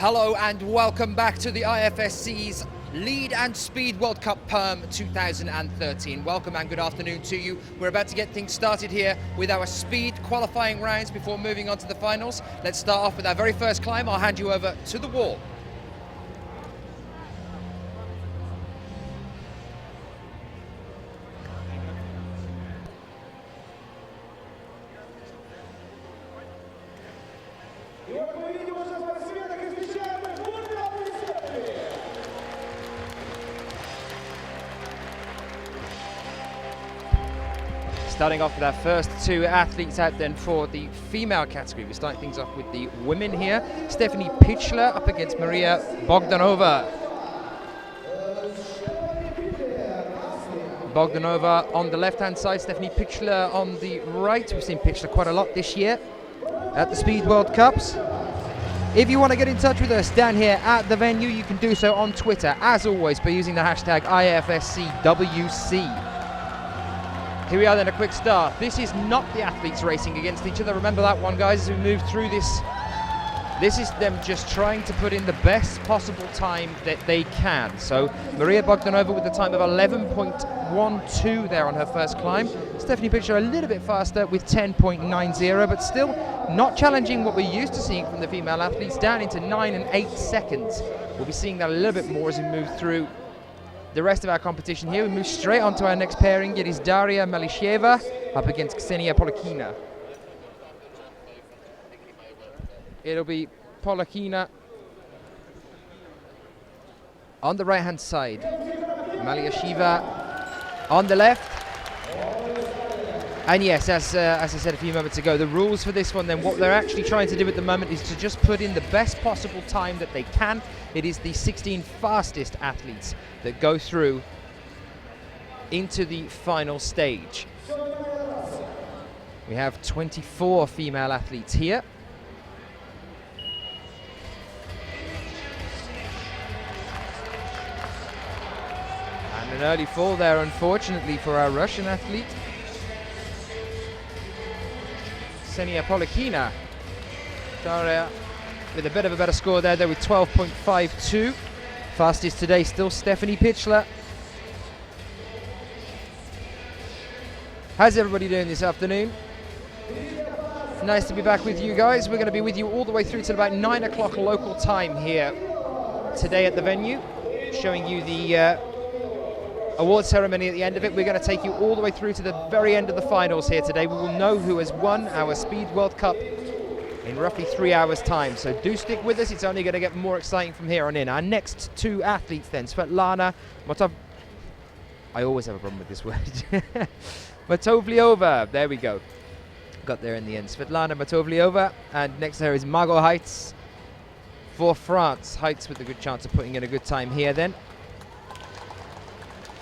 Hello and welcome back to the IFSC's Lead and Speed World Cup Perm 2013. Welcome and good afternoon to you. We're about to get things started here with our speed qualifying rounds before moving on to the finals. Let's start off with our very first climb. I'll hand you over to the wall. Starting off with our first two athletes out then for the female category. We're starting things off with the women here. Stephanie Pichler up against Maria Bogdanova. Bogdanova on the left-hand side, Stephanie Pichler on the right. We've seen Pichler quite a lot this year at the Speed World Cups. If you want to get in touch with us down here at the venue, you can do so on Twitter, as always, by using the hashtag IFSCWC. Here we are then, a quick start. This is not the athletes racing against each other. Remember that one, guys, as we move through this. This is them just trying to put in the best possible time that they can. So Maria Bogdanova with the time of 11.12 there on her first climb. Stephanie Pichler a little bit faster with 10.90, but still not challenging what we're used to seeing from the female athletes, down into 9 and 8 seconds. We'll be seeing that a little bit more as we move through the rest of our competition here. We move straight on to our next pairing. It is Daria Malisheva up against Ksenia Polakina. It'll be Polakina on the right-hand side, Malisheva on the left. And yes, as I said a few moments ago, the rules for this one then, what they're actually trying to do at the moment is to just put in the best possible time that they can. It is the 16 fastest athletes that go through into the final stage. We have 24 female athletes here. And an early fall there, unfortunately, for our Russian athlete, Ksenia Polakina. Daria with a bit of a better score there, though, with 12.52. Fastest today still Stephanie Pichler. How's everybody doing this afternoon? Nice to be back with you guys. We're going to be with you all the way through till about 9 o'clock local time here today at the venue, showing you the award ceremony at the end of it. We're going to take you all the way through to the very end of the finals here today. We will know who has won our Speed World Cup in roughly 3 hours time, so do stick with us. It's only going to get more exciting from here on in. Our next two athletes then, Svetlana I always have a problem with this word. Matovliova, there we go, got there in the end. Svetlana Matovliova, and next to her is Margot Heitz for France. Heitz with a good chance of putting in a good time here then.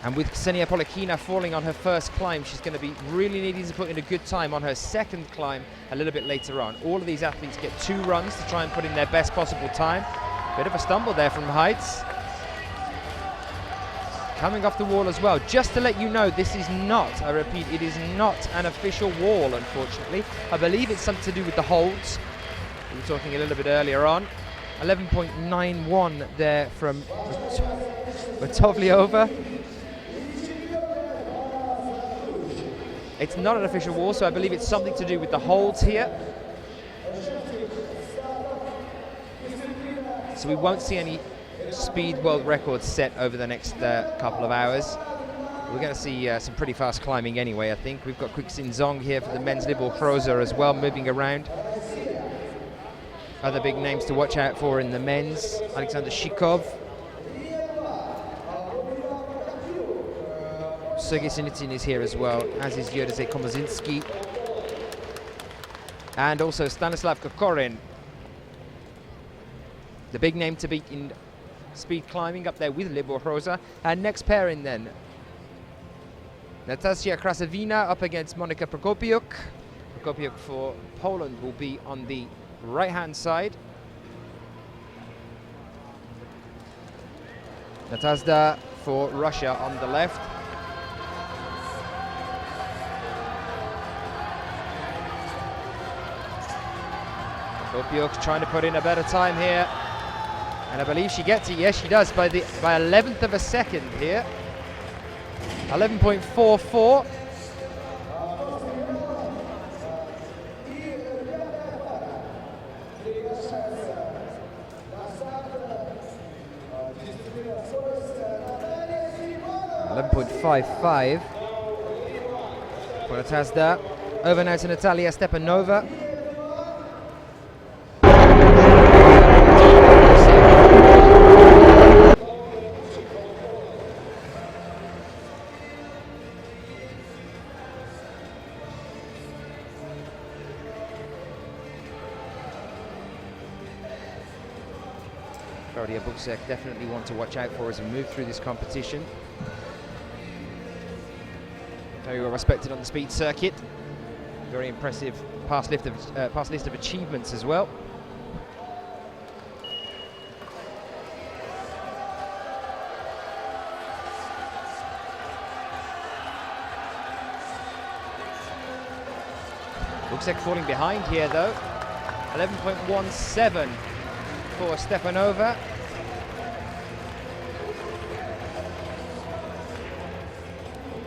And with Ksenia Polakina falling on her first climb, she's going to be really needing to put in a good time on her second climb a little bit later on. All of these athletes get 2 runs to try and put in their best possible time. Bit of a stumble there from Heitz. Coming off the wall as well. Just to let you know, this is not, I repeat, it is not an official wall, unfortunately. I believe it's something to do with the holds. We were talking a little bit earlier on. 11.91 there from Matovliova. It's not an official wall, so I believe it's something to do with the holds here. So we won't see any speed world records set over the next couple of hours. We're going to see some pretty fast climbing anyway, I think. We've got Quixin Zong here for the men's Libor Krozer as well, moving around. Other big names to watch out for in the men's: Alexander Shikov, Sergei Sinitsyn is here as well, as is Jerzy Komazinski, and also Stanislav Kokorin, the big name to beat in speed climbing, up there with Libor Krozer. And next pairing then, Natasja Krasavina up against Monika Prokopiuk. Prokopiuk for Poland will be on the right-hand side. Natasja for Russia on the left. Prokopiuk trying to put in a better time here. And I believe she gets it. Yes, she does, by 11th of a second here. 11.44. .55 for Tazda. Over now to Natalia Stepanova. Claudia Buksek definitely one to watch out for as we move through this competition. Very well respected on the speed circuit. Very impressive past list of achievements as well. Buksek falling behind here though. 11.17 for Stepanova.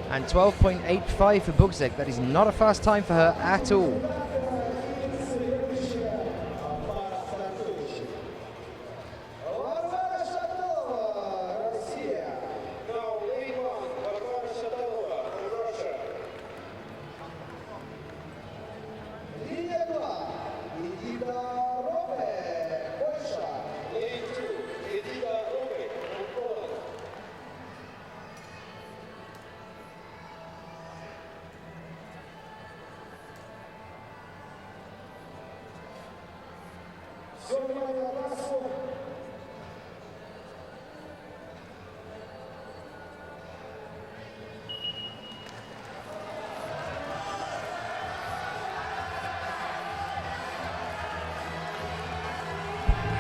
And 12.85 for Buksek. That is not a fast time for her at all.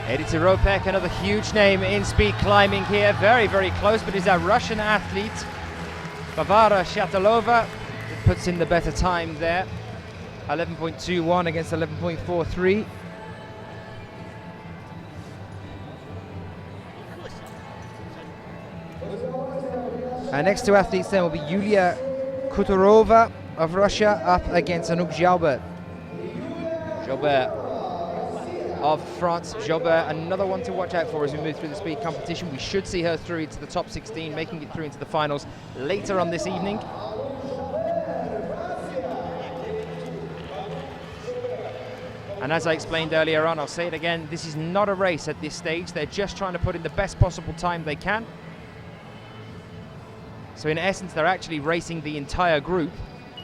Edita Ropek, another huge name in speed climbing here. Very, very close, but is a Russian athlete. Bavara Shatalova puts in the better time there. 11.21 against 11.43. Our next two athletes then will be Yulia Kuturova of Russia up against Anouk Jaubert. Jaubert of France. Jaubert, another one to watch out for as we move through the speed competition. We should see her through into the top 16, making it through into the finals later on this evening. And as I explained earlier on, I'll say it again, this is not a race at this stage. They're just trying to put in the best possible time they can. So in essence, they're actually racing the entire group,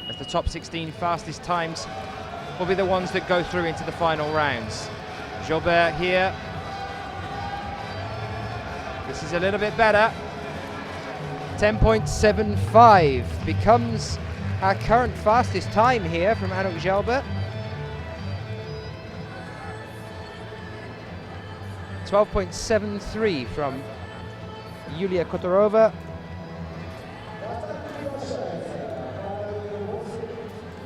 as the top 16 fastest times will be the ones that go through into the final rounds. Jaubert here. This is a little bit better. 10.75 becomes our current fastest time here from Anouk Jaubert. 12.73 from Yulia Kuturova.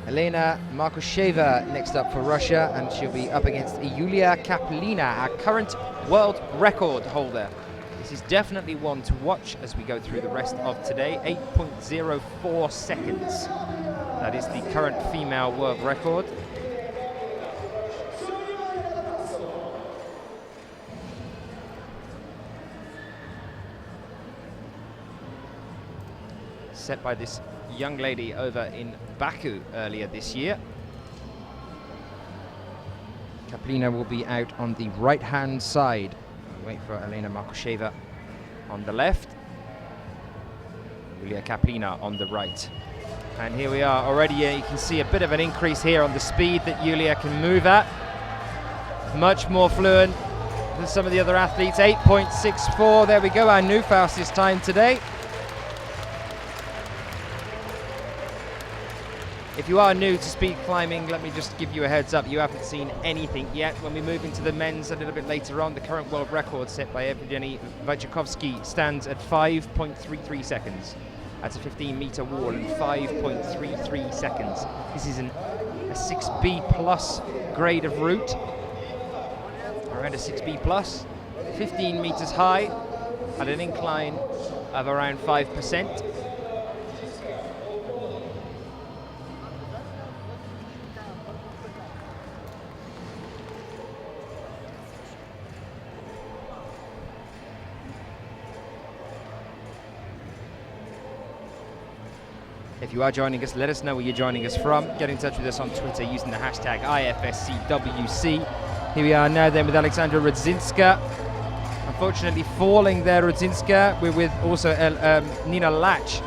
Elena Markusheva next up for Russia, and she'll be up against Yulia Kaplina, our current world record holder. This is definitely one to watch as we go through the rest of today. 8.04 seconds. That is the current female world record. Set by this young lady over in Baku earlier this year. Kaplina will be out on the right-hand side. Wait for Elena Markusheva on the left. Yulia Kaplina on the right. And here we are already. You can see a bit of an increase here on the speed that Yulia can move at. Much more fluent than some of the other athletes. 8.64. There we go, our new fastest time today. If you are new to speed climbing, let me just give you a heads up. You haven't seen anything yet. When we move into the men's a little bit later on, the current world record set by Evgeny Wojciechowski stands at 5.33 seconds. That's a 15-meter wall in 5.33 seconds. This is a 6B plus grade of route. Around a 6B plus. 15 meters high at an incline of around 5%. If you are joining us, let us know where you're joining us from. Get in touch with us on Twitter using the hashtag IFSCWC. Here we are now then with Alexandra Radzinsky. Unfortunately falling there, Radzinsky. We're with also Nina Lach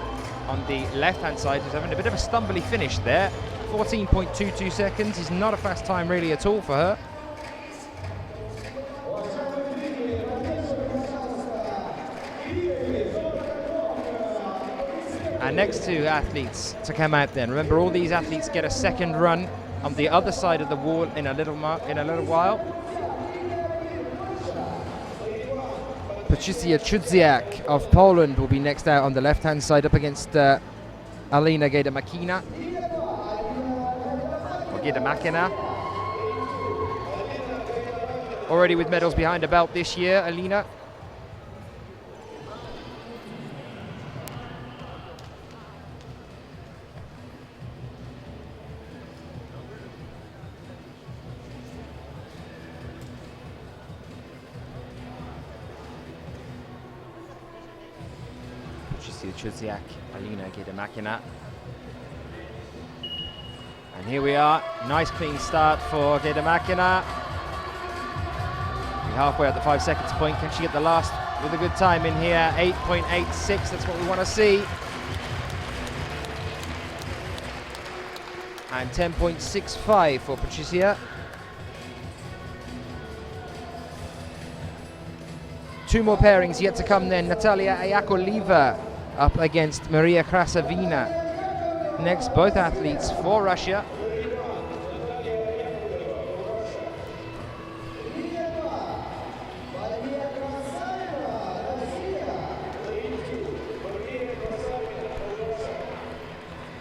on the left-hand side, who's having a bit of a stumbly finish there. 14.22 seconds is not a fast time really at all for her. And next two athletes to come out then. Remember, all these athletes get a second run on the other side of the wall in a little while. Patricia Chudziak of Poland will be next out on the left-hand side up against Alina Gajdamakina. Or Gajdamakina. Already with medals behind her belt this year, Alina. Chudziak, Alina Gajdamakina. And here we are, nice clean start for Gajdamakina. Halfway at the 5 seconds point, can she get the last with a good time in here? 8.86, that's what we want to see. And 10.65 for Patricia. Two more pairings yet to come then. Natalia Yakovleva up against Maria Krasavina. Next, both athletes for Russia.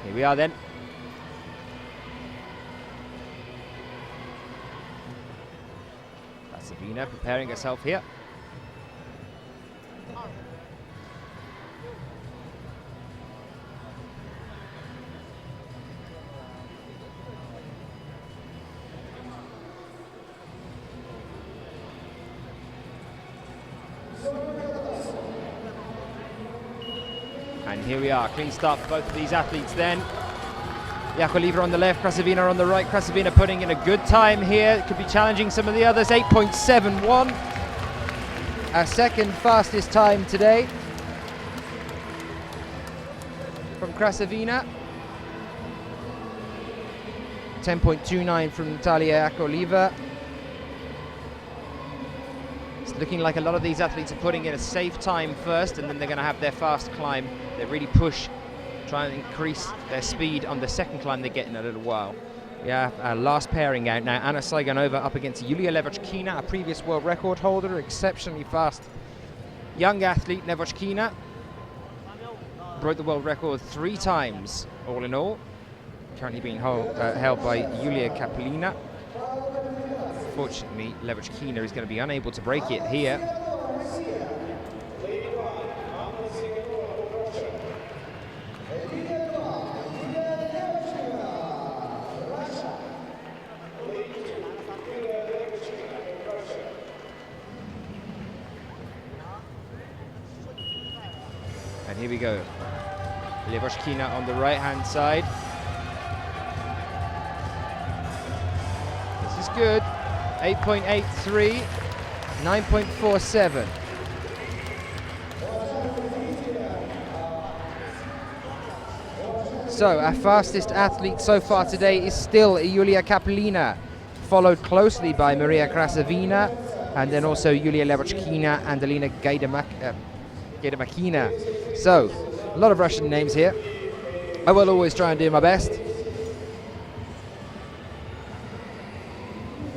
Here we are then. Krasavina preparing herself here. And here we are, clean start for both of these athletes then. Yakovleva on the left, Krasavina on the right. Krasavina putting in a good time here. Could be challenging some of the others. 8.71. Our second fastest time today from Krasavina. 10.29 from Natalia Yakovleva. It's looking like a lot of these athletes are putting in a safe time first, and then they're going to have their fast climb. They really push, try and increase their speed on the second climb they get in a little while. We have our last pairing out now. Anna Saigonova up against Yulia Levochkina, a previous world record holder, exceptionally fast young athlete. Levochkina broke the world record 3 times, all in all. Currently being held by Yulia Kapelina. Unfortunately, Levochkina is going to be unable to break it here. And here we go. Levochkina on the right-hand side. This is good. 8.83, 9.47. So our fastest athlete so far today is still Yulia Kapelina, followed closely by Maria Krasavina, and then also Yulia Levochkina and Alina Gajdamakina. So a lot of Russian names here. I will always try and do my best.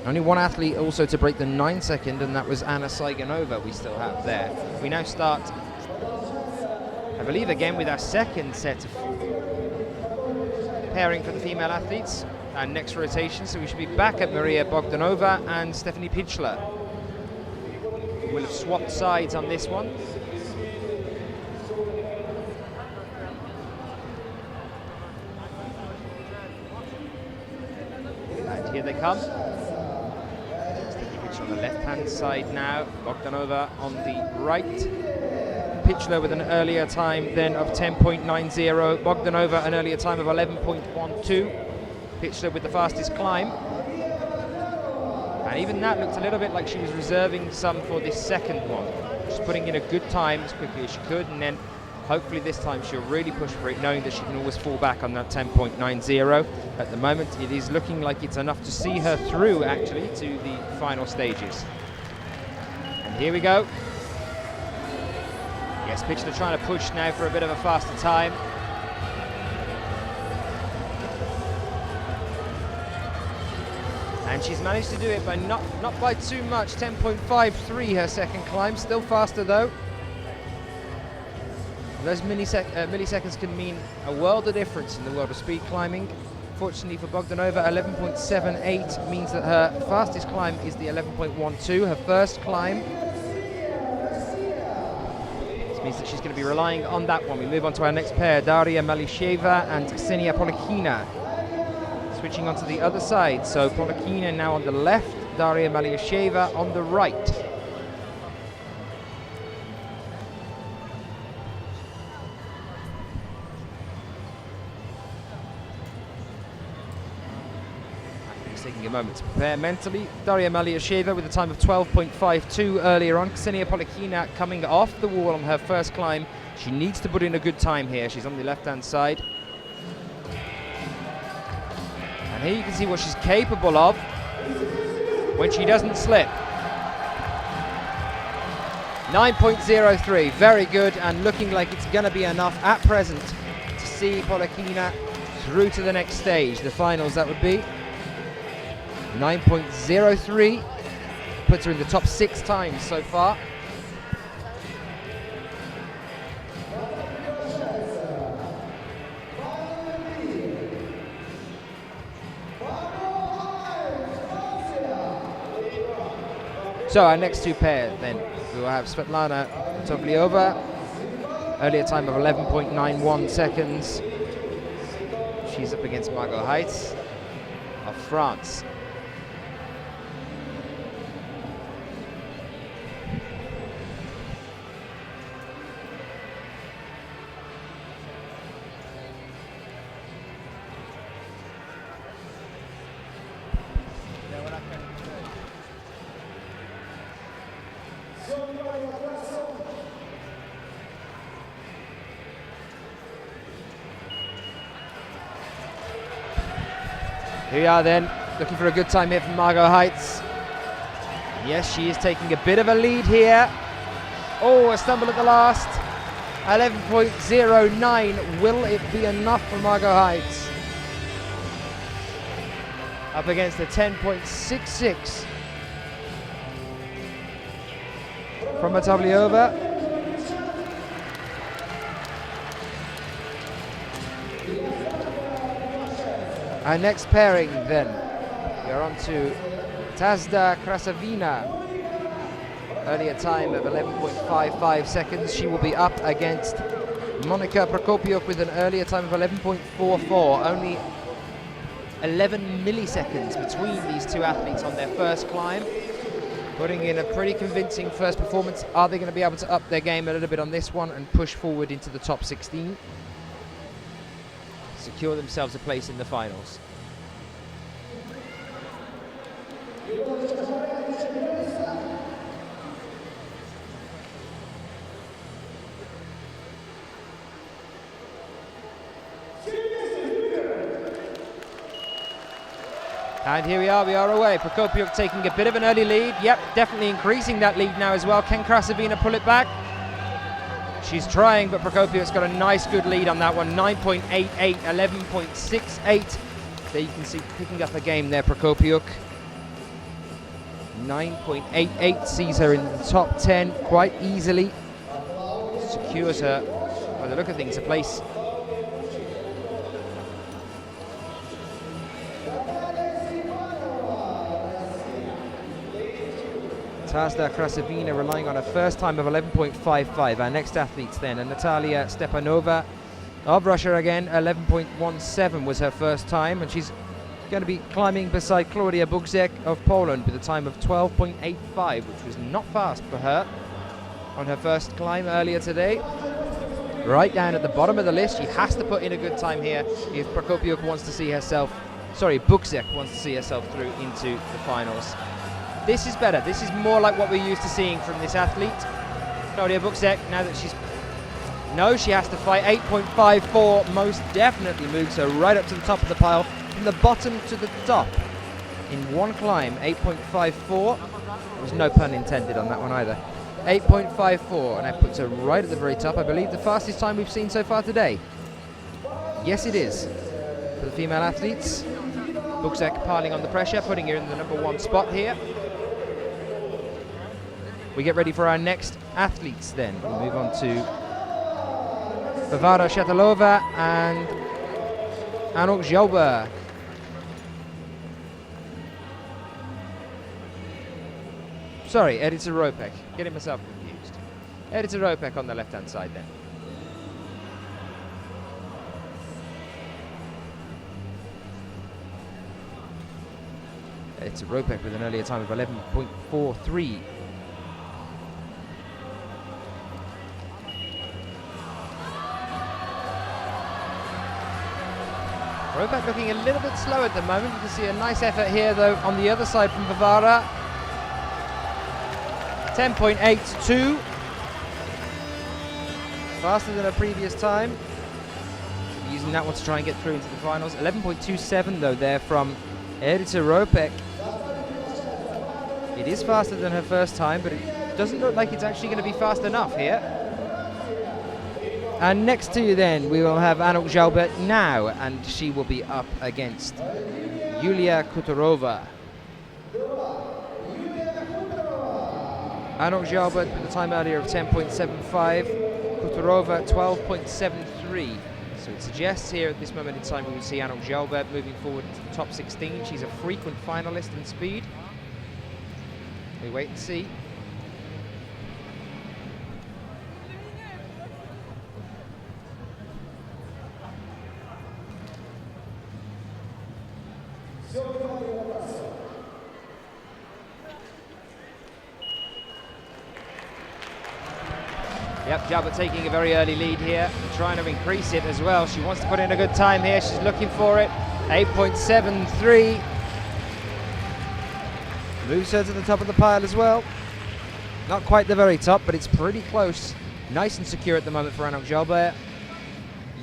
Only one athlete also to break the 9 second, and that was Anna Saigonova we still have there. We now start, I believe, again with our second set of pairing for the female athletes. Our next rotation, so we should be back at Maria Bogdanova and Stephanie Pichler. will have swapped sides on this one. And here they come. On the left-hand side now, Bogdanova on the right. Pichler with an earlier time then of 10.90. Bogdanova an earlier time of 11.12. Pichler with the fastest climb. And even that looked a little bit like she was reserving some for this second one. Just putting in a good time as quickly as she could, and then hopefully this time she'll really push for it, knowing that she can always fall back on that 10.90. At the moment, it is looking like it's enough to see her through, actually, to the final stages. And here we go. Yes, Pichler trying to push now for a bit of a faster time. And she's managed to do it by not by too much. 10.53 her second climb, still faster though. Those milliseconds can mean a world of difference in the world of speed climbing. Fortunately for Bogdanova, 11.78 means that her fastest climb is the 11.12, her first climb. This means that she's going to be relying on that one. We move on to our next pair, Daria Malisheva and Ksenia Polakina. Switching onto the other side, so Polakina now on the left, Daria Malisheva on the right. Taking a moment to prepare mentally. Daria Malisheva with a time of 12.52 earlier on. Ksenia Polakina coming off the wall on her first climb. She needs to put in a good time here. She's on the left-hand side. And here you can see what she's capable of when she doesn't slip. 9.03, very good, and looking like it's going to be enough at present to see Polakina through to the next stage, the finals that would be. 9.03 puts her in the top 6 times so far. So our next two pairs then, we will have Svetlana Togliova, earlier time of 11.91 seconds. She's up against Margot Heitz of France. Here we are then, looking for a good time here from Margot Heitz. Yes, she is taking a bit of a lead here. Oh, a stumble at the last. 11.09, will it be enough for Margot Heitz? Up against a 10.66 from Togliova. Our next pairing then, we're on to Tazda Krasavina. Earlier time of 11.55 seconds. She will be up against Monika Prokopiuk with an earlier time of 11.44. Only 11 milliseconds between these two athletes on their first climb. Putting in a pretty convincing first performance. Are they going to be able to up their game a little bit on this one and push forward into the top 16? Secure themselves a place in the finals. And here we are away. Prokopiuk taking a bit of an early lead. Yep, definitely increasing that lead now as well. Can Krasavina pull it back? She's trying, but Prokopiuk's got a nice good lead on that one. 9.88, 11.68. There you can see picking up a game there, Prokopiuk. 9.88 sees her in the top 10 quite easily. Secures her, by the look of things, a place. Tazda Krasavina relying on a first time of 11.55. Our next athletes then, Natalia Stepanova of Russia again, 11.17 was her first time, and she's going to be climbing beside Claudia Bugzek of Poland with a time of 12.85, which was not fast for her on her first climb earlier today. Right down at the bottom of the list, she has to put in a good time here if Prokopiuk wants to see herself, Bugzek wants to see herself through into the finals. This is better. This is more like what we're used to seeing from this athlete. Claudia Bugzek, now that she has to fight. 8.54 most definitely moves her right up to the top of the pile, from the bottom to the top in one climb. 8.54. There was no pun intended on that one either. 8.54, and that puts her right at the very top. I believe the fastest time we've seen so far today. Yes, it is. For the female athletes, Bugzek piling on the pressure, putting her in the number 1 spot here. We get ready for our next athletes then. We move on to Varvara Shatalova and Anok Zhauber. Sorry, Editor Ropek. Getting myself confused. Editor Ropek on the left-hand side then. Editor Ropek with an earlier time of 11.43. Ropek looking a little bit slow at the moment. You can see a nice effort here though on the other side from Varvara. 10.82. Faster than her previous time. Using that one to try and get through into the finals. 11.27 though there from Editor Ropek. It is faster than her first time, but it doesn't look like it's actually going to be fast enough here. And next to you then, we will have Anok Zhauber now, and she will be up against Yulia Kuturova. Anok Zhauber with a time earlier of 10.75, Kuturova 12.73. So it suggests here at this moment in time we will see Anok Zhauber moving forward into the top 16. She's a frequent finalist in speed. We wait and see. Yep, Zhauber taking a very early lead here, trying to increase it as well. She wants to put in a good time here. She's looking for it. 8.73. Moves her to the top of the pile as well. Not quite the very top, but it's pretty close. Nice and secure at the moment for Anok Zhauber.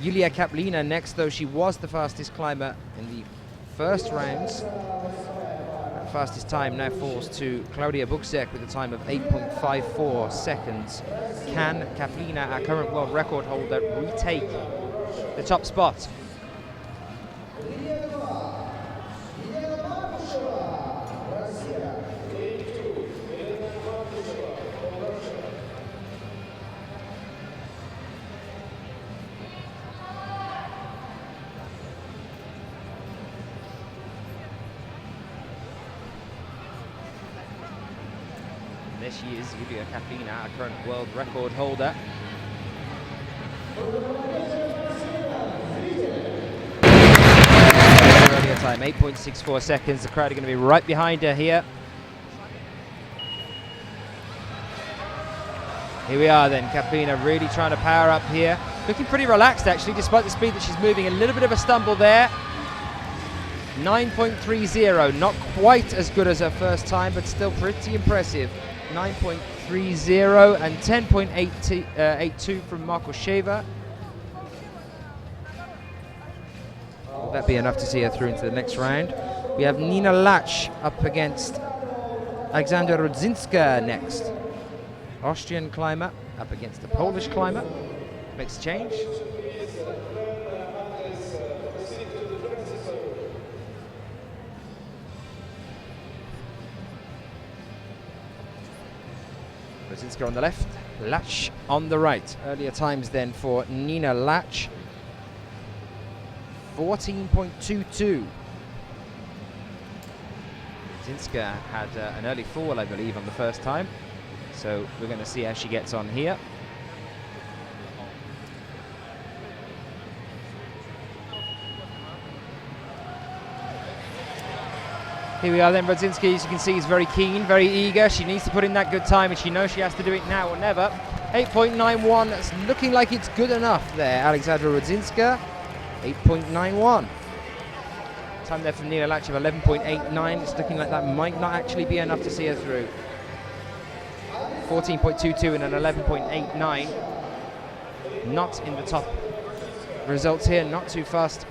Yulia Kaplina next, though she was the fastest climber in the first rounds. Her fastest time now falls to Claudia Bugzek with a time of 8.54 seconds. Can Kaplina, our current world record holder, retake the top spot? There she is, Yulia Kaplina, our current world record holder. Earlier time, 8.64 seconds. The crowd are going to be right behind her here. Here we are then, Kaplina really trying to power up here. Looking pretty relaxed actually, despite the speed that she's moving. A little bit of a stumble there. 9.30, not quite as good as her first time, but still pretty impressive. 9.30 and 10.82 from Marko Sheva. Will that be enough to see her through into the next round? We have Nina Lach up against Alexandra Radzinsky next. Austrian climber up against the Polish climber. Makes a change. Radzinsky on the left, Lach on the right. Earlier times then for Nina Lach. 14.22. Radzinsky had an early fall, I believe, on the first time. So we're going to see how she gets on here. Here we are then, Radzinsky, as you can see, is very keen, very eager. She needs to put in that good time, and she knows she has to do it now or never. 8.91, it's looking like it's good enough there, Alexandra Radzinsky. 8.91. Time there from Nina Lach of 11.89. It's looking like that might not actually be enough to see her through. 14.22 and an 11.89. Not in the top results here, not too fast.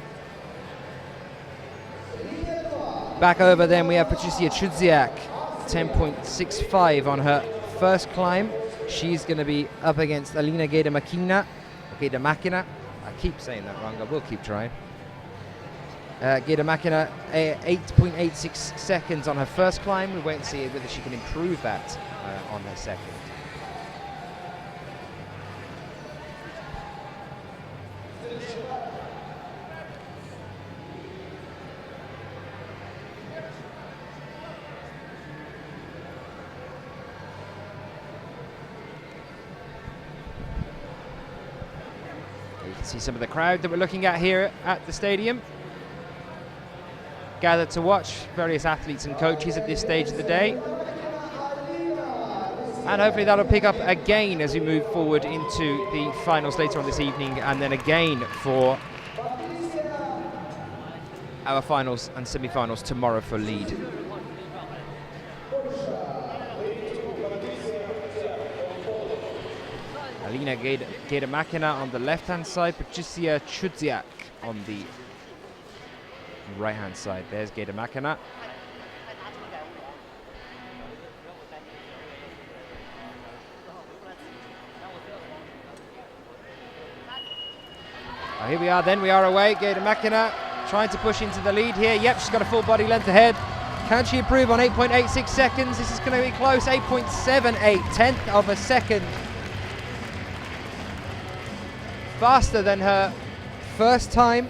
Back over then we have Patricia Chudziak, 10.65 on her first climb. She's going to be up against Alina Gaidamakina. I keep saying that wrong, I will keep trying. Gaidamakina, 8.86 seconds on her first climb. We wait and see whether she can improve that on her second. See some of the crowd that we're looking at here at the stadium. Gathered to watch various athletes and coaches at this stage of the day. And hopefully that'll pick up again as we move forward into the finals later on this evening, and then again for our finals and semi-finals tomorrow for lead. Alina Gaidamakina on the left-hand side, Patricia Chudziak on the right-hand side. There's Gaidamakina. Here we are then, we are away. Gaidamakina trying to push into the lead here. Yep, she's got a full body length ahead. Can she improve on 8.86 seconds? This is going to be close, 8.78, 10th of a second. Faster than her first time.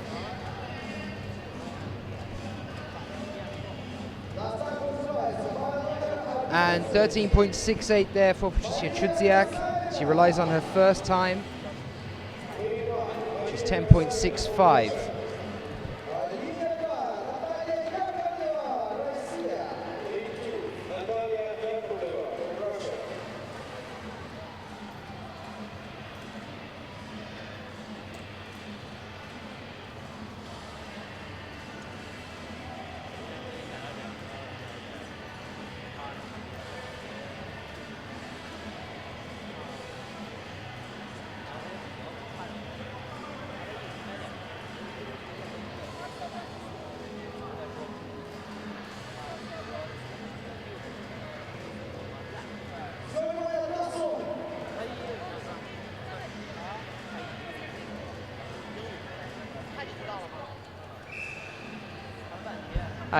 And 13.68 there for Patricia Chudziak. She relies on her first time, which is 10.65.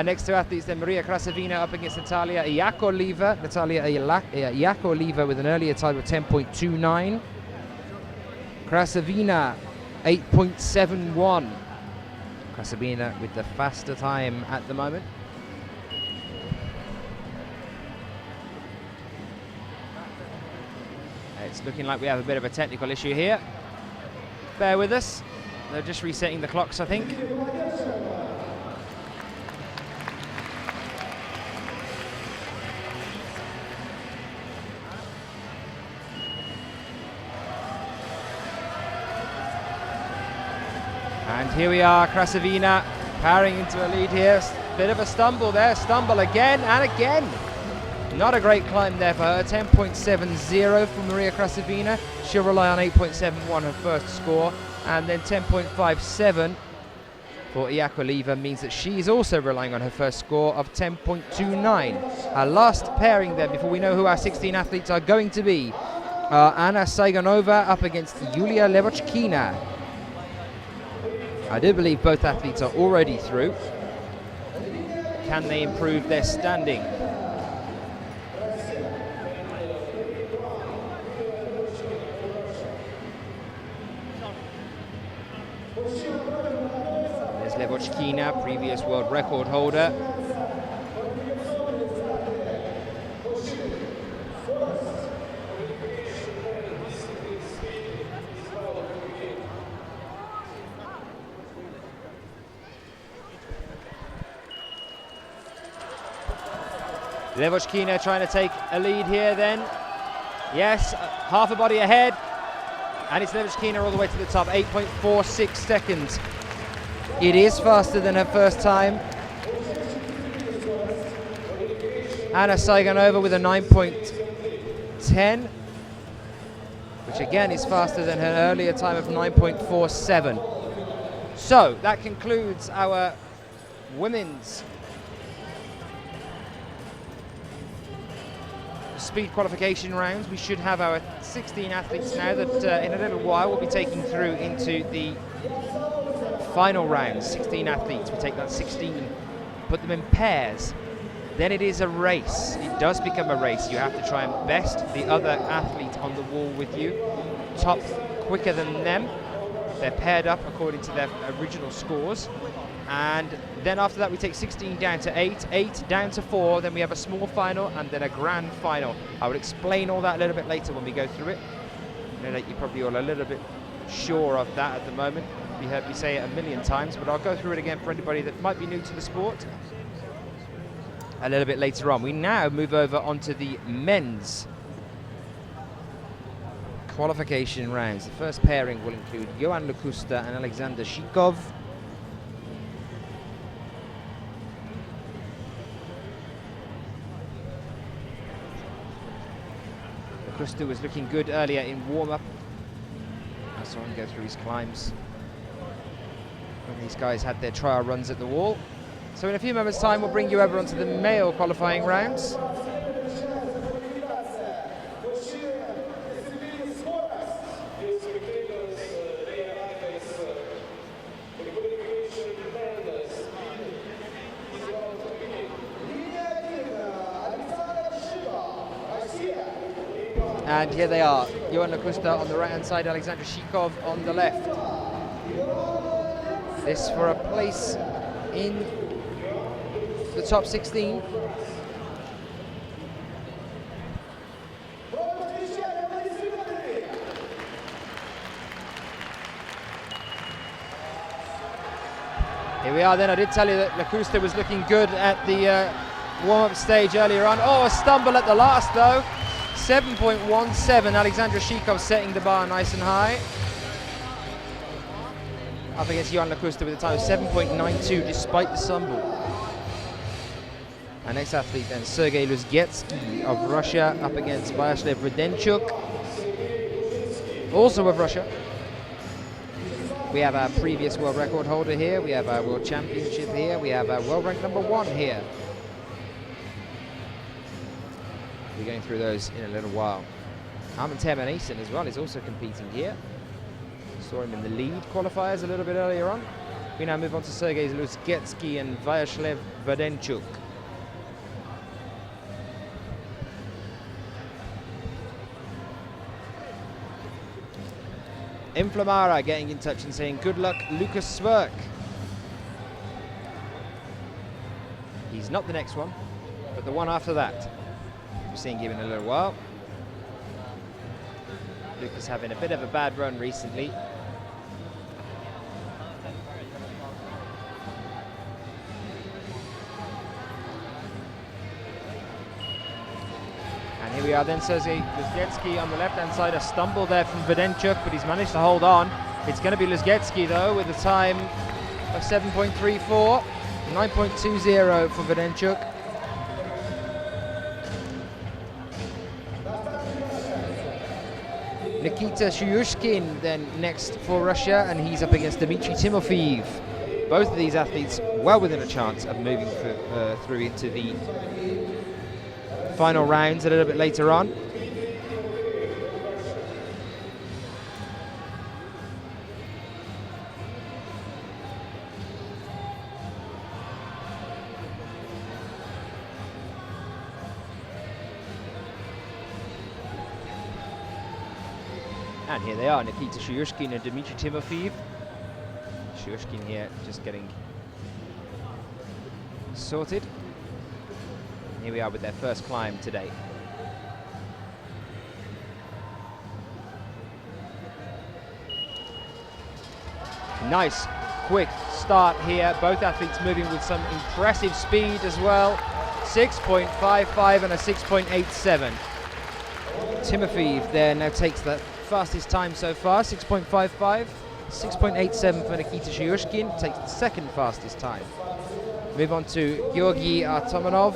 Next two athletes then, Maria Krasavina up against Natalia Yakovleva. Natalia Yakovleva with an earlier time of 10.29. Krasavina 8.71. Krasavina with the faster time at the moment. It's looking like we have a bit of a technical issue here. Bear with us. They're just resetting the clocks, I think. And here we are, Krasavina powering into a lead here. Bit of a stumble there, stumble again and again. Not a great climb there for her, 10.70 for Maria Krasavina. She'll rely on 8.71 her first score, and then 10.57 for Yakovleva means that she's also relying on her first score of 10.29. Our last pairing then, before we know who our 16 athletes are going to be, Anna Saigonova up against Yulia Levochkina. I do believe both athletes are already through. Can they improve their standing? There's Levochkina, previous world record holder. Levochkina trying to take a lead here then. Yes, half a body ahead. And it's Levochkina all the way to the top, 8.46 seconds. It is faster than her first time. Anna Saiganova with a 9.10, which again is faster than her earlier time of 9.47. So that concludes our women's speed qualification rounds. We should have our 16 athletes now that in a little while we'll be taking through into the final rounds. 16 athletes, we take that 16, put them in pairs. Then it is a race. It does become a race. You have to try and best the other athlete on the wall with you. Top quicker than them. They're paired up according to their original scores. And then after that we take 16 down to 8, 8 down to 4, then we have a small final and then a grand final. I will explain all that a little bit later when we go through it. I know that you're probably all a little bit sure of that at the moment. You heard me say it a million times, but I'll go through it again for anybody that might be new to the sport a little bit later on. We now move over onto the men's qualification rounds. The first pairing will include Johan Lukusta and Alexander Shikov. Lukusta was looking good earlier in warm-up. I saw him go through his climbs when these guys had their trial runs at the wall. So in a few moments' time, we'll bring you over onto the male qualifying rounds. And here they are, Johan Lukusta on the right-hand side, Alexander Shikov on the left. This for a place in the top 16. Here we are then. I did tell you that Lukusta was looking good at the warm-up stage earlier on. Oh, a stumble at the last though. 7.17, Alexandra Shikov setting the bar nice and high. Up against Johan Lukusta with a time of 7.92 despite the stumble. Our next athlete then, Sergei Luzgetsky of Russia, up against Vyacheslav Rudenchuk, also of Russia. We have our previous world record holder here, we have our world championship here, we have our world rank #1 here. We're going through those in a little while. Armin Termanesen as well is also competing here. Saw him in the lead qualifiers a little bit earlier on. We now move on to Sergei Luzgetsky and Vyacheslav Rudenchuk. Inflamara getting in touch and saying good luck, Lucas Sverk. He's not the next one, but the one after that. We're seeing him in a little while. Lucas having a bit of a bad run recently. And here we are then, Sergei Luzgetsky on the left-hand side. A stumble there from Rudenchuk, but he's managed to hold on. It's going to be Luzgetsky though, with a time of 7.34, 9.20 for Rudenchuk. Nikita Shuyushkin then next for Russia, and he's up against Dmitry Timofeev. Both of these athletes well within a chance of moving through into the final rounds a little bit later on. And here they are, Nikita Shuyushkin and Dmitry Timofeev. Shuyushkin here just getting sorted. Here we are with their first climb today. Nice, quick start here. Both athletes moving with some impressive speed as well. 6.55 and a 6.87. Timothy there now takes the fastest time so far, 6.55. 6.87 for Nikita Shyushkin, takes the second fastest time. Move on to Georgy Artomonov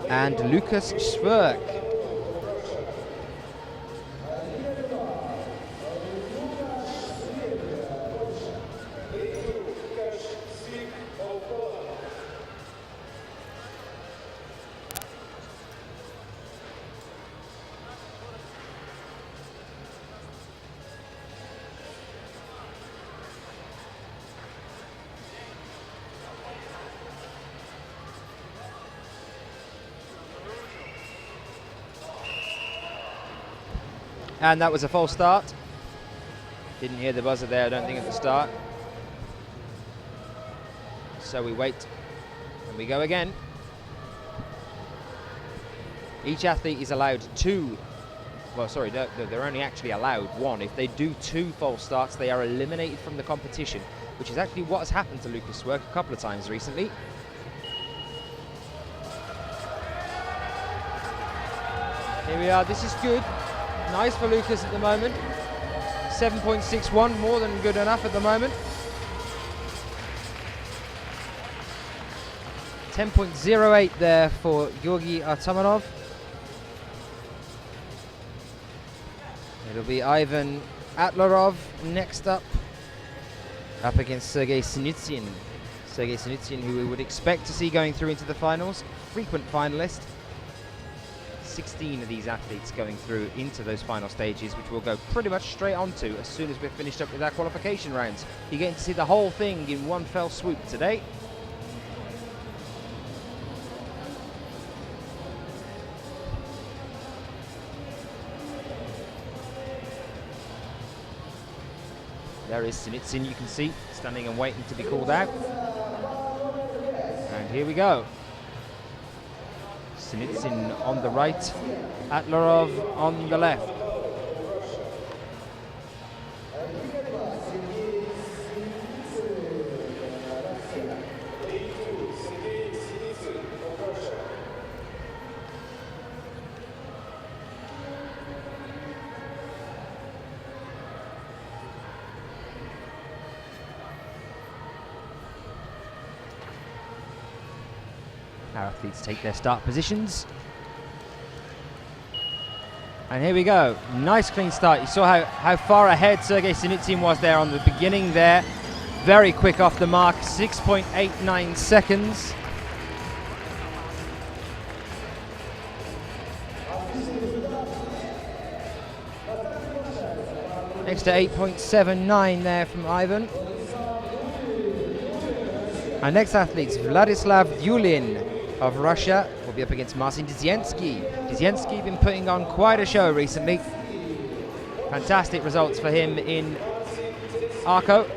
and Lucas Schwerk. And that was a false start. Didn't hear the buzzer there, I don't think, at the start. So we wait and we go again. Each athlete is allowed two. Well, sorry, they're only actually allowed one. If they do two false starts, they are eliminated from the competition, which is actually what has happened to Lucas Schwerk a couple of times recently. Here we are, this is good. Nice for Lucas at the moment. 7.61, more than good enough at the moment. 10.08 there for Georgy Artomonov. It'll be Ivan Atlarov next up against Sergei Sinitsyn. Sergei Sinitsyn, who we would expect to see going through into the finals, frequent finalist. 16 of these athletes going through into those final stages, which we'll go pretty much straight onto as soon as we're finished up with our qualification rounds. You're getting to see the whole thing in one fell swoop today. There is Sinitsyn, you can see, standing and waiting to be called out. And here we go. Sinitsyn on the right, Atlarov on the left. Our athletes take their start positions. And here we go. Nice clean start. You saw how far ahead Sergei Sinitsyn was there on the beginning there. Very quick off the mark, 6.89 seconds. Next to 8.79 there from Ivan. Our next athlete's Vladislav Dyulin of Russia will be up against Marcin Dziensky. Dziensky been putting on quite a show recently. Fantastic results for him in Arco.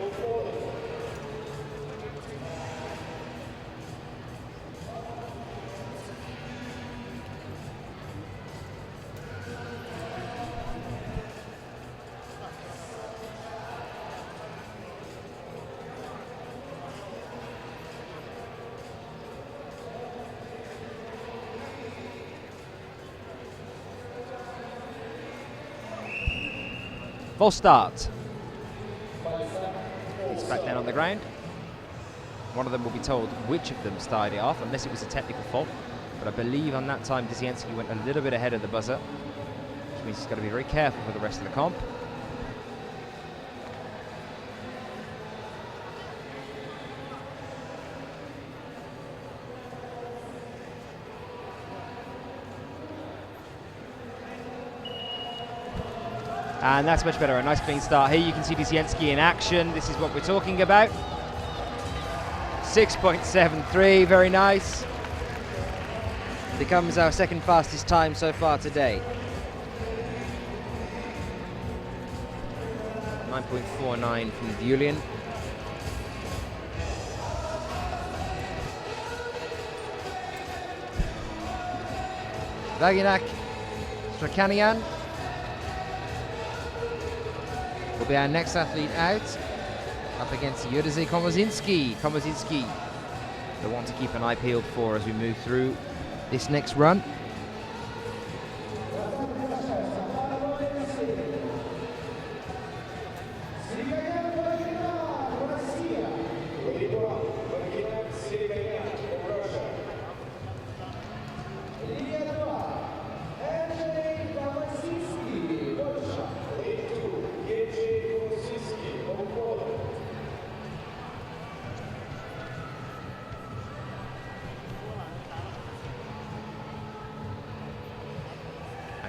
False start. It's back down on the ground. One of them will be told which of them started it off, unless it was a technical fault. But I believe on that time, Dziensky went a little bit ahead of the buzzer, which means he's got to be very careful for the rest of the comp. And that's much better, a nice clean start. Here you can see Dziensky in action. This is what we're talking about. 6.73, very nice. Becomes our second fastest time so far today. 9.49 from Dyulin. Vaginak Strakanian will be our next athlete out, up against Yuriy Komozinski. Komozinski the one to keep an eye peeled for as we move through this next run.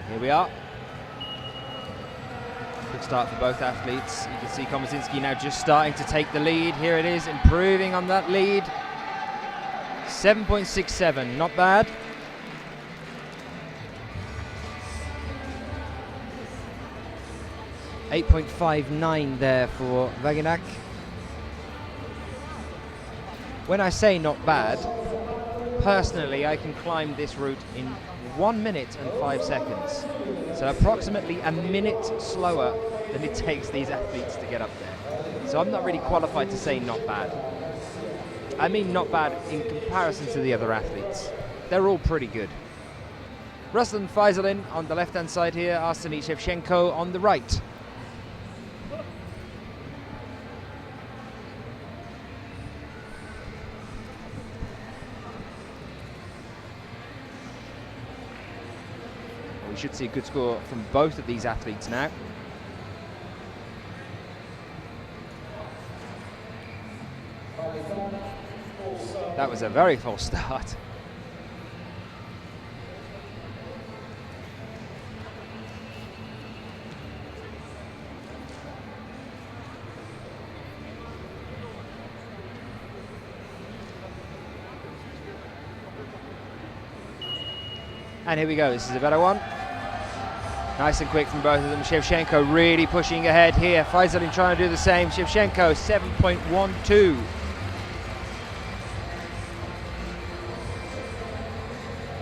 Here we are. Good start for both athletes. You can see Radzinsky now just starting to take the lead. Here it is, improving on that lead. 7.67, not bad. .59 there for Vaginak. When I say not bad, personally I can climb this route in 1 minute and 5 seconds. So approximately a minute slower than it takes these athletes to get up there. So I'm not really qualified to say not bad. I mean not bad in comparison to the other athletes. They're all pretty good. Ruslan Faisalin on the left-hand side here, Arseniy Shevchenko on the right. We should see a good score from both of these athletes now. That was a very false start. And here we go, this is a better one. Nice and quick from both of them. Shevchenko really pushing ahead here. Faisalin trying to do the same. Shevchenko 7.12.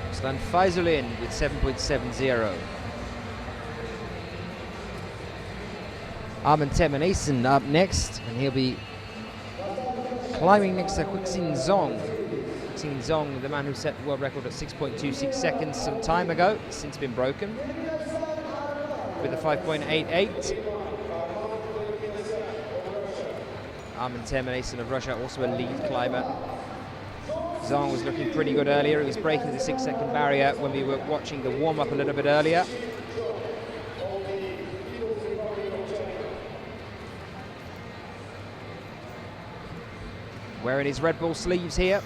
Ruslan Faisalin with 7.70. Armin Temeneisen up next, and he'll be climbing next to Quixin Zong. Quixin Zong, the man who set the world record at 6.26 seconds some time ago, since been broken, with a 5.88. Armin Temeneisen of Russia, also a lead climber. Zong was looking pretty good earlier. He was breaking the 6-second barrier when we were watching the warm-up a little bit earlier. Wearing his Red Bull sleeves here.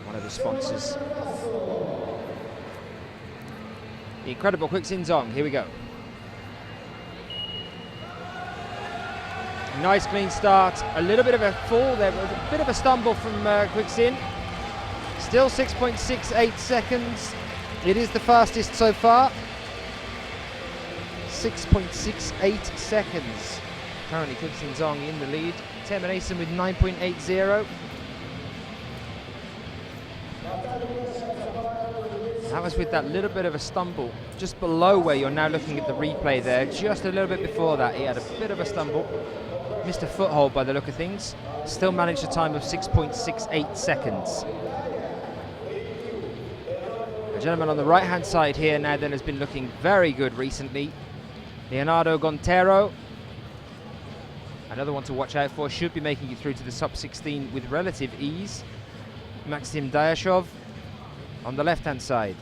One of the sponsors. The incredible Quixin Zong, here we go. Nice clean start, a little bit of a fall there, was a bit of a stumble from Quixin. Still 6.68 seconds. It is the fastest so far. 6.68 seconds. Currently Quixin Zong in the lead. Temeneisen with 9.80. That was with that little bit of a stumble just below where you're now looking at the replay there. Just a little bit before that he had a bit of a stumble. Missed a foothold by the look of things. Still managed a time of 6.68 seconds. The gentleman on the right hand side here now then has been looking very good recently. Leonardo Gontero. Another one to watch out for, should be making it through to the sub 16 with relative ease. Maxim Dayashov on the left hand side.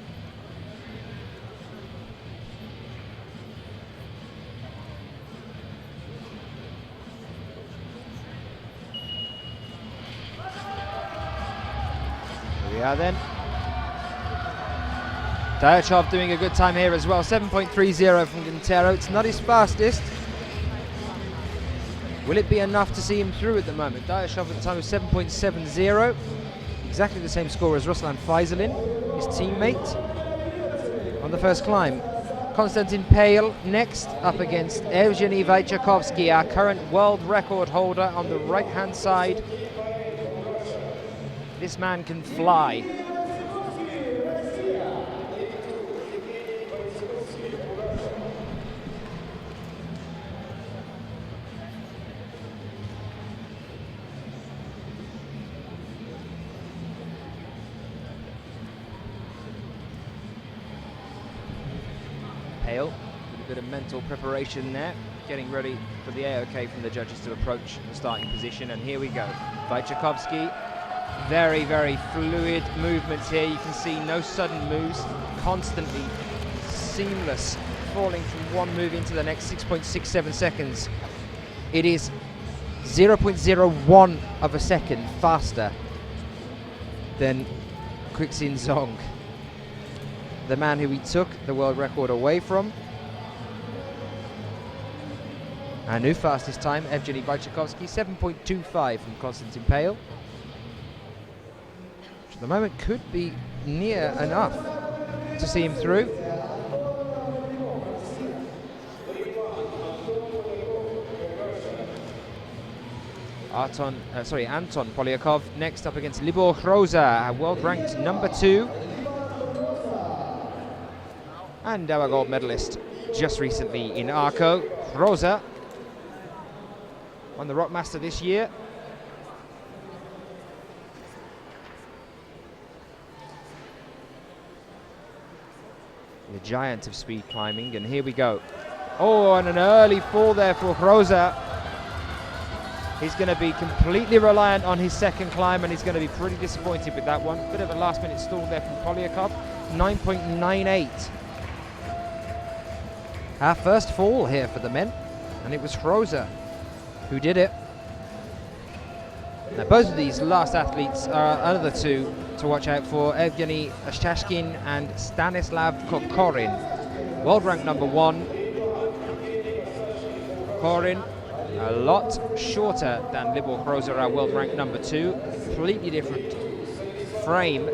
Here we are then. Dayashov doing a good time here as well, 7.30 from Gontero. It's not his fastest. Will it be enough to see him through at the moment? Dayashov at the time of 7.70. Exactly the same score as Ruslan Faisalin, his teammate, on the first climb. Konstantin Pale next, up against Evgeny Wojciechowski, our current world record holder on the right-hand side. This man can fly. Pale. With a bit of mental preparation there, getting ready for the AOK from the judges to approach the starting position. And here we go. Wojciechowski, very, very fluid movements here. You can see no sudden moves, constantly seamless, falling from one move into the next. 6.67 seconds. It is 0.01 of a second faster than Quixin Zong, the man who we took the world record away from. Our new fastest time, Evgeny Wojciechowski, 7.25 from Konstantin Pale, which at the moment could be near enough to see him through. Anton Polyakov next up against Libor Hroza, world ranked number 2. And our gold medalist just recently in Arco. Hroza won the Rockmaster this year. The giant of speed climbing, and here we go. Oh, and an early fall there for Hroza. He's going to be completely reliant on his second climb, and he's going to be pretty disappointed with that one. Bit of a last-minute stall there from Polyakov. 9.98. Our first fall here for the men, and it was Hroza who did it. Now, both of these last athletes are another two to watch out for: Evgeny Ashchashkin and Stanislav Kokorin. World rank number 1. Kokorin, a lot shorter than Libor Hroza, our world rank number 2. Completely different frame,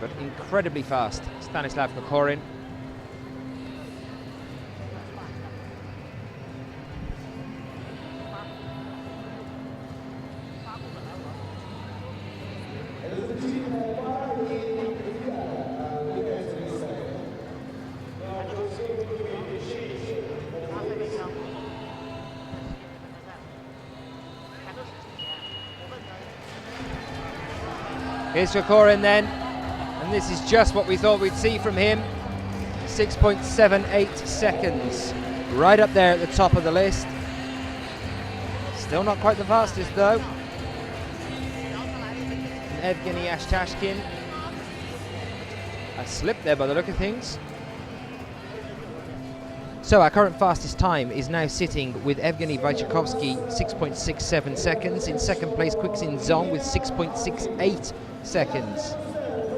but incredibly fast. Stanislav Kokorin. Here's Kokorin then, and this is just what we thought we'd see from him. 6.78 seconds, right up there at the top of the list. Still not quite the fastest though. And Evgeny Ashchashkin, a slip there by the look of things. So our current fastest time is now sitting with Evgeny Wojciechowski, 6.67 seconds. In second place, Quixin Zong with 6.68 seconds.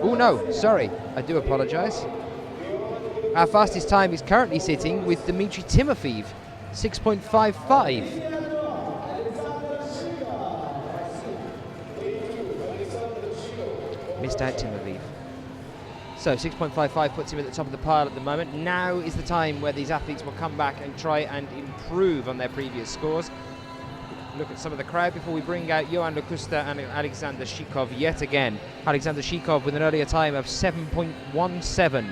Oh no, sorry, I do apologize. Our fastest time is currently sitting with Dmitry Timofeev, 6.55. Missed out Timofeev. So 6.55 puts him at the top of the pile at the moment. Now is the time where these athletes will come back and try and improve on their previous scores. Look at some of the crowd before we bring out Johan Lokusta and Alexander Shikov yet again. Alexander Shikov with an earlier time of 7.17.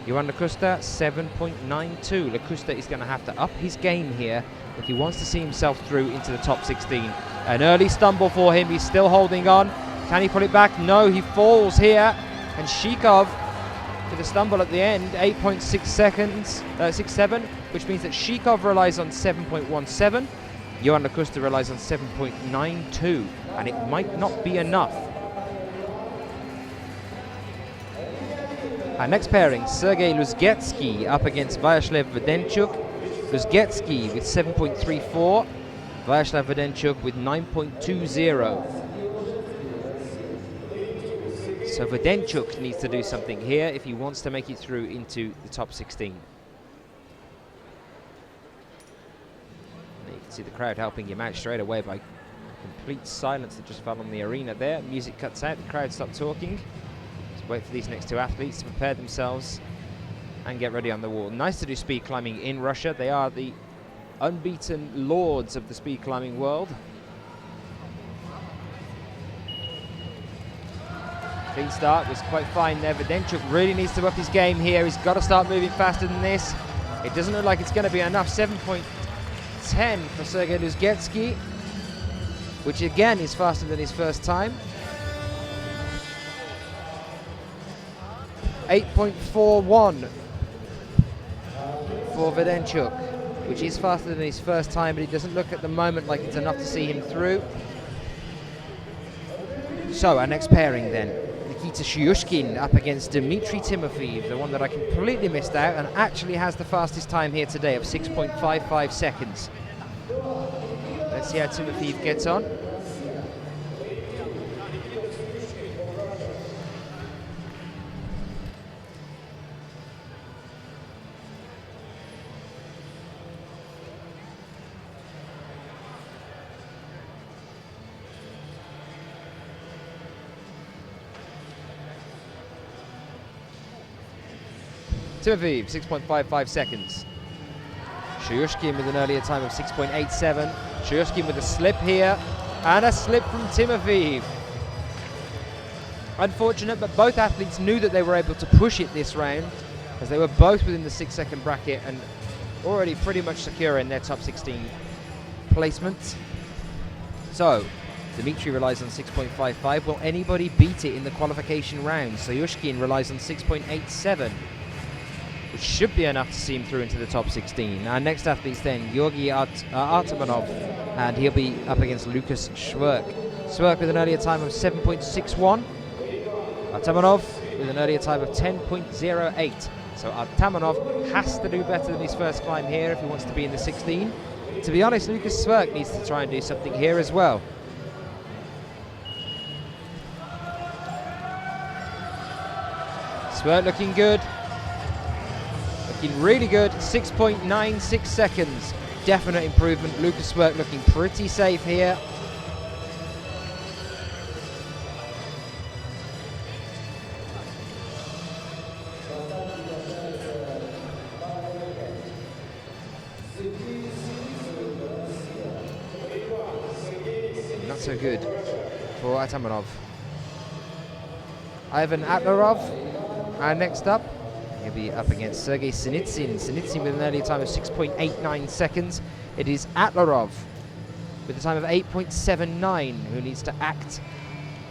Johan Lokusta 7.92. Lokusta is going to have to up his game here if he wants to see himself through into the top 16. An early stumble for him. He's still holding on. Can he pull it back? No, he falls here. And Shikov with a stumble at the end, 8.6 seconds, 6.7, which means that Shikov relies on 7.17. Johan Lokusta relies on 7.92, and it might not be enough. Our next pairing, Sergei Luzgetsky up against Vyacheslav Vodenchuk. Luzgetsky with 7.34, Vyacheslav Vodenchuk with 9.20. So Vodenchuk needs to do something here if he wants to make it through into the top 16. You can see the crowd helping him out straight away by complete silence that just fell on the arena there. Music cuts out, the crowd stop talking. Just wait for these next two athletes to prepare themselves and get ready on the wall. Nice to do speed climbing in Russia. They are the unbeaten lords of the speed climbing world. Clean start was quite fine there. Vodenchuk really needs to up his game here. He's got to start moving faster than this. It doesn't look like it's going to be enough. 7.10 for Sergei Luzgetsky, which again is faster than his first time. 8.41 for Vedenchuk, which is faster than his first time, but it doesn't look at the moment like it's enough to see him through. So our next pairing then, Nikita Shyushkin up against Dmitry Timofeev, the one that I completely missed out and actually has the fastest time here today of 6.55 seconds. Let's see how Timofeev gets on. Timofeev, 6.55 seconds. Shyushkin with an earlier time of 6.87. Shyushkin with a slip here, and a slip from Timofeev. Unfortunate, but both athletes knew that they were able to push it this round, as they were both within the 6-second bracket and already pretty much secure in their top 16 placements. So, Dmitry relies on 6.55. Will anybody beat it in the qualification round? Shyushkin relies on 6.87. which should be enough to see him through into the top 16. Our next athlete's then Georgi Artemonov, and he'll be up against Lucas Schwerk. Schwerk with an earlier time of 7.61. Artemonov with an earlier time of 10.08. So Artemonov has to do better than his first climb here if he wants to be in the 16. To be honest, Lucas Schwerk needs to try and do something here as well. Schwerk looking good. Looking really good, 6.96 seconds. Definite improvement. Lucas Schwerk looking pretty safe here. Not so good for Artemonov. Ivan Atlarov, next up. He'll be up against Sergei Sinitsyn. Sinitsyn with an earlier time of 6.89 seconds. It is Atlarov with a time of 8.79 who needs to act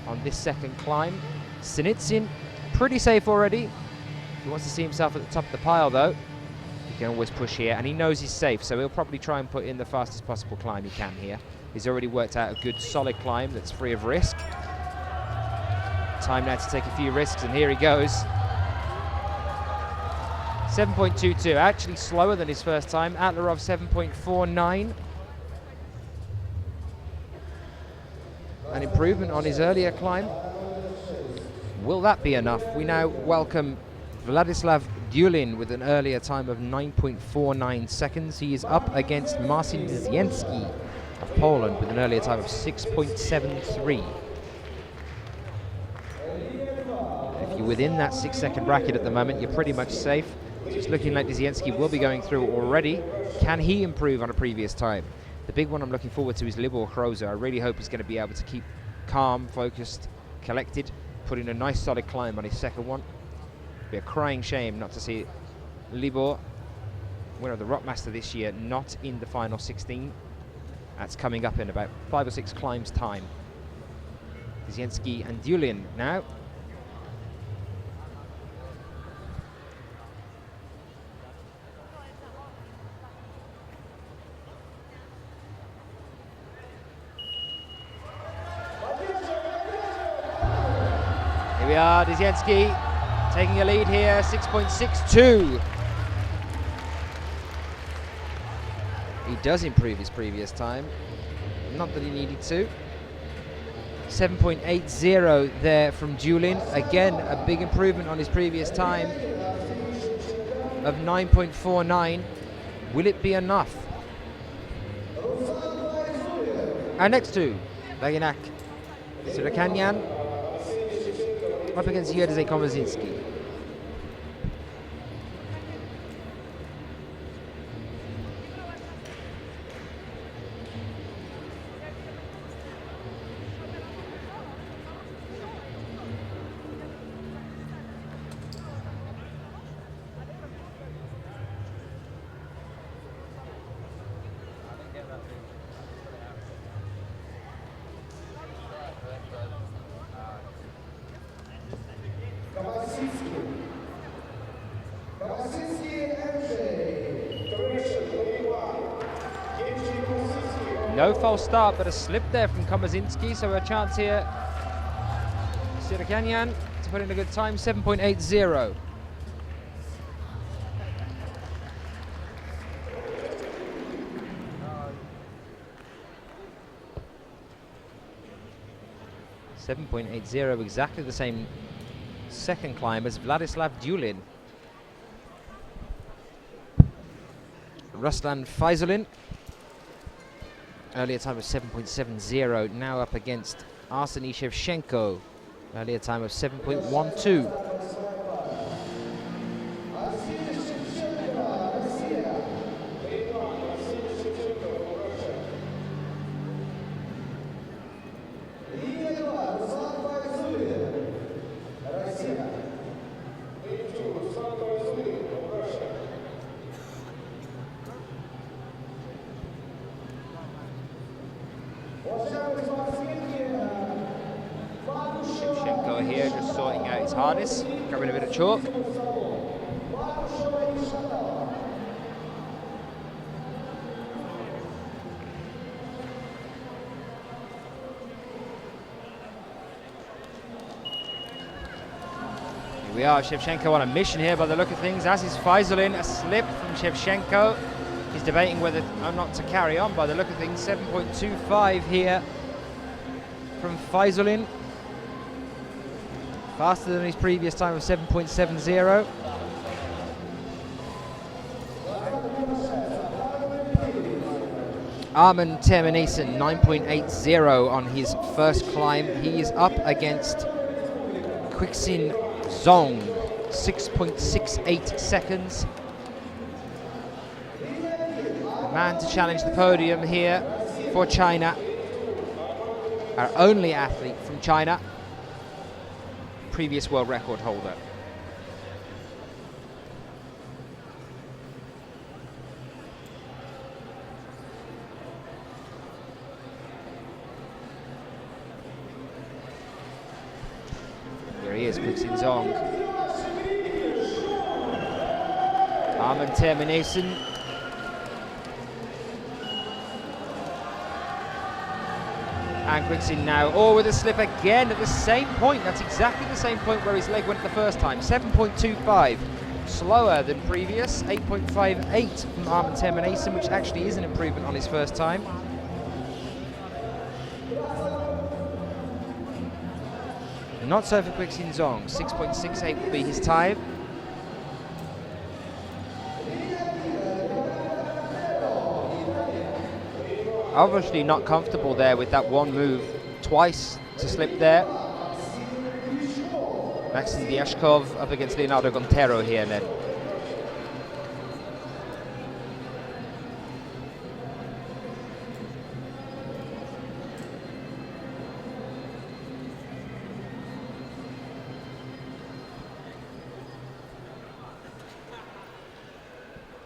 on this second climb. Sinitsyn, pretty safe already. If he wants to see himself at the top of the pile though, he can always push here, and he knows he's safe, so he'll probably try and put in the fastest possible climb he can here. He's already worked out a good solid climb that's free of risk. Time now to take a few risks, and here he goes. 7.22, actually slower than his first time. Atlarov 7.49. An improvement on his earlier climb. Will that be enough? We now welcome Vladislav Dulin with an earlier time of 9.49 seconds. He is up against Marcin Dzienski of Poland with an earlier time of 6.73. If you're within that 6-second bracket at the moment, you're pretty much safe. It's looking like Dzienski will be going through already. Can he improve on a previous time? The big one I'm looking forward to is Libor Kroza. I really hope he's going to be able to keep calm, focused, collected, put in a nice solid climb on his second one. It'd be a crying shame not to see Libor, winner of the Rockmaster this year, not in the final 16. That's coming up in about 5 or 6 climbs time. Dzienski and Dulin now. Here we are, Dzienski taking a lead here, 6.62. He does improve his previous time, not that he needed to. 7.80 there from Dulin. Again, a big improvement on his previous time of 9.49. Will it be enough? Our next two, Baginak Surakanyan up against Jerzy Komazinski. No false start, but a slip there from Komazinski, so a chance here. Sirakanyan to put in a good time, 7.80. .80, exactly the same second climb as Vladislav Dulin. Ruslan Faisulin, earlier time of 7.70, now up against Arseny Shevchenko, earlier time of 7.12. Here just sorting out his harness, grabbing a bit of chalk. Here we are, Shevchenko on a mission here by the look of things, as is Faisulin. A slip from Shevchenko. He's debating whether or not to carry on by the look of things. 7.25 here from Faisulin. Faster than his previous time of 7.70. Arman Terminesen, 9.80 on his first climb. He is up against Quixin Zhong, 6.68 seconds. The man to challenge the podium here for China. Our only athlete from China. Previous world record holder. Here he is, Quixin Zhong. Arman Terminesen. And Quixin now, with a slip again at the same point. That's exactly the same point where his leg went the first time. 7.25, slower than previous. 8.58 from Arman Terminesen, which actually is an improvement on his first time. Not so for Quixin Zhong. 6.68 will be his time. Obviously not comfortable there with that one move, twice to slip there. Maxim Diashkov up against Leonardo Gontero here then.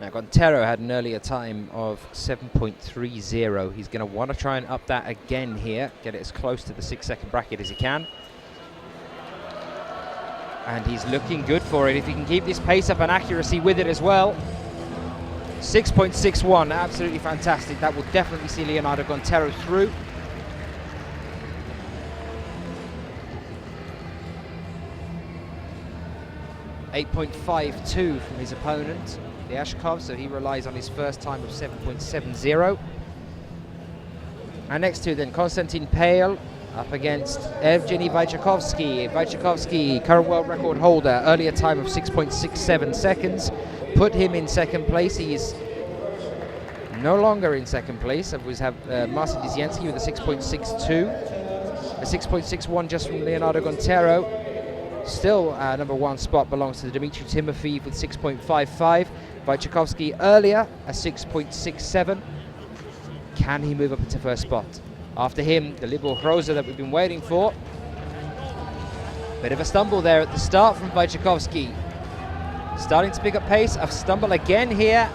Now Gontero had an earlier time of 7.30. He's going to want to try and up that again here, get it as close to the 6-second bracket as he can. And he's looking good for it if he can keep this pace up and accuracy with it as well. 6.61, absolutely fantastic. That will definitely see Leonardo Gontero through. .52 from his opponent, Liashkov, so he relies on his first time of 7.70. And next to then Konstantin Pale up against Evgeny Wojciechowski. Wojciechowski, current world record holder, earlier time of 6.67 seconds. Put him in second place. He is no longer in second place. We have Marcin Dzienski with a 6.62. A 6.61 just from Leonardo Gontero. Still number one spot belongs to Dmitry Timofeev with 6.55. Wojciechowski earlier, a 6.67. Can he move up into first spot? After him, the Libor Hroza that we've been waiting for. Bit of a stumble there at the start from Wojciechowski. Starting to pick up pace, a stumble again here,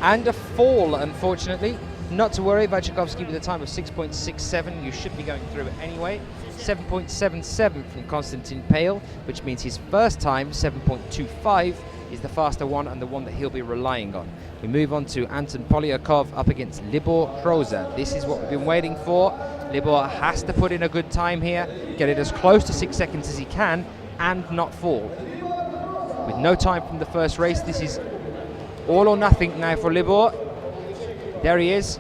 and a fall, unfortunately. Not to worry, Wojciechowski with a time of 6.67. You should be going through it anyway. 7.77 from Konstantin Pale, which means his first time, 7.25, is the faster one and the one that he'll be relying on. We move on to Anton Polyakov up against Libor Kroza. This is what we've been waiting for. Libor has to put in a good time here, get it as close to 6 seconds as he can, and not fall. With no time from the first race, this is all or nothing now for Libor. There he is.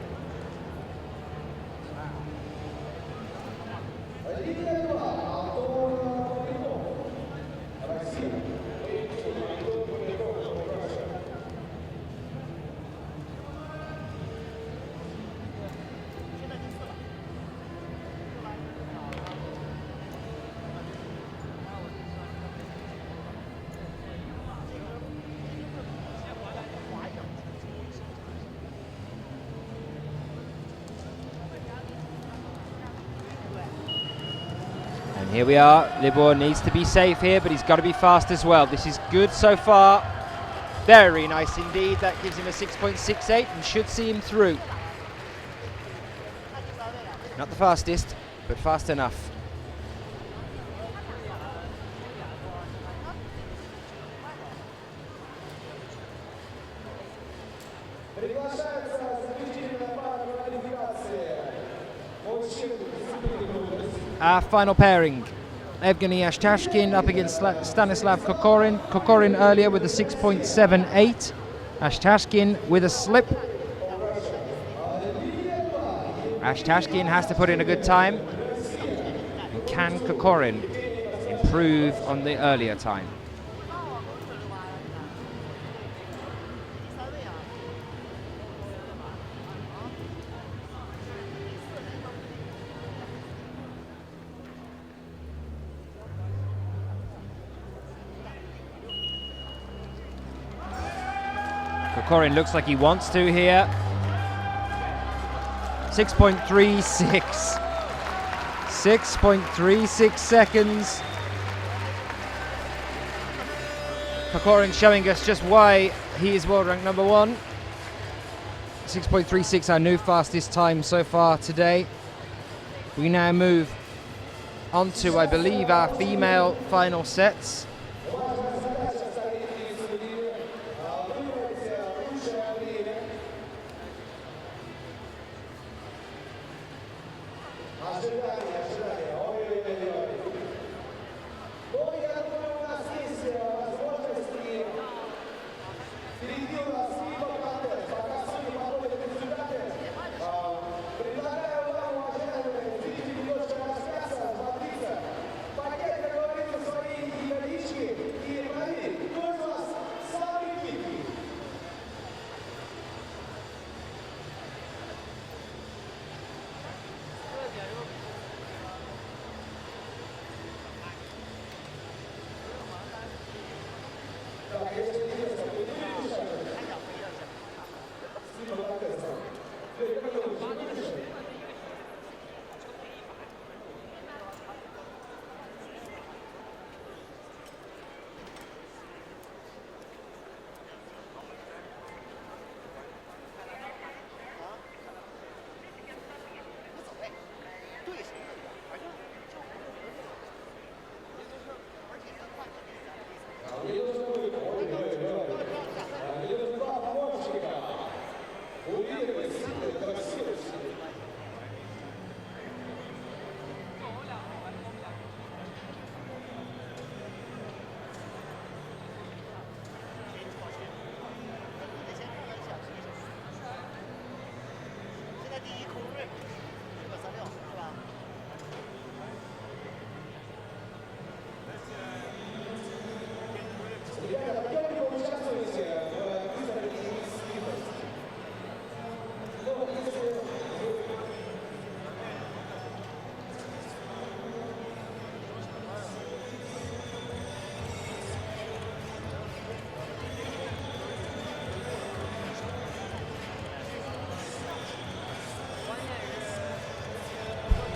Here we are. Libor needs to be safe here, but he's got to be fast as well. This is good so far. Very nice indeed. That gives him a 6.68 and should see him through. Not the fastest, but fast enough. Our final pairing, Evgeny Ashtashkin up against Stanislav Kokorin. Kokorin earlier with a 6.78. Ashtashkin with a slip. Ashtashkin has to put in a good time. And can Kokorin improve on the earlier time? Kokorin looks like he wants to here. 6.36. 6.36 seconds. Kokorin showing us just why he is world rank number 1. 6.36, our new fastest time so far today. We now move on to, I believe, our female final sets.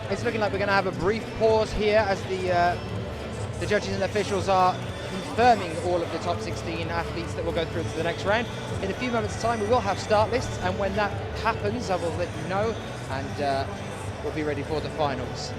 It's looking like we're going to have a brief pause here as the judges and officials are confirming all of the top 16 athletes that will go through to the next round. In a few moments' time, we will have start lists, and when that happens, I will let you know, and we'll be ready for the finals.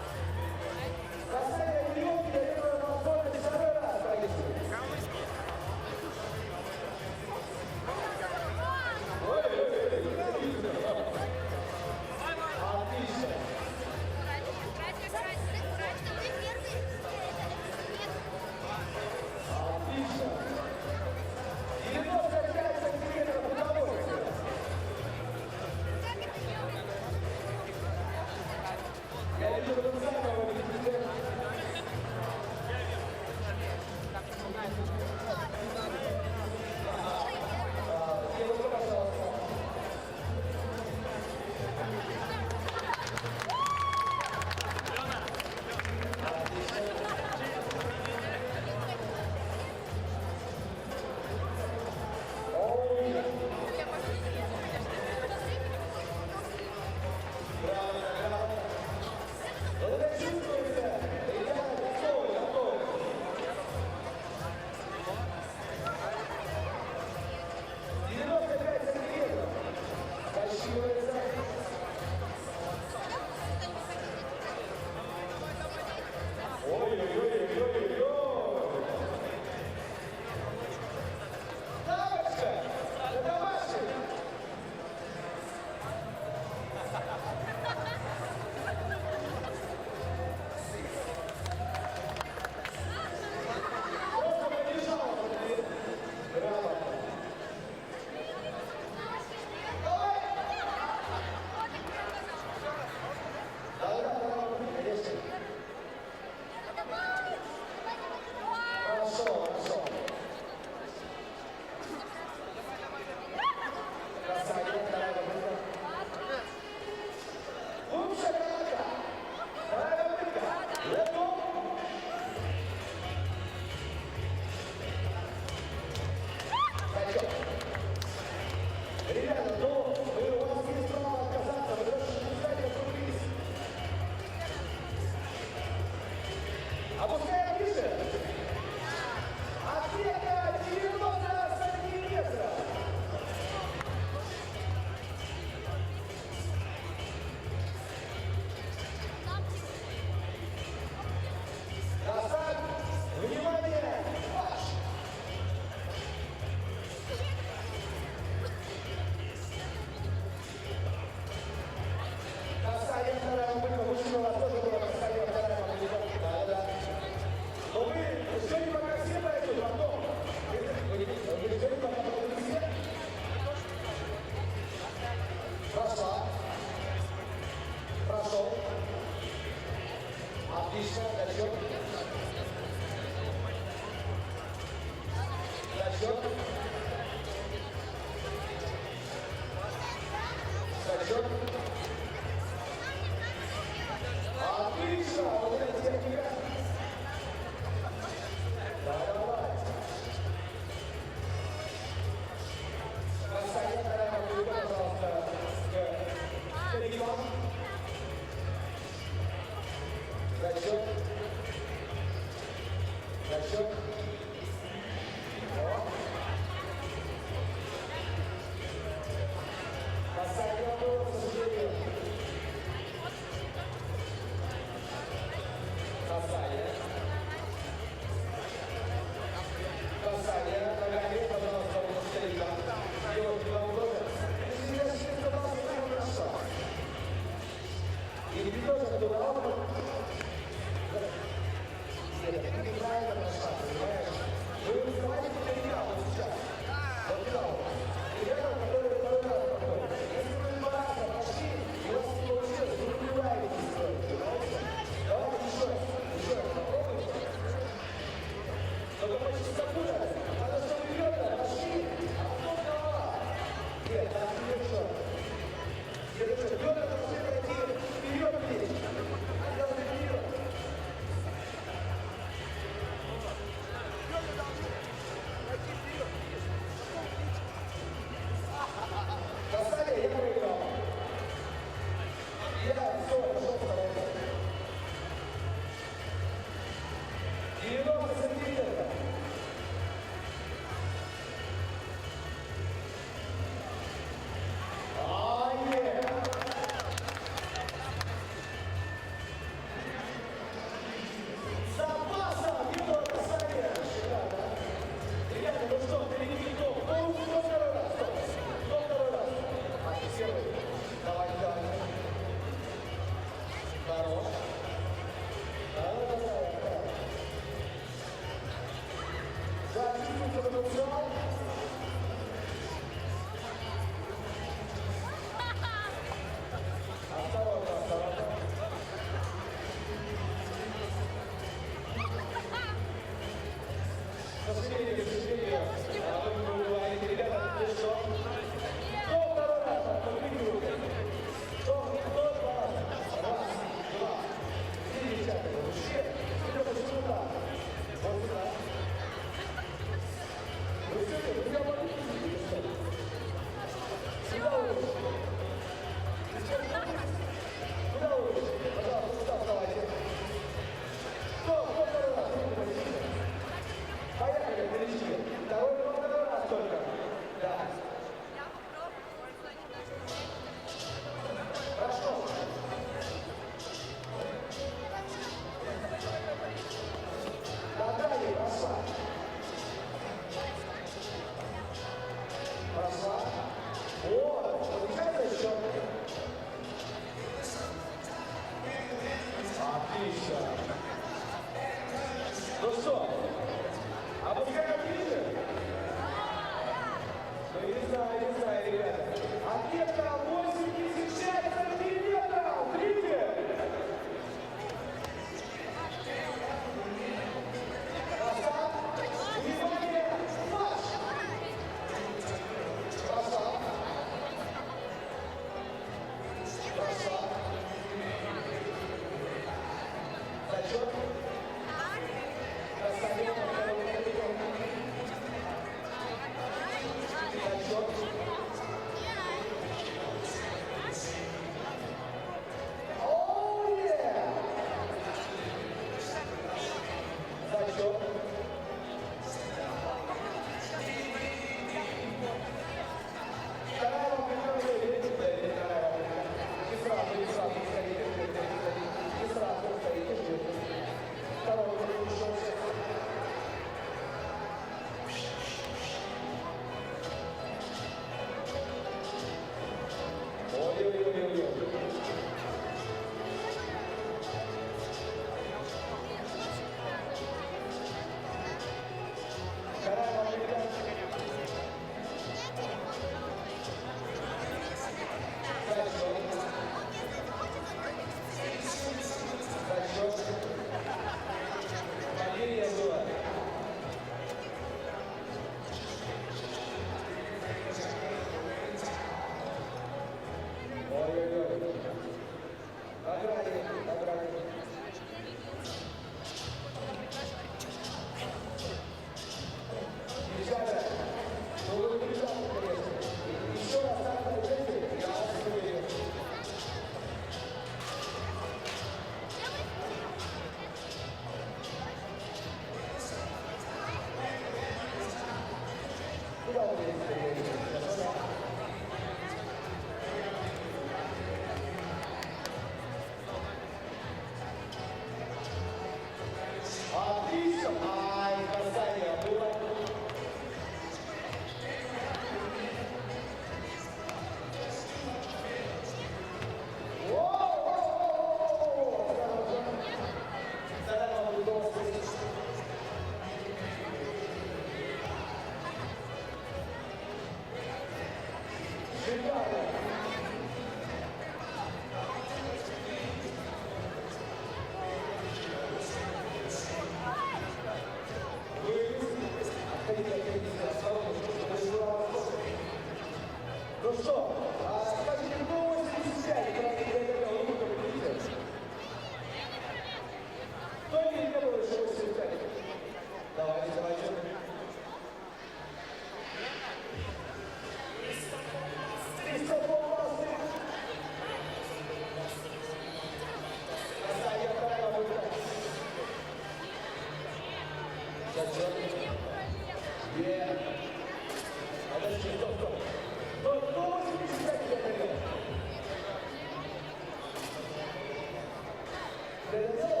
Gracias.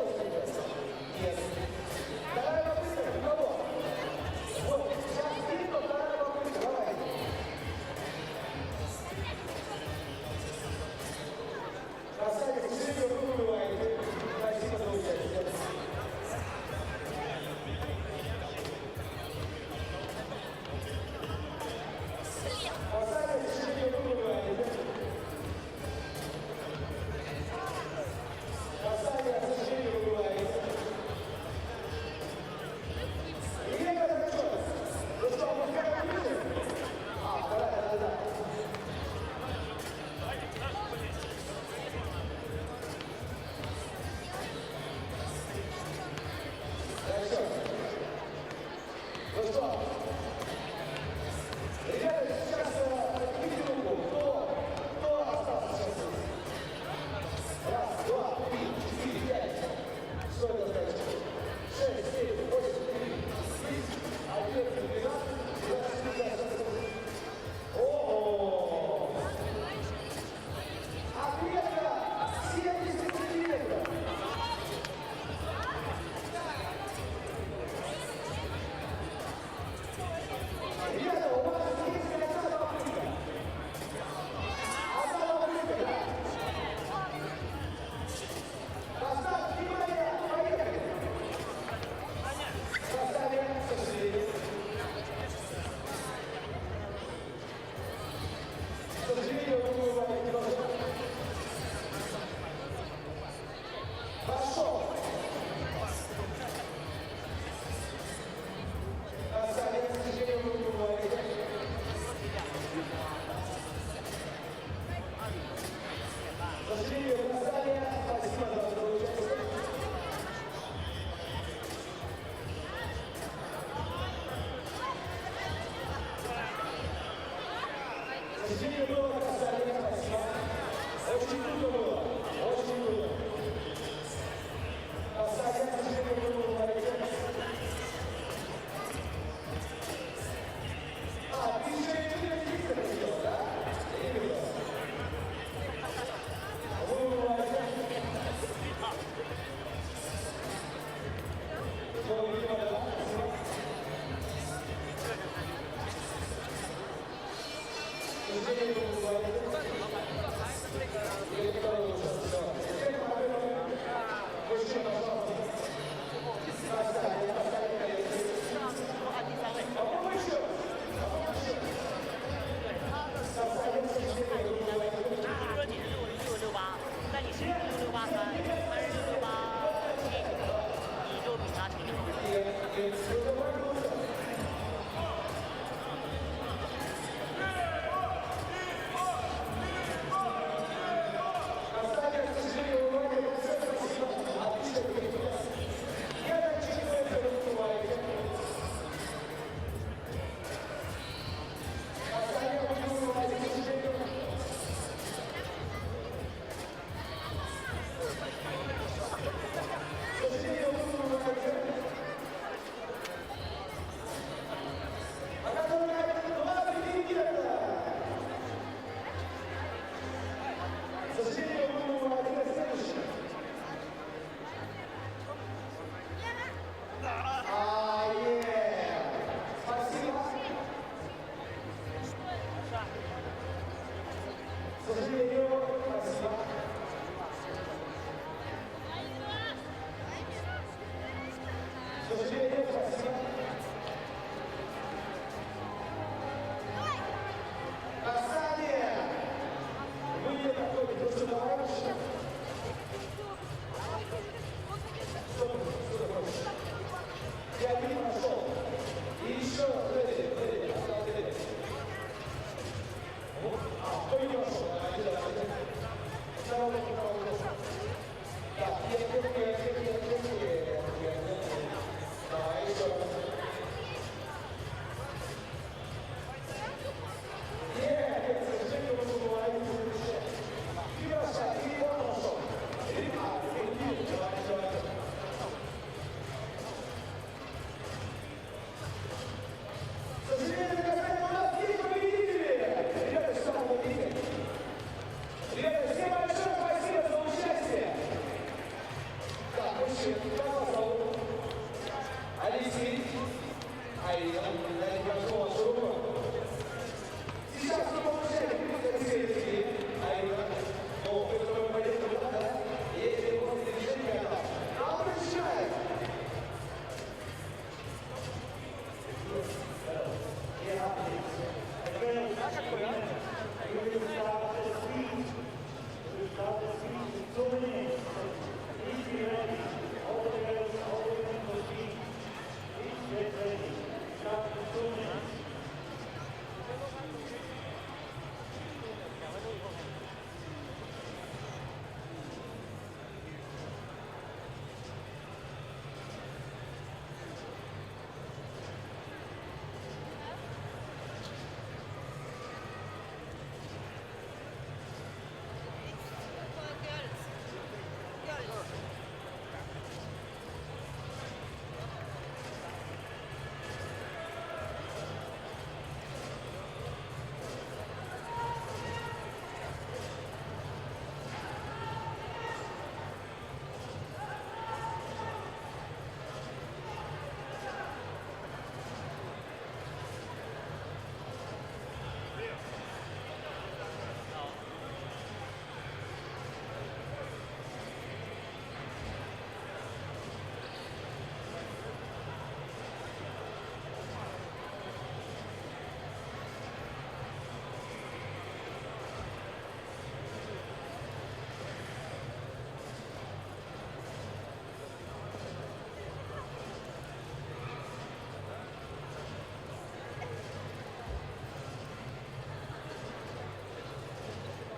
Алексей, сейчас мы получаем Алексей, но в этом момент если его движение, обращает.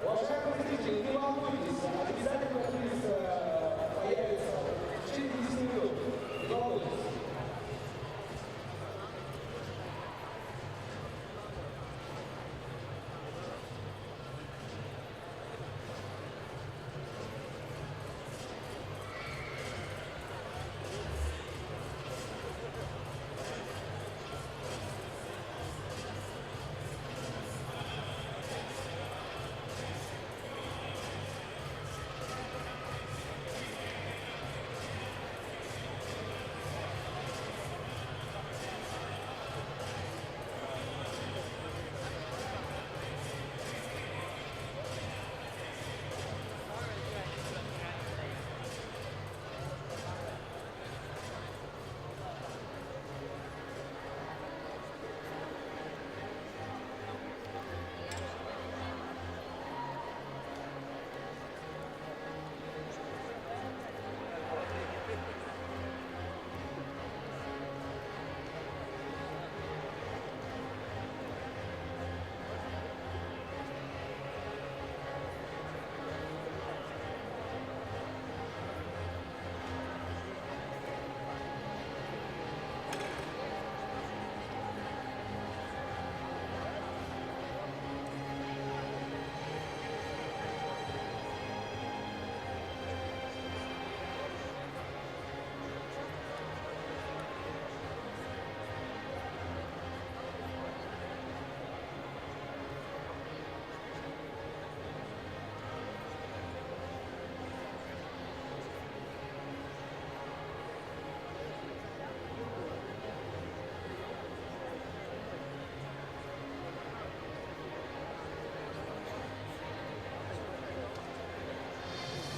Уважаемые зрители, не волнуйтесь, обязательно приз появится в течение 10 минут. Не волнуйтесь.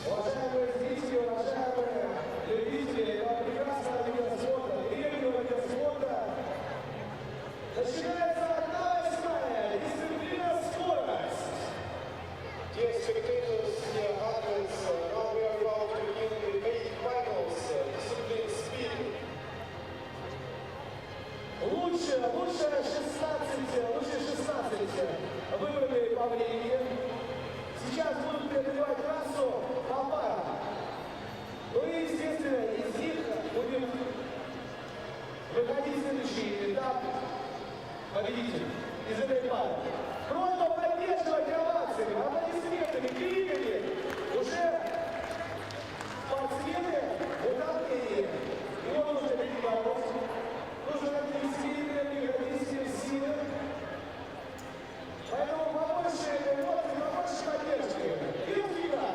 Уважаемые зрители, уважаемые любители этого прекрасного вида спорта, древнего вида спорта, начинается 1/8 дисциплина скорость. Dear spectators, dear athletes, now we are about to begin the main finals, discipline speed. Лучше 16 выбрали по времени. Сейчас будут преодолевать трассу по парам. Ну и, естественно, из них будем выходить в следующий этап победитель из этой пары. Просьба поддерживать овациями, аплодисментами, криками. Уже спортсмены в утомлении. Его нужно перебороть. Нужно найти силы. Поэтому побольше эмоций, побольше поддержки. И вперед!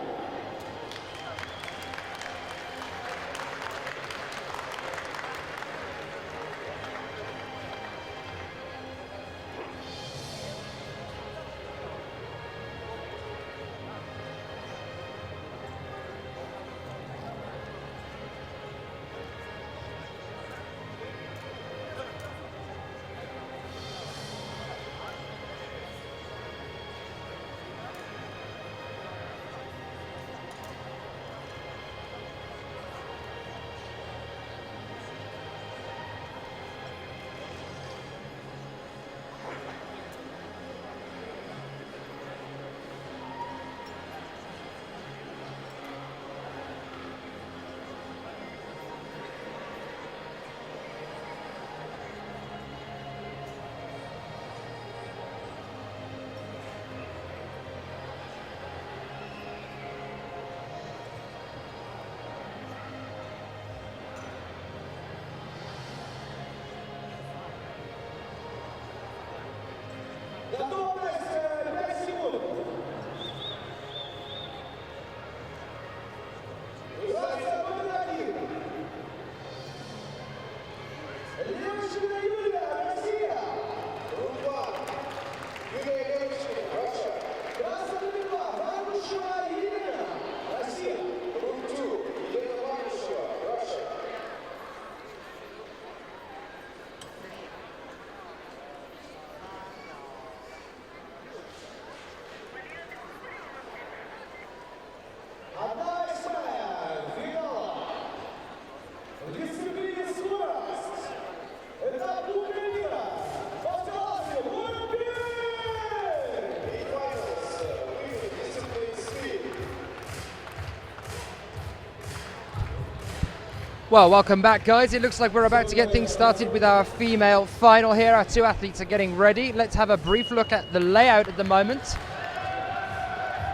Well, welcome back, guys. It looks like we're about to get things started with our female final here. Our two athletes are getting ready. Let's have a brief look at the layout at the moment.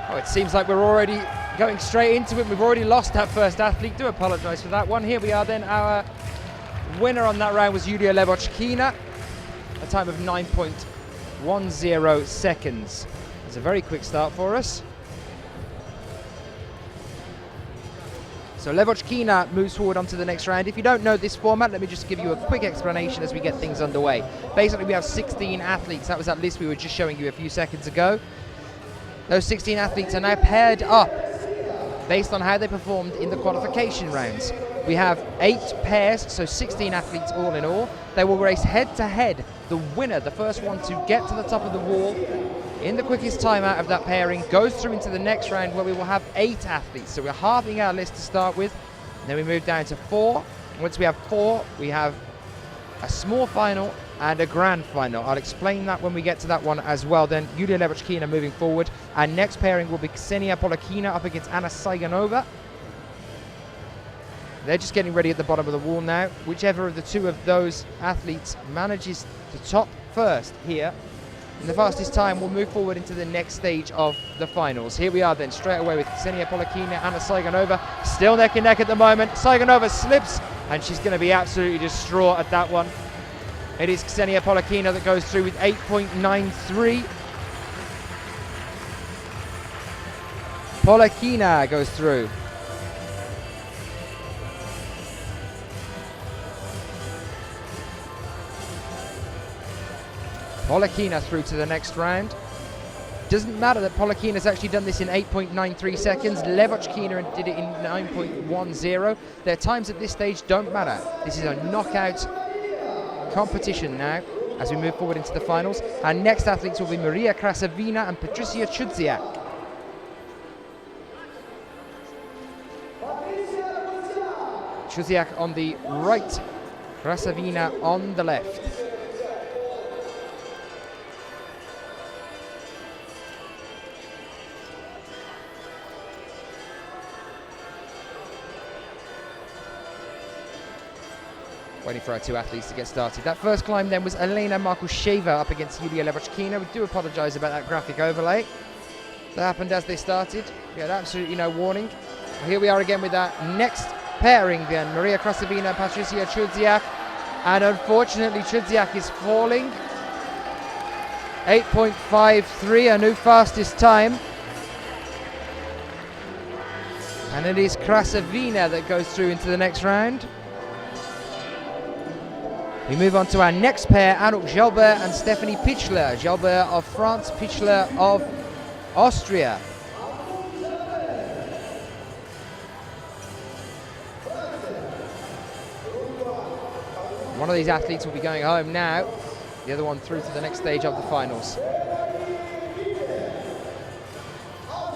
Oh, it seems like we're already going straight into it. We've already lost that first athlete. Do apologise for that one. Here we are then. Our winner on that round was Julia Levochkina, a time of 9.10 seconds. It's a very quick start for us. So Levochkina moves forward onto the next round. If you don't know this format, let me just give you a quick explanation as we get things underway. Basically, we have 16 athletes. That was that list we were just showing you a few seconds ago. Those 16 athletes are now paired up based on how they performed in the qualification rounds. We have 8 pairs, so 16 athletes all in all. They will race head-to-head. The winner, the first one to get to the top of the wall in the quickest time out of that pairing, goes through into the next round where we will have 8 athletes. So we're halving our list to start with. Then we move down to 4. Once we have 4, we have a small final and a grand final. I'll explain that when we get to that one as well. Then Yulia Levochkina moving forward. Our next pairing will be Ksenia Polakina up against Anna Saiganova. They're just getting ready at the bottom of the wall now. Whichever of the two of those athletes manages to top first here in the fastest time will move forward into the next stage of the finals. Here we are then straight away with Ksenia Polakina, Anna Saiganova, still neck and neck at the moment. Saiganova slips and she's going to be absolutely distraught at that one. It is Ksenia Polakina that goes through with 8.93. Polakina goes through. Polakina through to the next round. Doesn't matter that Polakina's actually done this in 8.93 seconds. Levochkina did it in 9.10. Their times at this stage don't matter. This is a knockout competition now as we move forward into the finals. Our next athletes will be Maria Krasavina and Patricia Chudziak. Chudziak on the right, Krasavina on the left. Waiting for our two athletes to get started. That first climb then was Elena Markusheva up against Yulia Levochkina. We do apologise about that graphic overlay. That happened as they started. We had absolutely no warning. Here we are again with our next pairing then. Maria Krasavina and Patricia Chudziak. And unfortunately Chudziak is falling. 8.53, a new fastest time. And it is Krasavina that goes through into the next round. We move on to our next pair, Anouk Jalbert and Stephanie Pichler. Jalbert of France, Pichler of Austria. One of these athletes will be going home now. The other one through to the next stage of the finals.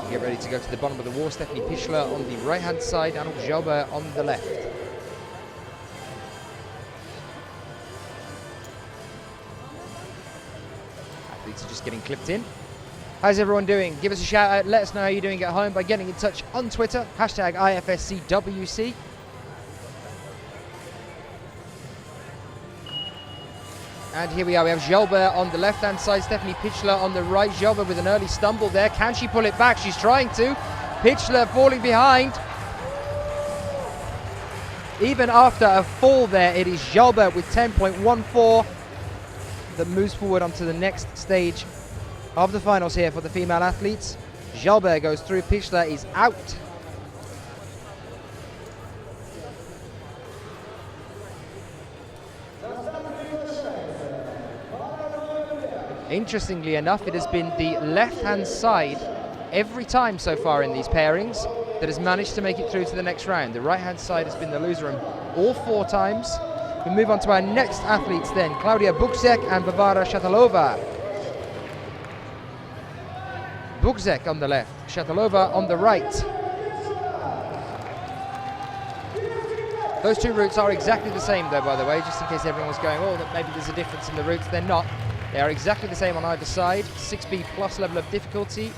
We get ready to go to the bottom of the wall. Stephanie Pichler on the right-hand side, Anouk Jalbert on the left. Athletes are just getting clipped in. How's everyone doing? Give us a shout out. Let us know how you're doing at home by getting in touch on Twitter. Hashtag IFSCWC. And here we are. We have Jalbert on the left-hand side. Stephanie Pichler on the right. Jalbert with an early stumble there. Can she pull it back? She's trying to. Pichler falling behind. Even after a fall there, it is Jalbert with 10.14 that moves forward onto the next stage of the finals here for the female athletes. Jalbert goes through, Pichler is out. Interestingly enough, it has been the left-hand side every time so far in these pairings that has managed to make it through to the next round. The right-hand side has been the loser all 4 times. We move on to our next athletes then, Klaudia Bukzek and Barbara Shatalova. Bukzek on the left, Shatalova on the right. Those two routes are exactly the same though, by the way, just in case everyone was going, oh, that maybe there's a difference in the routes. They're not. They are exactly the same on either side. 6B plus level of difficulty.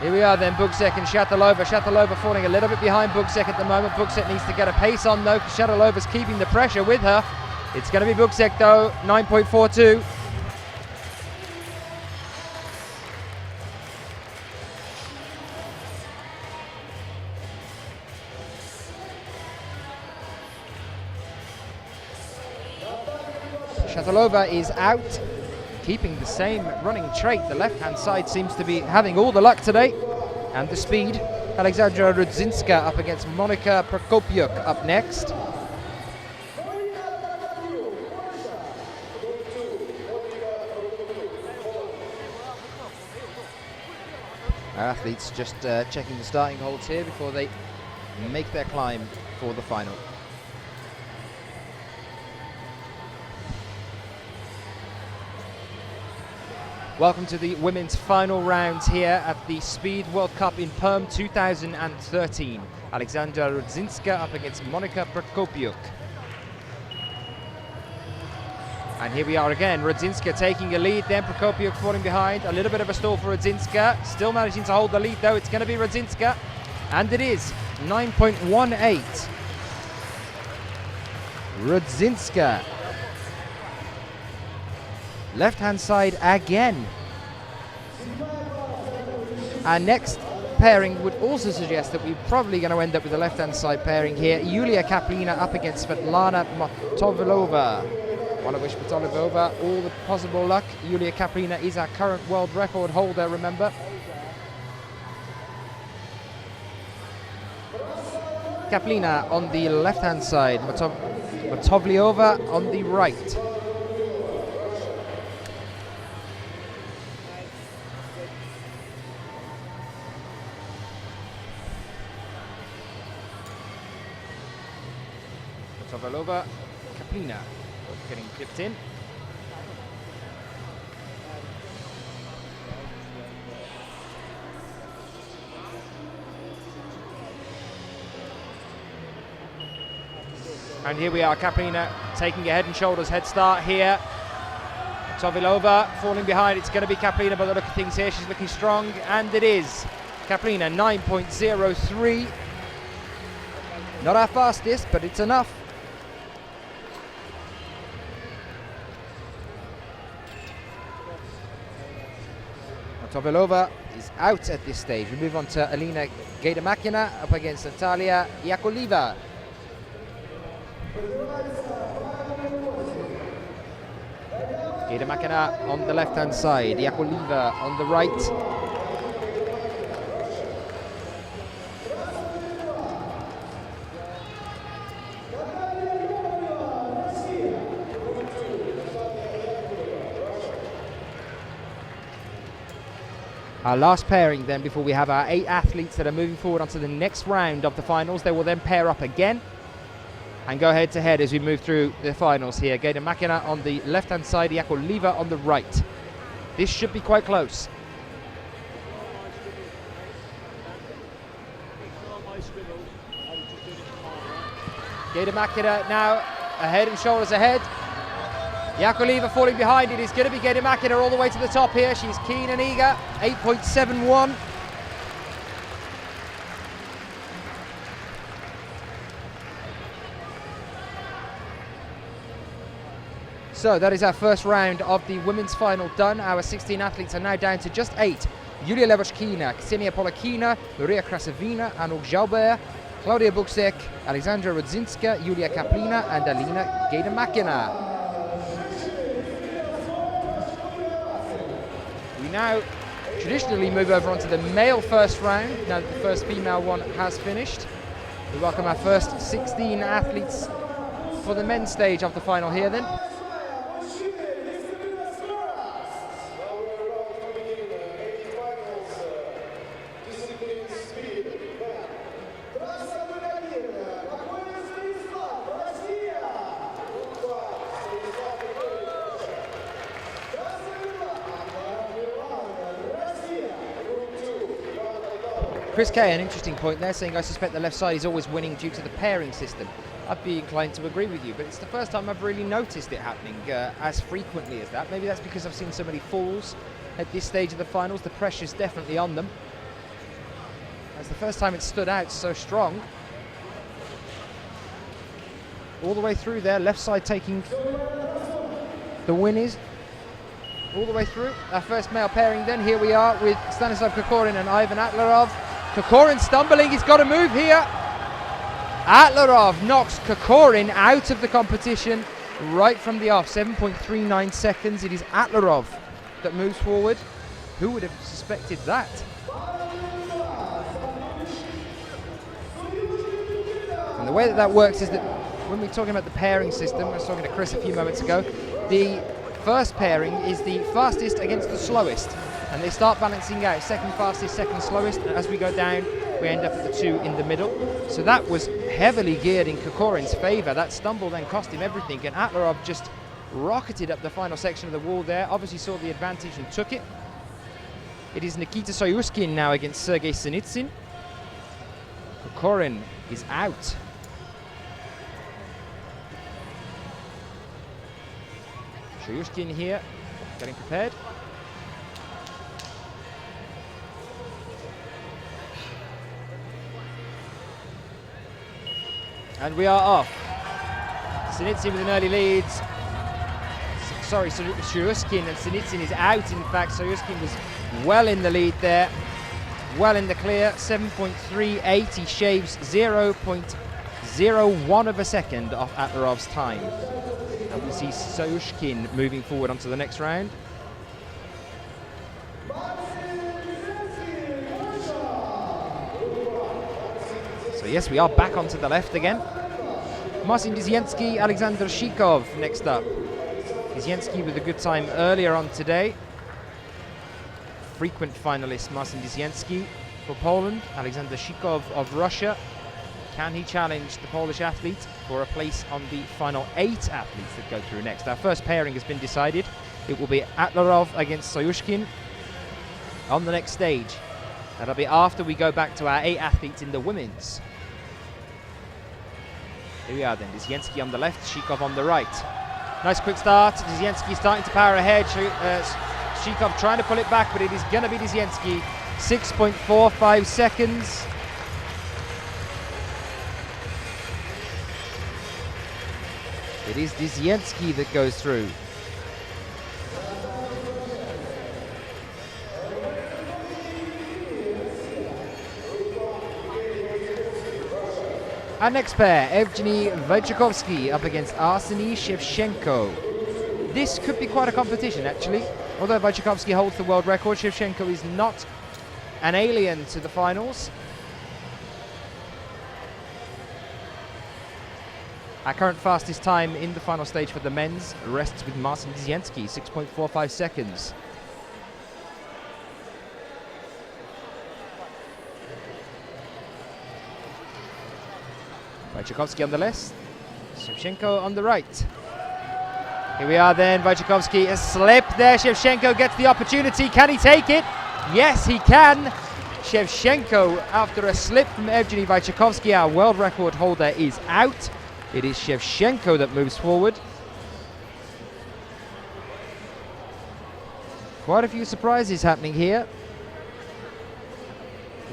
Here we are then, Buksek and Shatilova. Shatilova falling a little bit behind Buksek at the moment. Buksek needs to get a pace on though, because Shatilova's keeping the pressure with her. It's going to be Buksek though, 9.42. Shatilova is out, keeping the same running trait. The left-hand side seems to be having all the luck today, and the speed. Alexandra Radzinsky up against Monika Prokopiuk up next. Our athletes just checking the starting holds here before they make their climb for the final. Welcome to the women's final rounds here at the Speed World Cup in Perm 2013. Alexandra Radzinsky up against Monika Prokopiuk. And here we are again, Radzinsky taking a lead, then Prokopiuk falling behind. A little bit of a stall for Radzinsky, still managing to hold the lead though. It's going to be Radzinsky, and it is 9.18. Radzinsky. Left-hand side again. Our next pairing would also suggest that we're probably going to end up with the left-hand side pairing here. Yulia Kaplina up against Svetlana Motovilova. One of which Motovilova, all the possible luck. Yulia Kaplina is our current world record holder, remember. Kaplina on the left-hand side, Motovilova on the right. Motovilova, Kaplina getting clipped in. And here we are, Kaplina taking a head and shoulders head start here. Motovilova falling behind. It's going to be Kaplina, but look at things here. She's looking strong, and it is Kaplina, 9.03. Not our fastest, but it's enough. Motovilova is out at this stage. We move on to Alina Gaidamakina up against Natalia Yakovleva. Gaidamakina on the left-hand side, Yakovleva on the right. Our last pairing then before we have our 8 athletes that are moving forward onto the next round of the finals. They will then pair up again and go head to head as we move through the finals here. Gaidamakina on the left-hand side, Yakovleva on the right. This should be quite close. Gaidamakina now ahead and shoulders ahead. Yakovleva falling behind. It is going to be Gaidamakina all the way to the top here. She's keen and eager. 8.71. So that is our first round of the women's final done. Our 16 athletes are now down to just 8. Yulia Levoshkina, Ksenia Polakina, Maria Krasavina, Anuk Jaubert, Claudia Buksek, Alexandra Radzinsky, Yulia Kaplina, and Alina Gaidamakina. We now traditionally move over onto the male first round, now that the first female one has finished. We welcome our first 16 athletes for the men's stage of the final here then. Chris Kay, an interesting point there, saying I suspect the left side is always winning due to the pairing system. I'd be inclined to agree with you, but it's the first time I've really noticed it happening as frequently as that. Maybe that's because I've seen so many falls at this stage of the finals. The pressure's definitely on them. That's the first time it stood out so strong. All the way through there, left side taking the win is. All the way through. Our first male pairing then. Here we are with Stanislav Kokorin and Ivan Atlarov. Kokorin stumbling, he's got to move here. Atlarov knocks Kokorin out of the competition right from the off. 7.39 seconds. It is Atlarov that moves forward. Who would have suspected that? And the way that works is that when we're talking about the pairing system, I was talking to Chris a few moments ago, the first pairing is the fastest against the slowest, and they start balancing out, second fastest, second slowest, and as we go down we end up at the two in the middle. So that was heavily geared in Kokorin's favour. That stumble then cost him everything, and Atlarov just rocketed up the final section of the wall there, obviously saw the advantage and took it. It is Nikita Soyushkin now against Sergei Sinitsyn. Kokorin is out. Soyushkin here, getting prepared. And we are off. Sinitsyn with an early lead. Sorry, Soyushkin, and Sinitsyn is out. In fact, Soyushkin was well in the lead there, well in the clear. 7.38, he shaves 0.01 of a second off Atlarov's time. And we see Soyushkin moving forward onto the next round. So yes, we are back onto the left again. Marcin Dziecięcki, Alexander Shikov next up. Dziecięcki with a good time earlier on today. Frequent finalist Marcin Dziecięcki for Poland. Alexander Shikov of Russia. Can he challenge the Polish athlete for a place on the final 8 athletes that go through next? Our first pairing has been decided. It will be Atlarov against Soyushkin on the next stage. That'll be after we go back to our 8 athletes in the women's. Here we are then, Dziecięcki on the left, Shikov on the right. Nice quick start, Dziecięcki starting to power ahead. Shikov trying to pull it back, but it is going to be Dziecięcki. 6.45 seconds. It is Dziecięcki that goes through. Our next pair, Evgeny Wojciechowski up against Arseny Shevchenko. This could be quite a competition, actually. Although Wojciechowski holds the world record, Shevchenko is not an alien to the finals. Our current fastest time in the final stage for the men's rests with Marcin Dziecięcki, 6.45 seconds. Wojciechowski on the left, Shevchenko on the right. Here we are then, Wojciechowski, a slip there, Shevchenko gets the opportunity, can he take it? Yes, he can. Shevchenko, after a slip from Evgeny Wojciechowski, our world record holder, is out. It is Shevchenko that moves forward. Quite a few surprises happening here.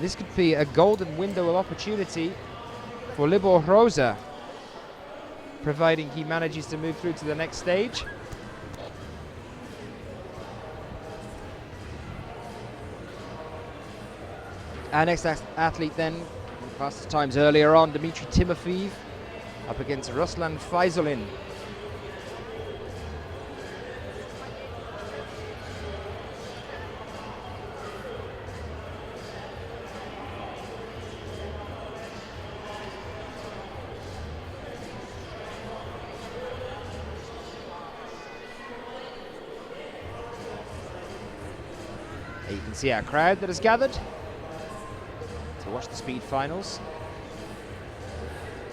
This could be a golden window of opportunity for Libor Hroza, providing he manages to move through to the next stage. Our next athlete then, fastest times earlier on, Dmitry Timofeev up against Ruslan Faisulin. You can see our crowd that has gathered to watch the speed finals.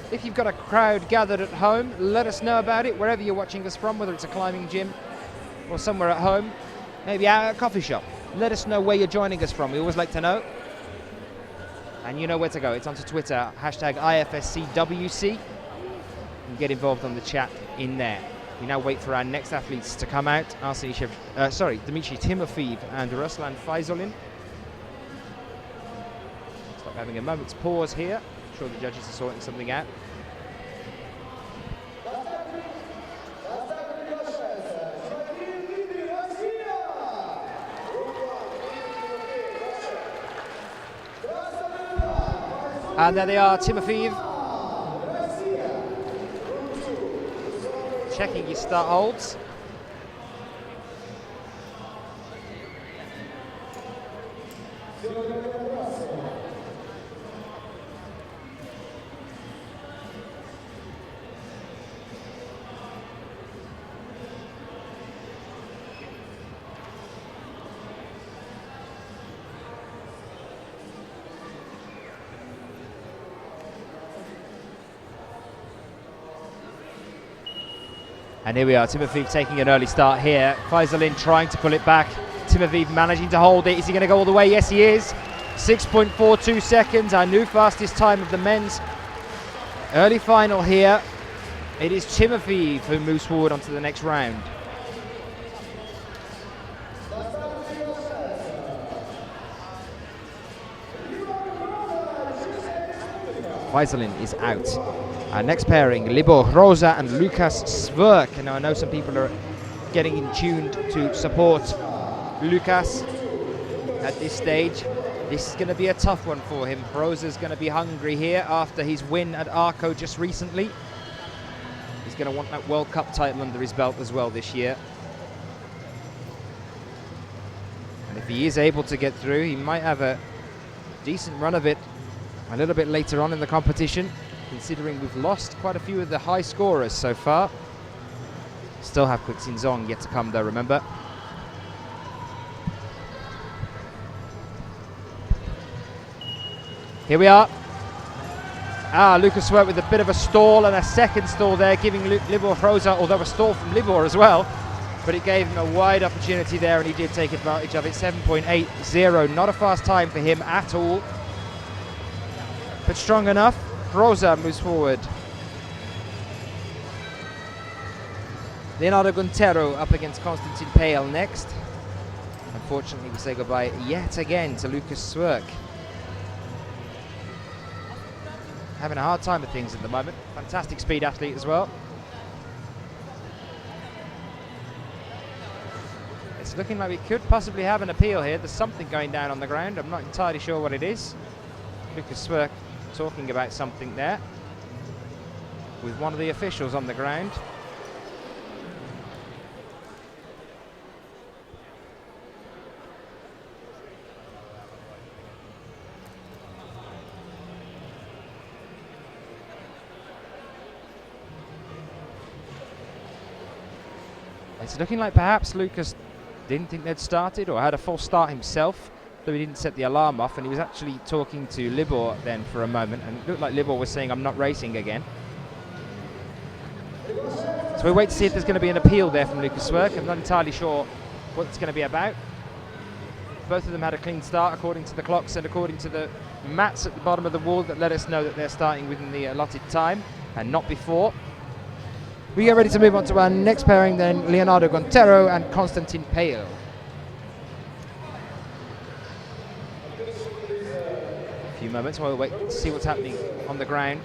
If you've got a crowd gathered at home, let us know about it wherever you're watching us from, whether it's a climbing gym or somewhere at home, maybe at a coffee shop. Let us know where you're joining us from. We always like to know. And you know where to go. It's onto Twitter, hashtag IFSCWC. You can get involved on the chat in there. We now wait for our next athletes to come out. Dmitry Timofeev and Ruslan Faisulin. Stop having a moment's pause here. I'm sure the judges are sorting something out. And there they are, Timofeev checking his start holds. And here we are, Timofeev taking an early start here. Faisalin trying to pull it back. Timofeev managing to hold it. Is he going to go all the way? Yes, he is. 6.42 seconds, our new fastest time of the men's early final here. It is Timofeev who moves forward onto the next round. Faisalin is out. Our next pairing, Libor Rosa and Lukas Sverk. And I know some people are getting in tuned to support Lukas at this stage. This is going to be a tough one for him. Rosa's going to be hungry here after his win at Arco just recently. He's going to want that World Cup title under his belt as well this year. And if he is able to get through, he might have a decent run of it a little bit later on in the competition, considering we've lost quite a few of the high scorers so far. Still have Quixin Zong yet to come though, remember. Here we are. Lukas Swerk with a bit of a stall and a second stall there, giving Libor Rosa, although a stall from Libor as well, but it gave him a wide opportunity there and he did take advantage of it. 7.80, not a fast time for him at all, but strong enough. Rosa moves forward. Leonardo Guntero up against Konstantin Pale next. Unfortunately, we say goodbye yet again to Lukas Swerk. Having a hard time with things at the moment. Fantastic speed athlete as well. It's looking like we could possibly have an appeal here. There's something going down on the ground. I'm not entirely sure what it is. Lukas Swerk talking about something there with one of the officials on the ground. It's looking like perhaps Lukas didn't think they'd started or had a false start himself, though he didn't set the alarm off, and he was actually talking to Libor then for a moment, and it looked like Libor was saying, "I'm not racing again." So we'll wait to see if there's going to be an appeal there from Lukas Swerk. I'm not entirely sure what it's going to be about. Both of them had a clean start according to the clocks and according to the mats at the bottom of the wall that let us know that they're starting within the allotted time and not before. We get ready to move on to our next pairing then, Leonardo Guntero and Konstantin Pale. A few moments while we wait to see what's happening on the ground.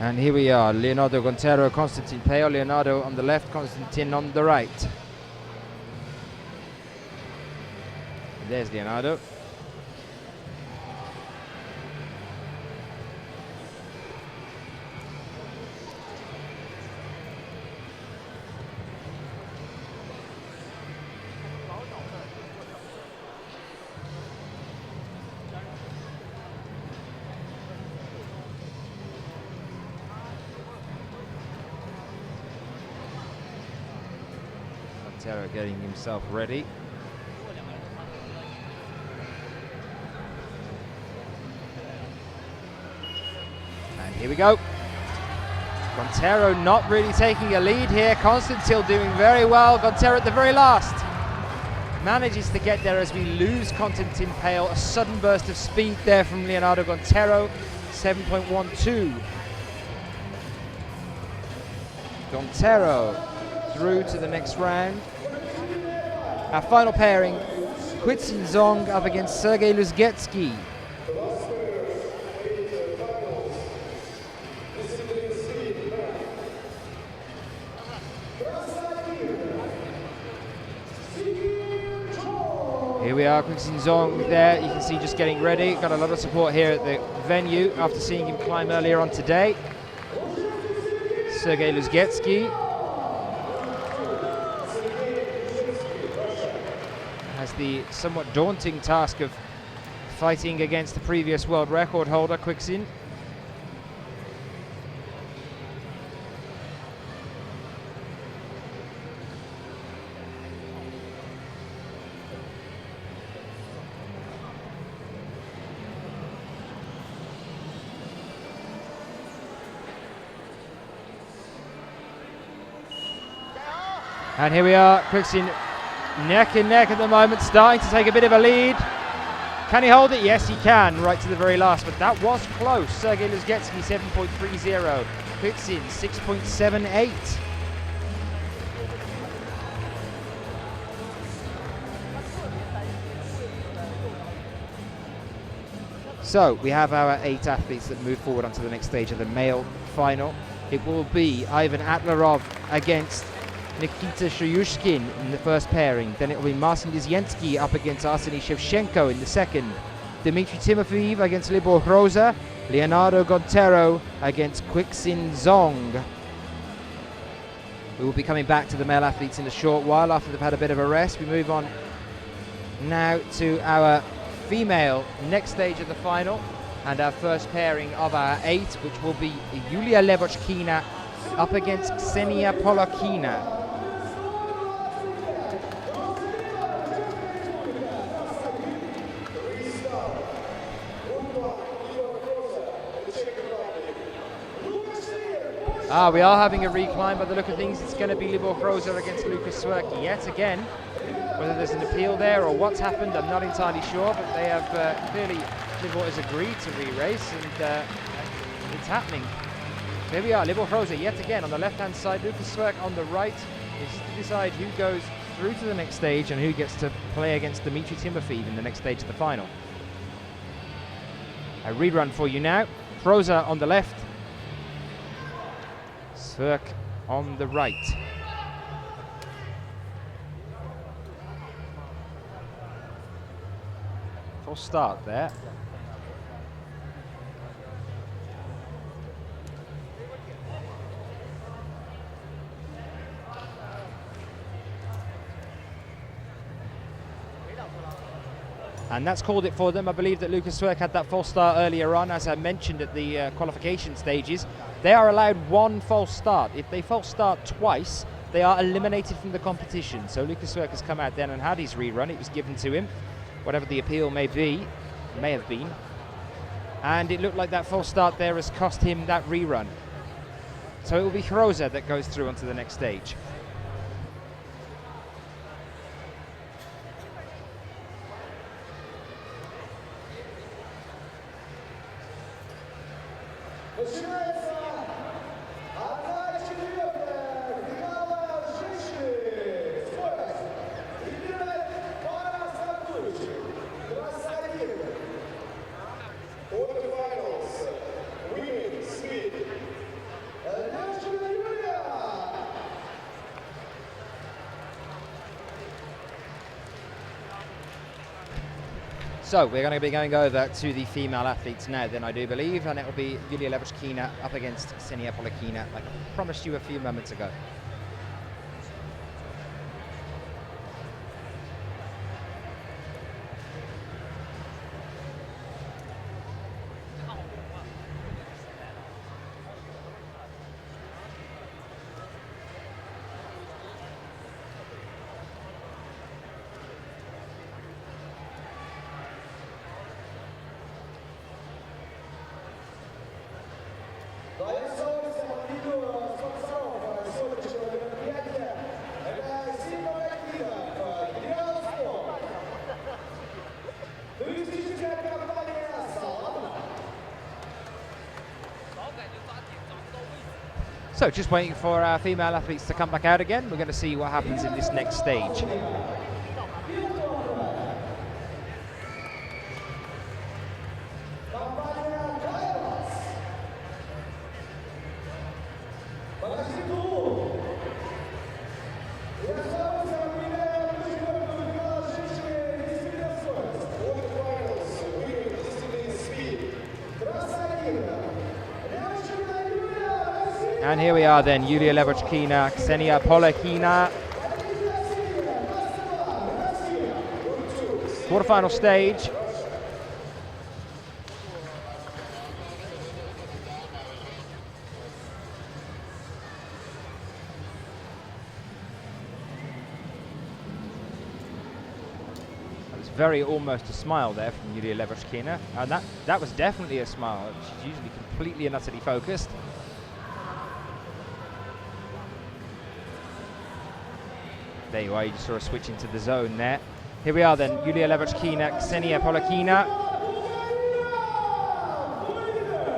And here we are, Leonardo Guntero, Konstantin Pale. Leonardo on the left, Konstantin on the right. There's Leonardo. Guntero getting himself ready. Here we go. Guntero not really taking a lead here. Konstantin doing very well. Guntero at the very last. manages to get there as we lose Konstantin Pale. A sudden burst of speed there from Leonardo Gontero, 7.12. Gontero through to the next round. Our final pairing, Quixin Zong up against Sergei Luzgetsky. Here we are, Quixin Zong there, you can see just getting ready. Got a lot of support here at the venue after seeing him climb earlier on today. Sergei Luzgetsky has the somewhat daunting task of fighting against the previous world record holder, Quixin. And here we are, Quixin neck and neck at the moment, starting to take a bit of a lead. Can he hold it? Yes, he can, right to the very last, but that was close. Sergei Luzgetsky 7.30, Quixin 6.78. So we have our 8 athletes that move forward onto the next stage of the male final. It will be Ivan Atlarov against Nikita Shuyushkin in the first pairing. Then it will be Marcin Lizyenski up against Arseny Shevchenko in the second. Dmitry Timofeev against Libor Hroza. Leonardo Gontero against Quixin Zong. We will be coming back to the male athletes in a short while after they've had a bit of a rest. We move on now to our female next stage of the final and our first pairing of our 8, which will be Yulia Lebochkina up against Ksenia Polokina. We are having a recline by the look of things. It's going to be Libor Hroza against Lucas Swerke yet again. Whether there's an appeal there or what's happened, I'm not entirely sure, but they have clearly, Libor has agreed to re-race, and it's happening. Here we are, Libor Hroza yet again on the left-hand side, Lucas Swerke on the right. Is to decide who goes through to the next stage and who gets to play against Dmitry Timofeev in the next stage of the final. A rerun for you now. Hroza on the left, Swerke on the right. Full start there. And that's called it for them. I believe that Lucas Swerke had that false start earlier on, as I mentioned at the qualification stages. They are allowed 1 false start. If they false start twice, they are eliminated from the competition. So Lucas Swerke has come out then and had his rerun. It was given to him, whatever the appeal may have been. And it looked like that false start there has cost him that rerun. So it will be Hroza that goes through onto the next stage. So we're going to be going over to the female athletes now then, I do believe, and it will be Yulia Lebochkina up against Ksenia Polokina, like I promised you a few moments ago. So just waiting for our female athletes to come back out again. We're going to see what happens in this next stage. And here we are then, Yulia Levochkina, Ksenia Polakina. Quarterfinal stage. That was very almost a smile there from Yulia Levochkina. And that was definitely a smile. She's usually completely and utterly focused. There you are, you just saw her switch into the zone there. Here we are then, Yulia Levochkina, Ksenia Polakina.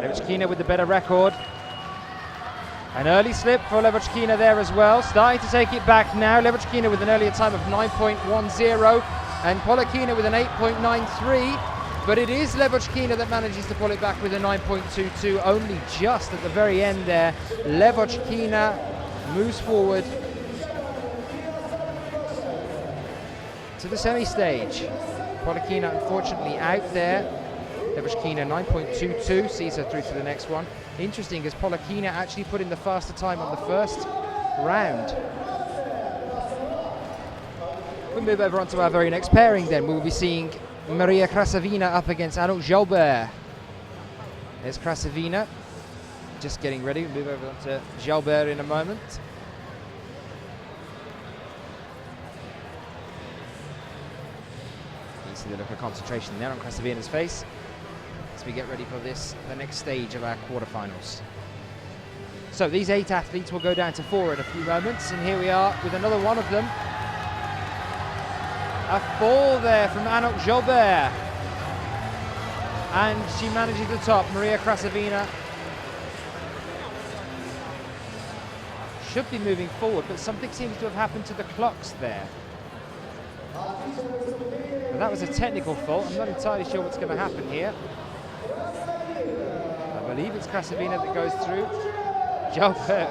Levochkina with the better record. An early slip for Levochkina there as well. Starting to take it back now. Levochkina with an earlier time of 9.10 and Polakina with an 8.93. But it is Levochkina that manages to pull it back with a 9.22, only just at the very end there. Levochkina moves forward to the semi-stage. Polakina unfortunately out there. Levochkina 9.22 sees her through to the next one. Interesting, as Polakina actually put in the faster time on the first round. We move over onto our very next pairing then. We'll be seeing Maria Krasavina up against Anuk Jalbert. There's Krasavina just getting ready. We'll move over onto Jalbert in a moment. The look of concentration there on Krasavina's face as we get ready for the next stage of our quarterfinals. So these 8 athletes will go down to 4 in a few moments, and here we are with another one of them. A fall there from Anuk Jalbert, and she manages the top. Maria Krasavina should be moving forward, but something seems to have happened to the clocks there. And that was a technical fault. I'm not entirely sure what's going to happen here. I believe it's Krasavina that goes through. Jalbert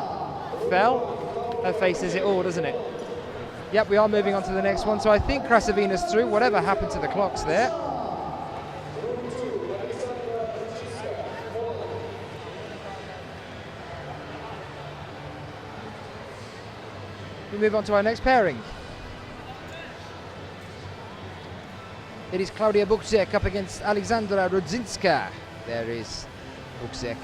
fell. Her face says it all, doesn't it? Yep, we are moving on to the next one. So I think Krasavina's through. Whatever happened to the clocks there. We move on to our next pairing. It is Klaudia Bukzek up against Alexandra Radzinsky. There is Bukzek.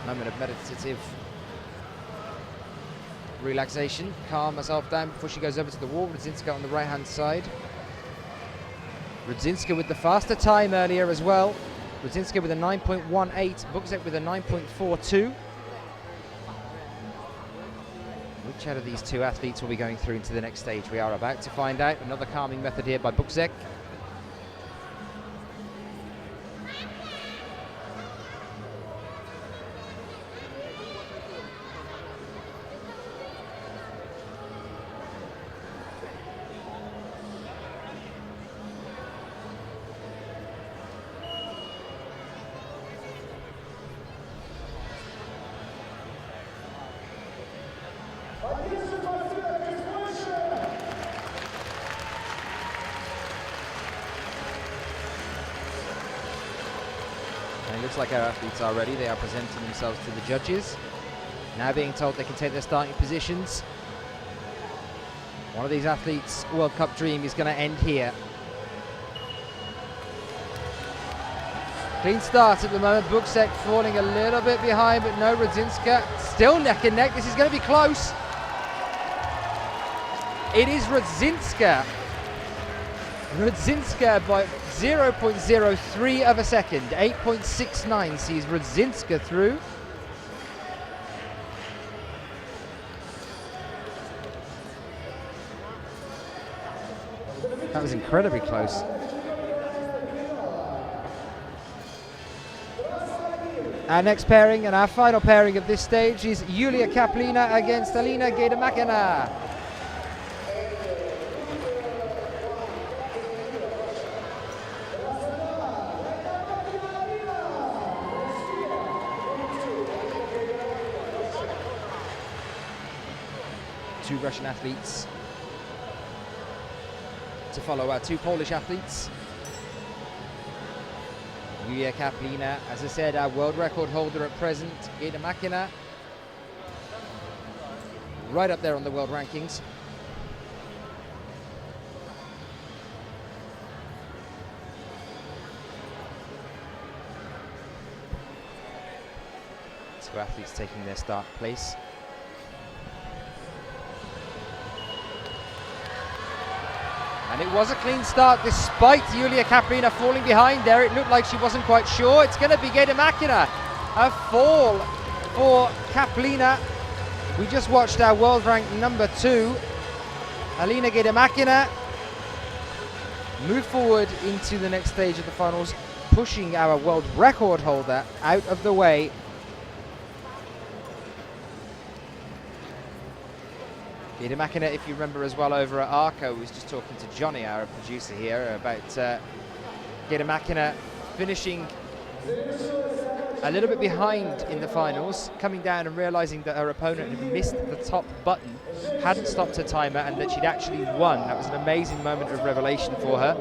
Moment of meditative relaxation. Calm herself down before she goes over to the wall. Radzinsky on the right-hand side. Radzinsky with the faster time earlier as well. Radzinsky with a 9.18. Bukzek with a 9.42. Which out of these 2 athletes will be going through into the next stage? We are about to find out. Another calming method here by Bukzek. Like our athletes are ready. They are presenting themselves to the judges. Now being told they can take their starting positions. One of these athletes' World Cup dream is going to end here. Clean start at the moment. Bukzek falling a little bit behind, but no, Radzinsky still neck and neck. This is going to be close. It is Radzinsky. Radzinsky by 0.03 of a second. 8.69 sees Radzinsky through. That was incredibly close. Our next pairing and our final pairing of this stage is Julia Kaplina against Alina Gaidamakina. Two Russian athletes to follow our two Polish athletes. Julia Kaplina, as I said, our world record holder at present. Gaidamakina, right up there on the world rankings. Two athletes taking their start place. And it was a clean start despite Julia Kaplina falling behind there. It looked like she wasn't quite sure. It's going to be Gaidamakina. A fall for Kaplina. We just watched our world rank number 2, Alina Gaidamakina, move forward into the next stage of the finals, pushing our world record holder out of the way. Gaidamakina, if you remember as well, over at Arco, was just talking to Johnny, our producer here, about Gaidamakina finishing a little bit behind in the finals, coming down and realising that her opponent had missed the top button, hadn't stopped her timer, and that she'd actually won. That was an amazing moment of revelation for her.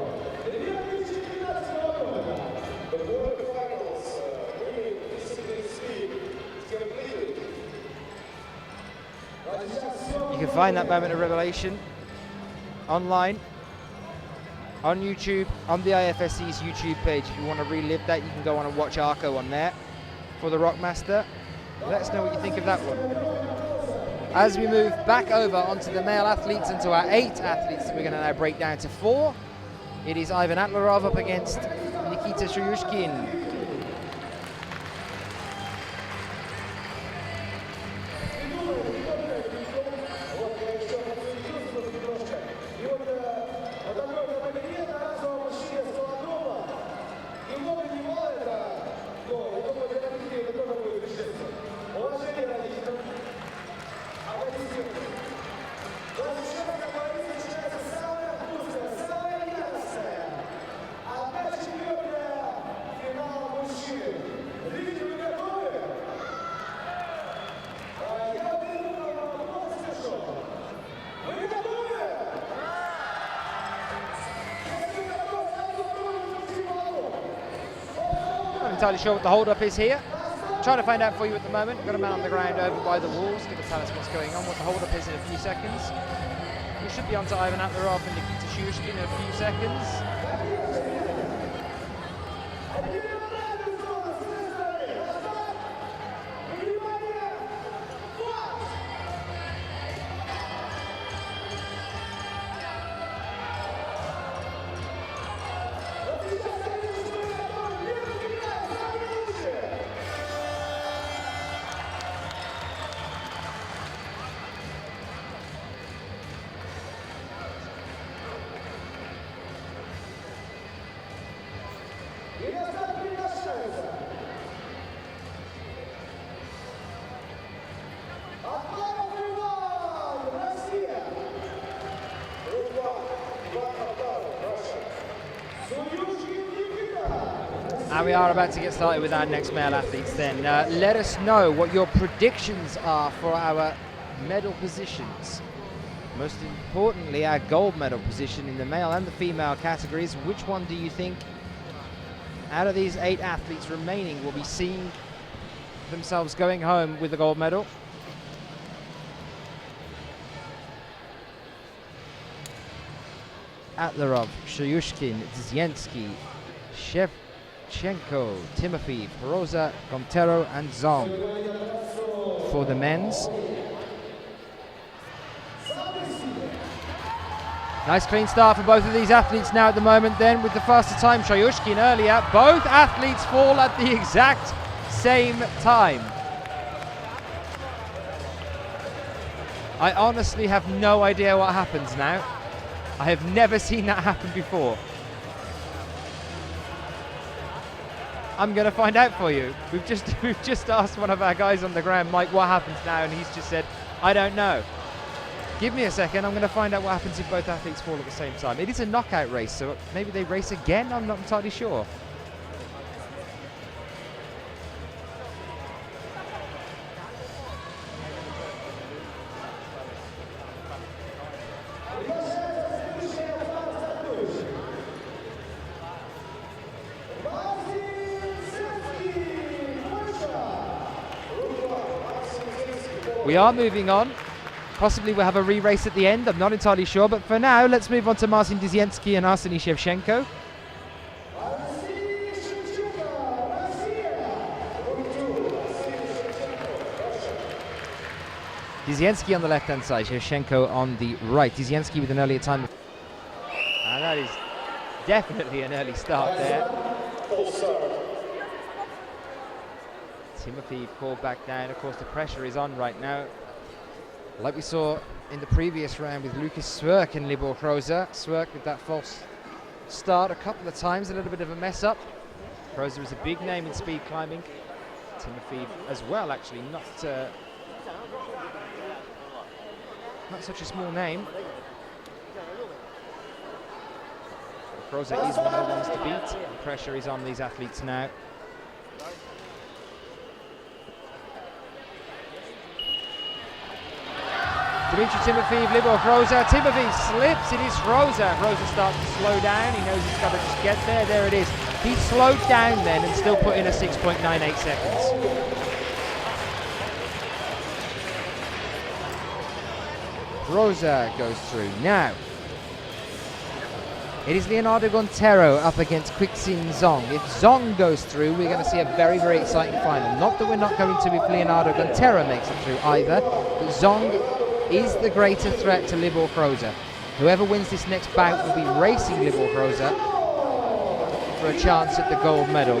You can find that moment of revelation online, on YouTube, on the IFSC's YouTube page. If you want to relive that, you can go on and watch Arco on there for the Rockmaster. Let us know what you think of that one. As we move back over onto the male athletes and to our 8 athletes that we're going to now break down to 4, it is Ivan Atlarov up against Nikita Shryushkin. Entirely sure what the hold-up is here. Trying to find out for you at the moment. Got a man on the ground over by the walls. Going to tell us what's going on, what the hold-up is in a few seconds. We should be on to Ivan Atlarov and Nikita Shryushkin in a few seconds. And we are about to get started with our next male athletes then. Let us know what your predictions are for our medal positions. Most importantly, our gold medal position in the male and the female categories. Which one do you think out of these 8 athletes remaining will be seeing themselves going home with the gold medal? Atlarov, Shryushkin, Dziensky, Shevchenko, Timofeev, Rosa, Gomtero and Zong. For the men's, nice clean start for both of these athletes now at the moment then, with the faster time Shryushkin earlier. Both athletes fall at the exact same time. I honestly have no idea what happens now. I have never seen that happen before. I'm going to find out for you. We've just asked one of our guys on the ground, Mike, what happens now, and he's just said, I don't know. Give me a second, I'm going to find out what happens if both athletes fall at the same time. It is a knockout race, so maybe they race again, I'm not entirely sure. We are moving on. Possibly we'll have a re-race at the end, I'm not entirely sure, but for now, let's move on to Marcin Dziecięcki and Arseny Shevchenko. Dziecięcki on the left-hand side, Shevchenko on the right. Dziecięcki with an earlier time. And that is definitely an early start there. Timofey called back down. Of course, the pressure is on right now. Like we saw in the previous round with Lucas Swerk and Libor Kroza. Swerk with that false start a couple of times, a little bit of a mess up. Kroza is a big name in speed climbing. Timofey as well, actually, not such a small name. Kroza is one of the ones to beat. The pressure is on these athletes now. Dmitry Timofeyev, Libor Kroza. Timofey slips, it is Kroza. Kroza starts to slow down, he knows he's got to just get there. There it is. He slowed down then and still put in a 6.98 seconds. Kroza goes through. Now, it is Leonardo Gontero up against Quixin Zong. If Zong goes through, we're going to see a very, very exciting final. Not that we're not going to if Leonardo Gontero makes it through either, but Zong is the greater threat to Libor Kroza. Whoever wins this next bout will be racing Libor Kroza for a chance at the gold medal.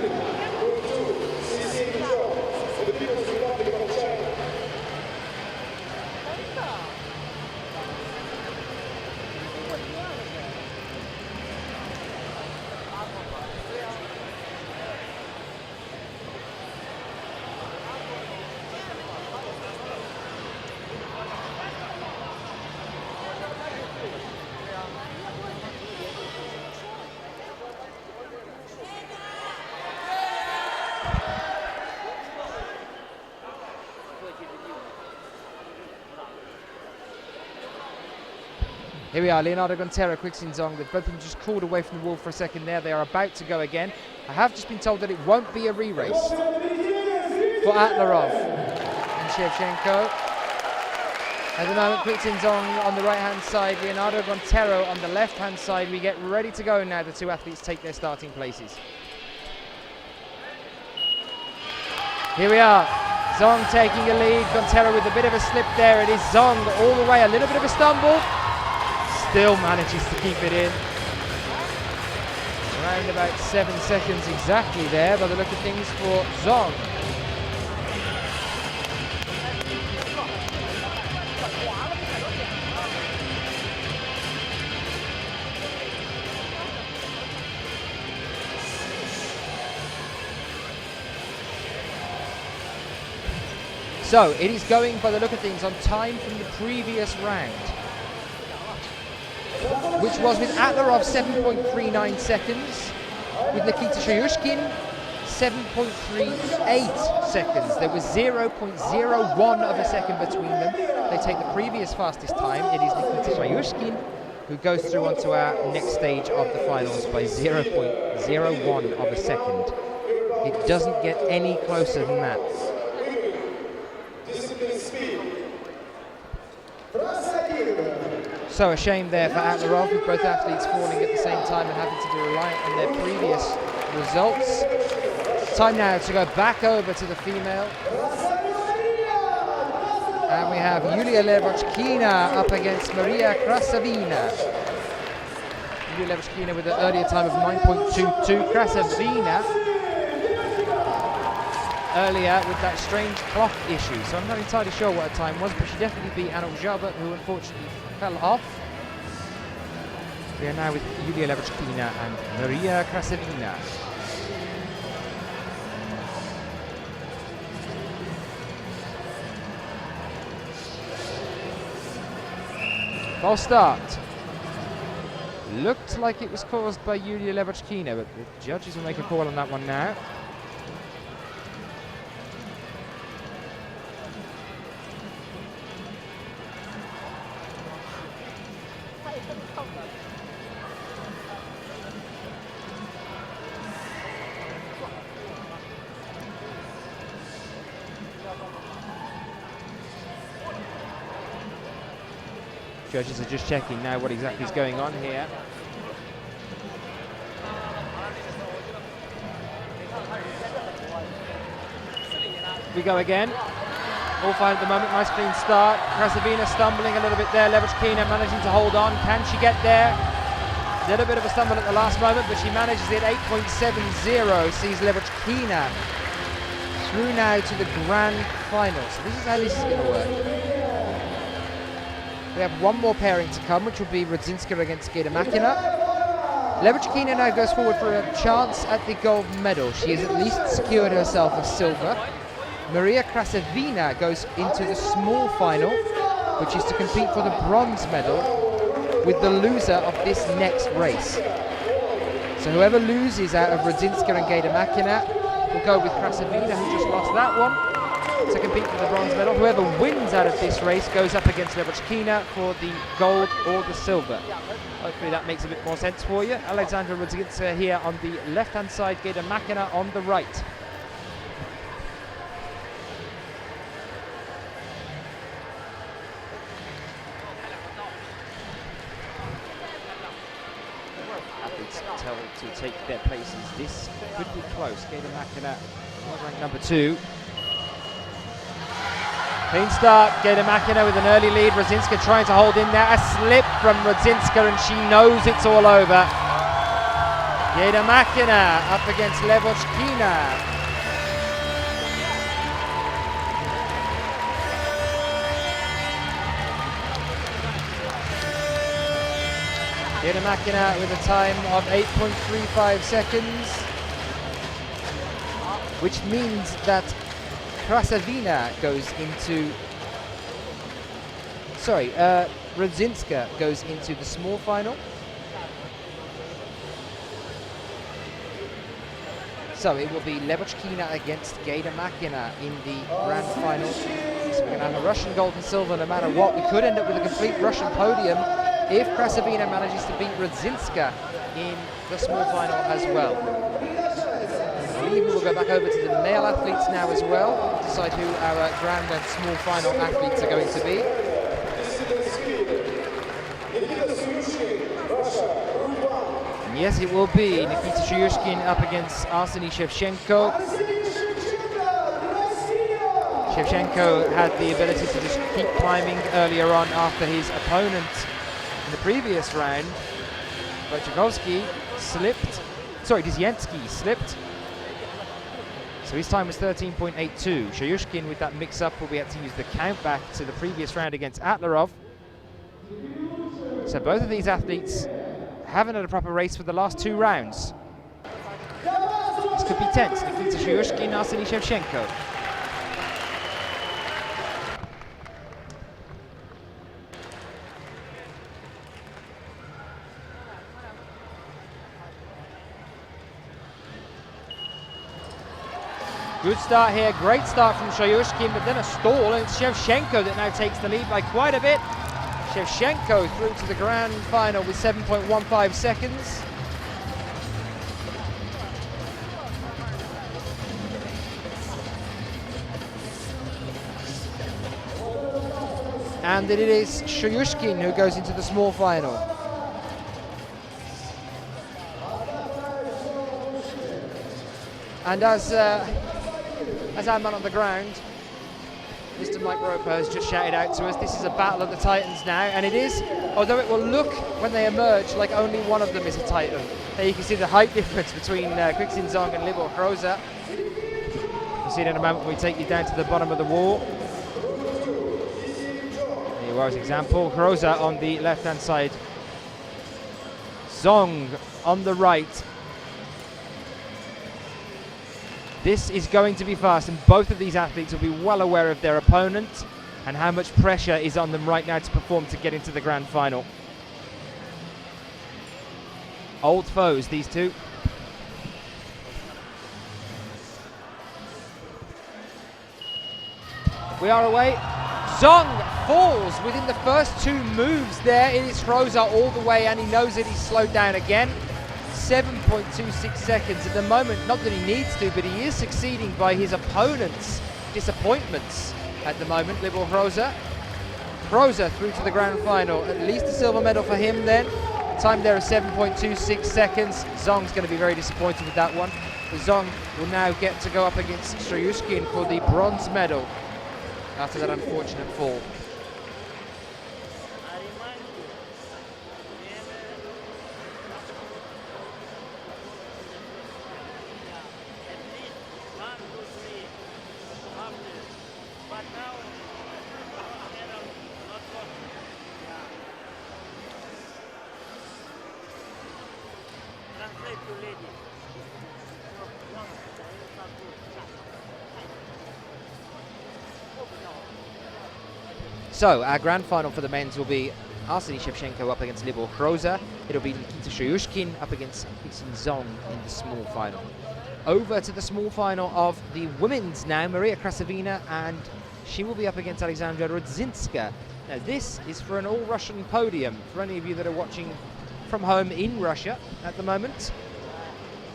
Here we are, Leonardo Gontero, Quixin Zong. They've both been just called away from the wall for a second there. They are about to go again. I have just been told that it won't be a re-race for Atlarov and Shevchenko. At the moment, Quixin Zong on the right-hand side, Leonardo Gontero on the left-hand side. We get ready to go now. The two athletes take their starting places. Here we are, Zong taking a lead. Gontero with a bit of a slip there. It is Zong all the way, a little bit of a stumble. Still manages to keep it in. Around about 7 seconds exactly there by the look of things for Zong. So it is going by the look of things on time from the previous round, which was with Atlarov 7.39 seconds, with Nikita Shayushkin 7.38 seconds. There was 0.01 of a second between them. They take the previous fastest time. It is Nikita Shayushkin who goes through onto our next stage of the finals by 0.01 of a second. It doesn't get any closer than that. So a shame there for Atlarov, with both athletes falling at the same time and having to be reliant on their previous results. Time now to go back over to the female. And we have Yulia Levachkina up against Maria Krasavina. Yulia Levachkina with an earlier time of 9.22. Krasavina earlier with that strange clock issue. So I'm not entirely sure what her time was, but she definitely beat Anna Jaba, who unfortunately fell off. We are now with Yulia Levachkina and Maria Krasavina. False start. Looked like it was caused by Yulia Levachkina, but the judges will make a call on that one now. Judges are just checking now what exactly is going on here. We go again. All fine at the moment. Nice clean start. Krasavina stumbling a little bit there. Levachkina managing to hold on. Can she get there? A little bit of a stumble at the last moment, but she manages it. 8.70 sees Levachkina through now to the grand final. So this is how this is going to work. We have one more pairing to come, which will be Radzinsky against Gaidamakina. Levachkina now goes forward for a chance at the gold medal. She has at least secured herself a silver. Maria Krasavina goes into the small final, which is to compete for the bronze medal with the loser of this next race. So whoever loses out of Radzinsky and Gaidamakina will go with Krasavina, who just lost that one, to compete for the bronze medal. Whoever wins out of this race goes up against Levachkina for the gold or the silver. Hopefully that makes a bit more sense for you. Alexandra Radzinsky here on the left-hand side, Gaidamakina on the right. Athletes told to take their places. This could be close. Gaidamakina, ranked number 2. Clean start, Gaidamakina with an early lead. Radzinsky trying to hold in there. A slip from Radzinsky and she knows it's all over. Gaidamakina up against Levachkina. Gaidamakina with a time of 8.35 seconds, which means that Krasavina goes into, Radzinsky goes into the small final. So it will be Levachkina against Gaidamakina in the grand final. So we're going to have a Russian gold and silver no matter what. We could end up with a complete Russian podium if Krasavina manages to beat Radzinsky in the small final as well. We will go back over to the male athletes now as well, decide who our grand and small final athletes are going to be. And yes, it will be Nikita Shuyushkin up against Arseny Shevchenko. Shevchenko had the ability to just keep climbing earlier on after his opponent in the previous round. Wojciechowski slipped, Dziecięcki slipped. So his time was 13.82. Shuyushkin with that mix-up will be able to use the count back to the previous round against Atlarov. So both of these athletes haven't had a proper race for the last 2 rounds. This could be tense. Nikita Shuyushkin, Arseny Shevchenko. Good start here, great start from Shuyushkin, but then a stall, and it's Shevchenko that now takes the lead by quite a bit. Shevchenko through to the grand final with 7.15 seconds. And it is Shuyushkin who goes into the small final. And as our man on the ground, Mr. Mike Roper has just shouted out to us, this is a battle of the Titans now, and it is, although it will look when they emerge like only one of them is a Titan. There you can see the height difference between Quixin Zong and Libor Hroza. You'll see it in a moment when we take you down to the bottom of the wall. There you are as an example. Hroza on the left-hand side. Zong on the right. This is going to be fast, and both of these athletes will be well aware of their opponent and how much pressure is on them right now to perform to get into the grand final. Old foes, these two. We are away. Zong falls within the first 2 moves there. It is Rosa all the way, and he knows it. He's slowed down again. 7.26 seconds at the moment. Not that he needs to, but he is succeeding by his opponent's disappointments at the moment. Libor Rosa. Rosa through to the grand final. At least a silver medal for him then. Time there is 7.26 seconds. Zong's going to be very disappointed with that one. Zong will now get to go up against Stroyushkin for the bronze medal after that unfortunate fall. So our grand final for the men's will be Arseny Shevchenko up against Libor Rosa. It'll be Nikita Stroyushkin up against Hixin Zong in the small final. Over to the small final of the women's now, Maria Krasavina, and she will be up against Alexandra Radzinsky. Now this is for an all-Russian podium, for any of you that are watching from home in Russia at the moment.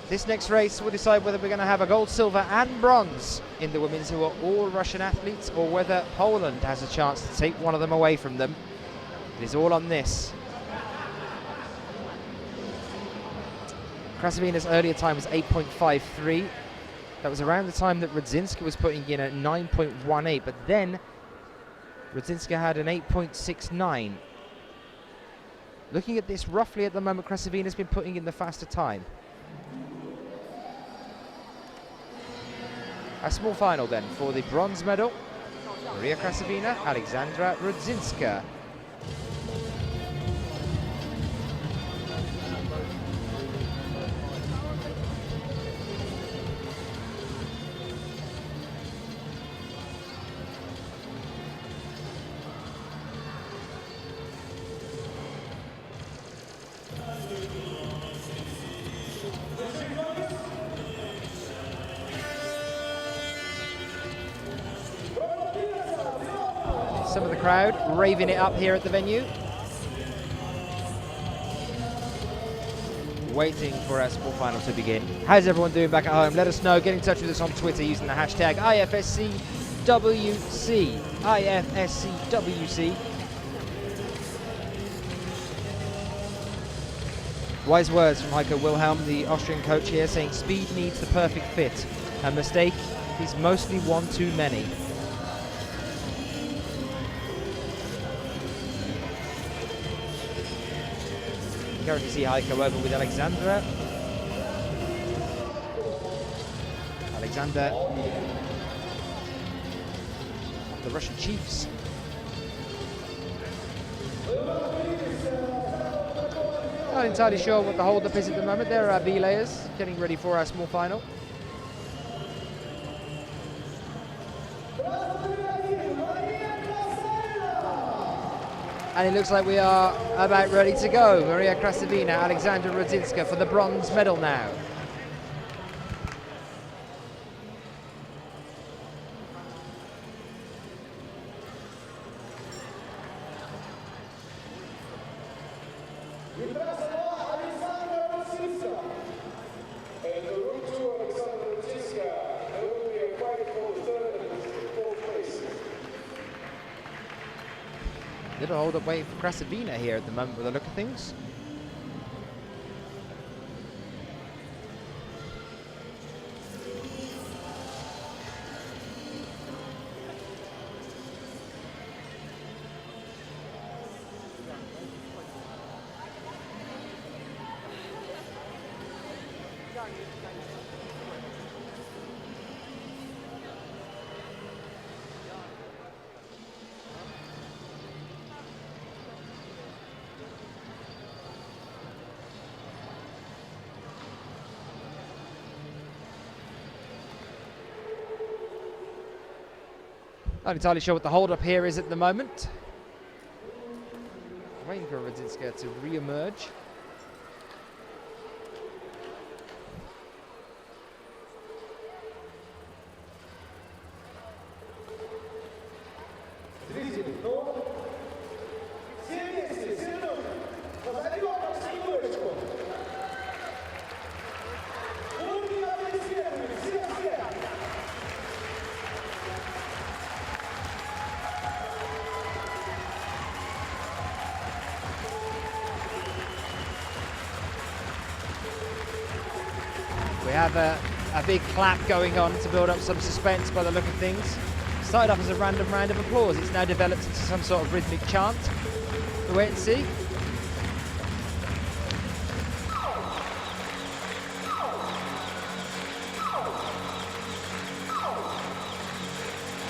This next race will decide whether we're going to have a gold, silver and bronze in the women's who are all Russian athletes, or whether Poland has a chance to take one of them away from them. It is all on this. Krasavina's earlier time was 8.53. That was around the time that Radzinsky was putting in at 9.18, but then Radzinsky had an 8.69. Looking at this roughly at the moment, Krasavina's been putting in the faster time. A small final then for the bronze medal. Maria Krasavina, Alexandra Radzinsky. Some of the crowd raving it up here at the venue. Waiting for our small final to begin. How's everyone doing back at home? Let us know. Get in touch with us on Twitter using the hashtag IFSCWC. IFSCWC. Wise words from Heiko Wilhelm, the Austrian coach here, saying speed needs the perfect fit. A mistake is mostly one too many. Currently see Heiko over with Alexandra. Alexander, the Russian Chiefs. Not entirely sure what the hold-up is at the moment. There are our B-layers getting ready for our small final. And it looks like we are about ready to go. Maria Krasavina, Alexandra Radzinsky for the bronze medal now. And the route to Alexandra Radzinsky, there will be a fight for the third and fourth place. Little hold up wait for Krasavina here at the moment with the look of things. Not entirely sure what the hold-up here is at the moment. Waiting for Radzinsky to re-emerge. We have a big clap going on to build up some suspense by the look of things. Started off as a random round of applause. It's now developed into some sort of rhythmic chant. We'll wait and see.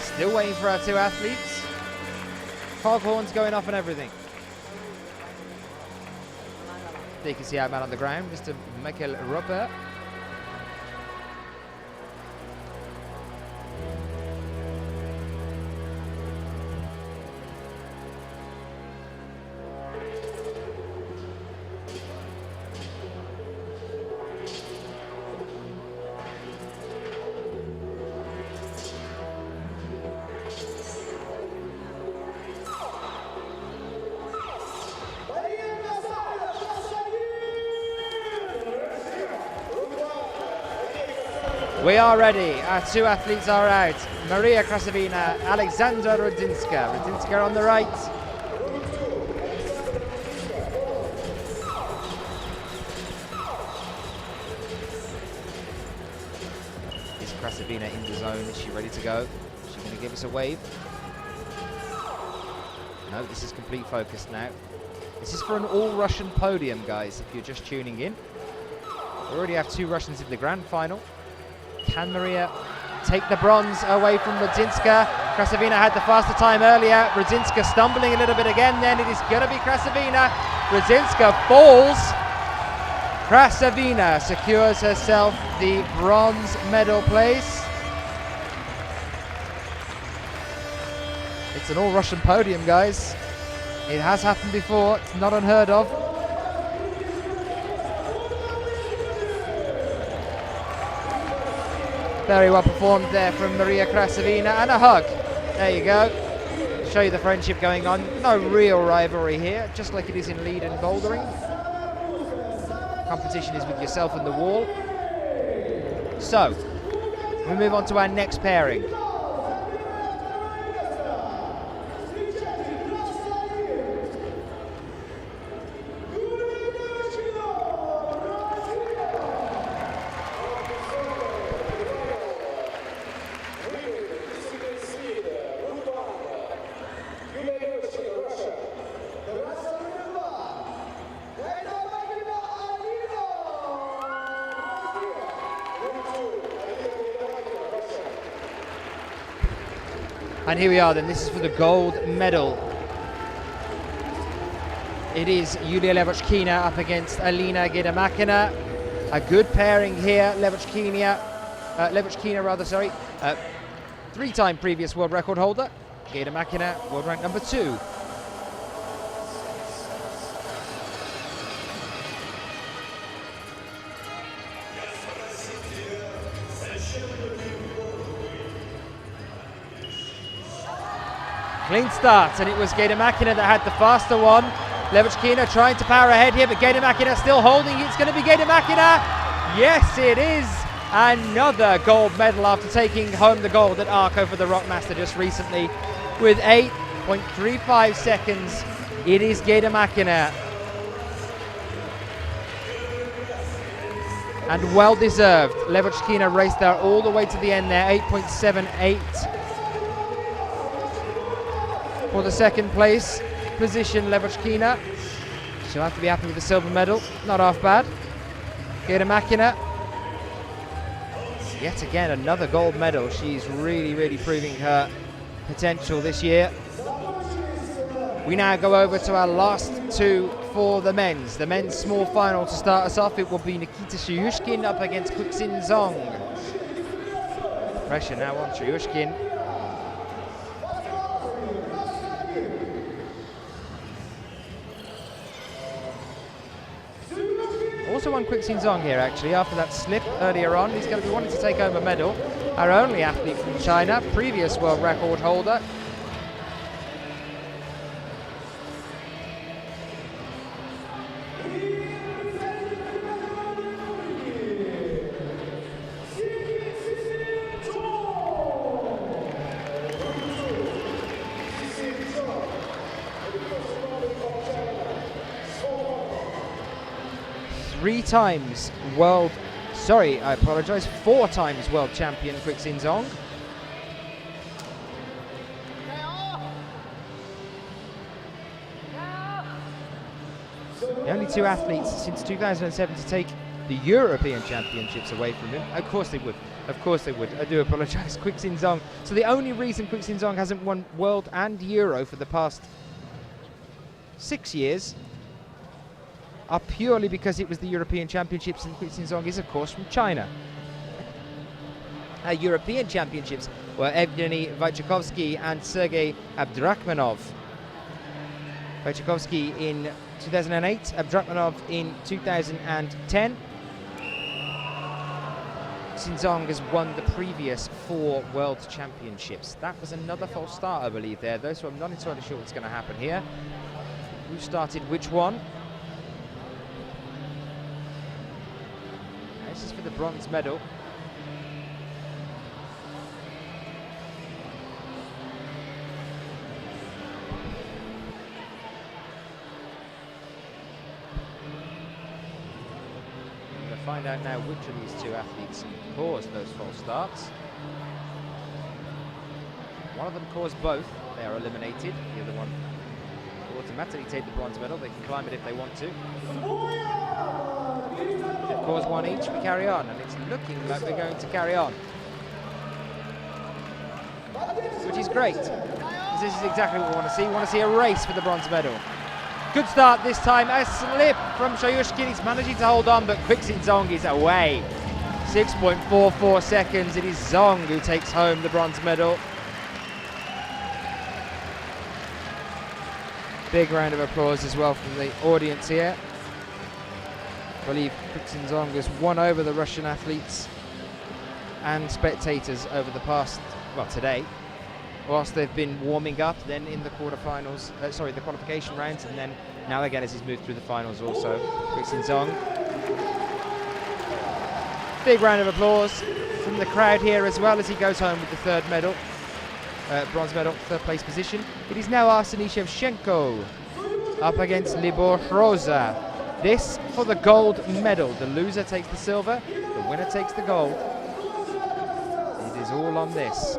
Still waiting for our two athletes. Foghorns going off and everything. There you can see our man on the ground, Mr. Michael Robert. We are ready. Our two athletes are out. Maria Krasavina, Alexandra Radzinsky. Radzinsky on the right. Is Krasavina in the zone? Is she ready to go? Is she going to give us a wave? No, this is complete focus now. This is for an all-Russian podium, guys, if you're just tuning in. We already have two Russians in the grand final. Can Maria take the bronze away from Radzinsky? Krasavina had the faster time earlier. Radzinsky stumbling a little bit again, then it is going to be Krasavina. Radzinsky falls. Krasavina secures herself the bronze medal place. It's an all-Russian podium, guys. It has happened before. It's not unheard of. Very well performed there from Maria Krasavina, and a hug. There you go. Show you the friendship going on. No real rivalry here, just like it is in lead and bouldering. Competition is with yourself and the wall. So, we move on to our next pairing. And here we are then, this is for the gold medal. It is Yulia Levochkina up against Alina Gaidamakina. A good pairing here, Levochkina, three-time previous world record holder. Gaidamakina, world rank number 2. Clean start, and it was Gaidamakina that had the faster one. Levochkina trying to power ahead here, but Gaidamakina still holding. It's going to be Gaidamakina. Yes, it is. Another gold medal after taking home the gold at Arco for the Rockmaster just recently. With 8.35 seconds, it is Gaidamakina. And well deserved. Levochkina raced there all the way to the end there, 8.78. For the second place position, Levochkina. She'll have to be happy with the silver medal. Not half bad. Gaidamakina. Yet again, another gold medal. She's really proving her potential this year. We now go over to our last two for the men's. The men's small final to start us off. It will be Nikita Shuyushkin up against Kuxin Zong. Pressure now on Shuyushkin. Also won Quixinzong here, actually, after that slip earlier on. He's going to be wanting to take home a medal. Our only athlete from China, previous world record holder. Four times world champion Quixinzong. The only two athletes since 2007 to take the European Championships away from him. Of course they would. Of course they would. I do apologise. Quixinzong. So the only reason Quixinzong hasn't won World and Euro for the past 6 years are purely because it was the European Championships, and Quixinzong is, of course, from China. European Championships were Evgeny Wojciechowski and Sergei Abdrakhmanov. Wojciechowski in 2008, Abdrakhmanov in 2010. Quixinzong has won the previous 4 World Championships. That was another false start, I believe, there, though, so I'm not entirely sure what's going to happen here. Who started which one? This is for the bronze medal. Find out now which of these two athletes caused those false starts. One of them caused both. They are eliminated. The other one will automatically take the bronze medal. They can climb it if they want to. If they cause one each, we carry on, and it's looking like we're going to carry on, which is great, because this is exactly what we want to see. We want to see a race for the bronze medal. Good start this time. A slip from Shoyushkin. He's managing to hold on, but Quixinzong is away. 6.44 seconds. It is Zong who takes home the bronze medal. Big round of applause as well from the audience here. I believe Quixinzong has won over the Russian athletes and spectators over the past, well, today, whilst they've been warming up, then in the quarterfinals, the qualification rounds, and then now again as he's moved through the finals also. Quixinzong. Big round of applause from the crowd here as well as he goes home with the third medal, bronze medal, third place position. It is now Arseny Shevchenko up against Libor Hroza. This for the gold medal. The loser takes the silver, the winner takes the gold. It is all on this.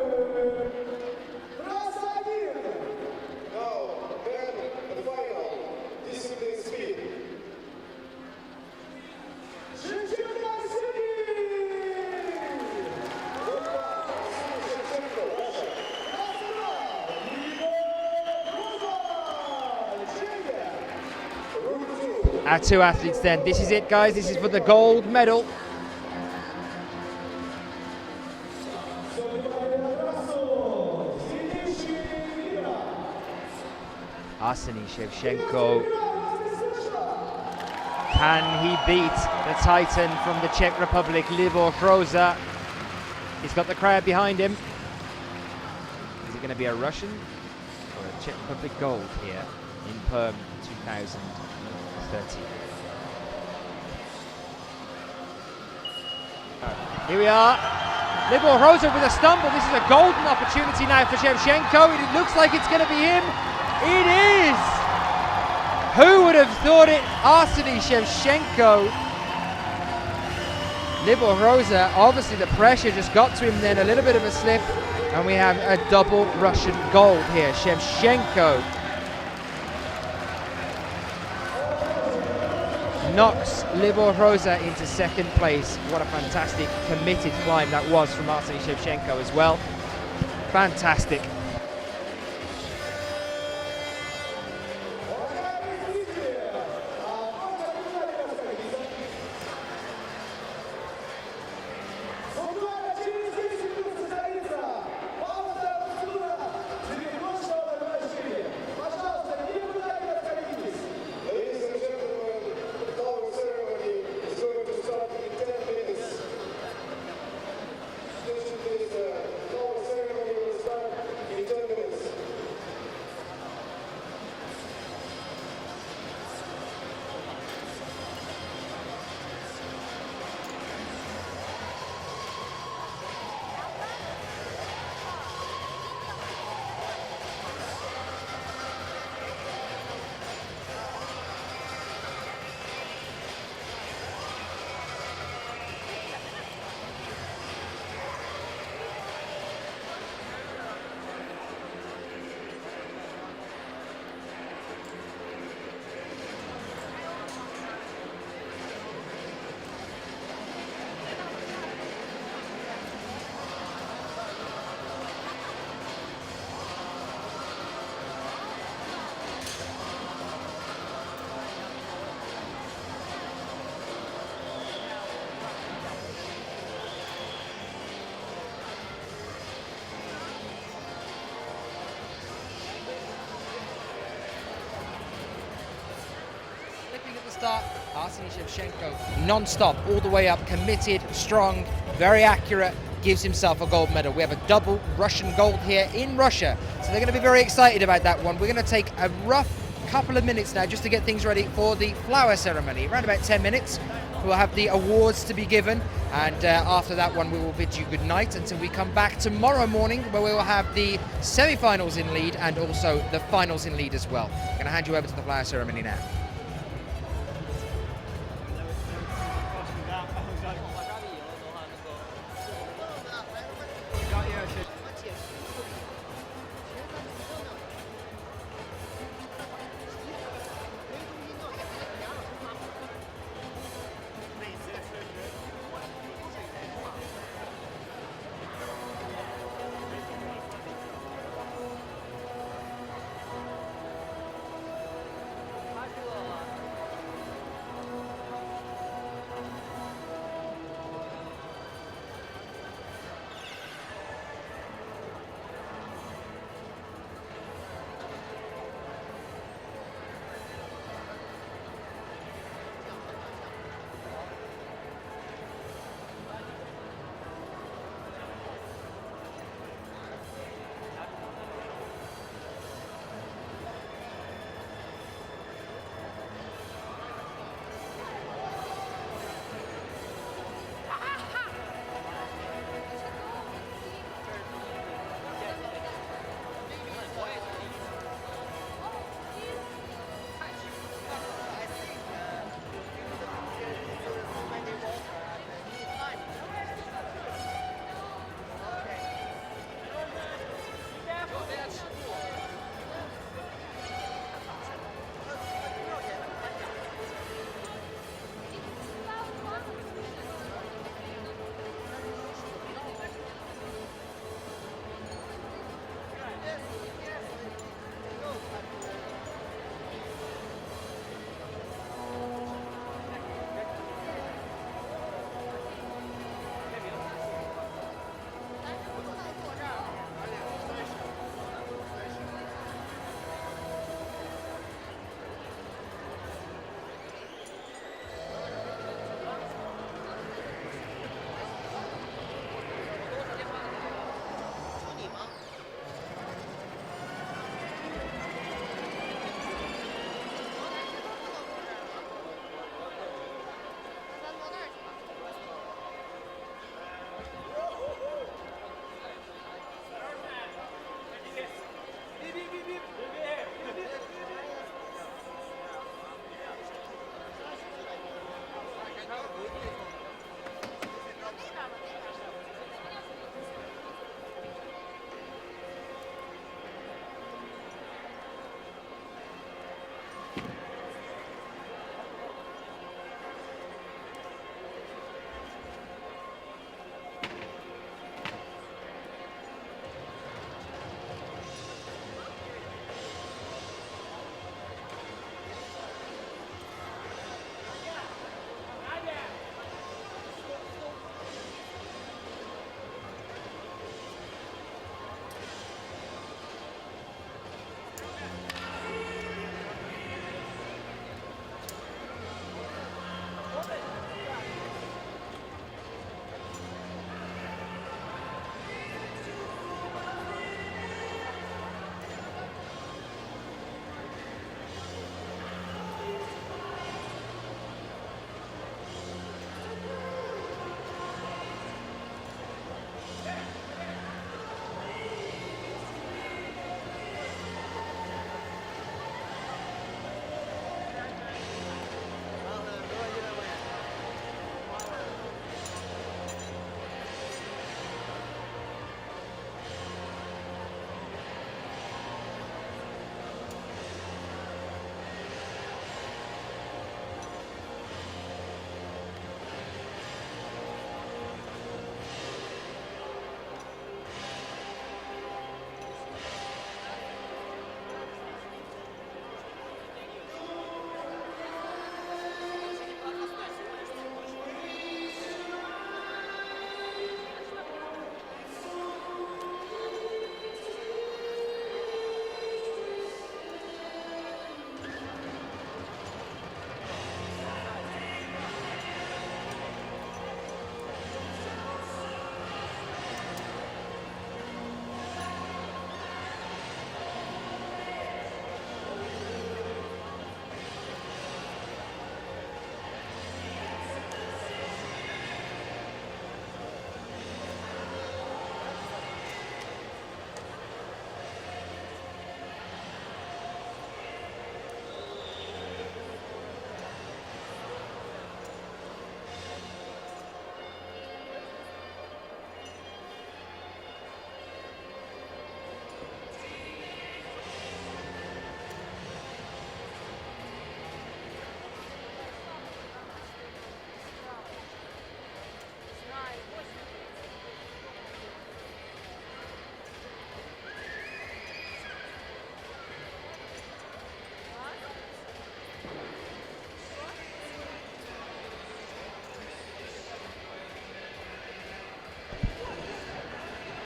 Our two athletes then. This is it, guys. This is for the gold medal. Arseny Shevchenko. Can he beat the Titan from the Czech Republic, Libor Hroza? He's got the crowd behind him. Is it going to be a Russian or a Czech Republic gold here in Perm 2030? Here we are. Libor Hroza with a stumble. This is a golden opportunity now for Shevchenko. It looks like it's going to be him. It is! Who would have thought it? Arseny Shevchenko. Libor Hroza, obviously the pressure just got to him then, a little bit of a slip, and we have a double Russian gold here. Shevchenko knocks Libor Hroza into second place. What a fantastic committed climb that was from Arseny Shevchenko as well. Fantastic. Ladies and gentlemen, the following ceremony is stopping at the start. Arseniy Shevchenko non-stop, all the way up, committed, strong, very accurate, gives himself a gold medal. We have a double Russian gold here in Russia, so they're going to be very excited about that one. We're going to take a rough couple of minutes now just to get things ready for the flower ceremony. Around about 10 minutes, we'll have the awards to be given, and after that one we will bid you good night until we come back tomorrow morning, where we will have the semi-finals in lead and also the finals in lead as well. I'm going to hand you over to the flower ceremony now.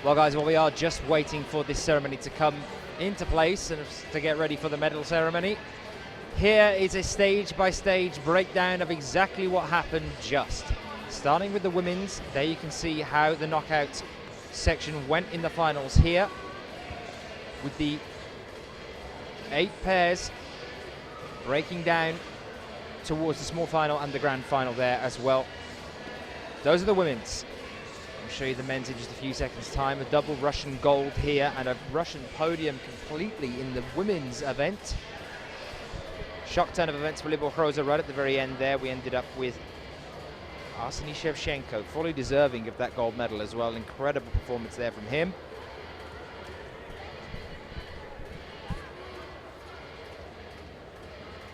Well, guys, we are just waiting for this ceremony to come into place and to get ready for the medal ceremony. Here is a stage-by-stage breakdown of exactly what happened just. Starting with the women's, there you can see how the knockout section went in the finals here, with the 8 pairs breaking down towards the small final and the grand final there as well. Those are the women's. I'll show you the men's in just a few seconds' time. A double Russian gold here and a Russian podium completely in the women's event. Shock turn of events for Libor Hroza right at the very end there. We ended up with Arseny Shevchenko, fully deserving of that gold medal as well. Incredible performance there from him.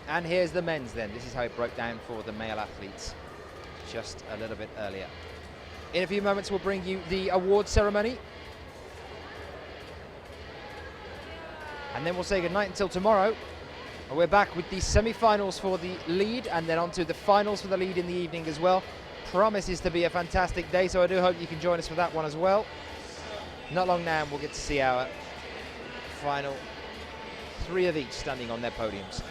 And here's the men's then. This is how it broke down for the male athletes just a little bit earlier. In a few moments, we'll bring you the award ceremony. And then we'll say goodnight until tomorrow. We're back with the semi-finals for the lead and then on to the finals for the lead in the evening as well. Promises to be a fantastic day, so I do hope you can join us for that one as well. Not long now and we'll get to see our final 3 of each standing on their podiums.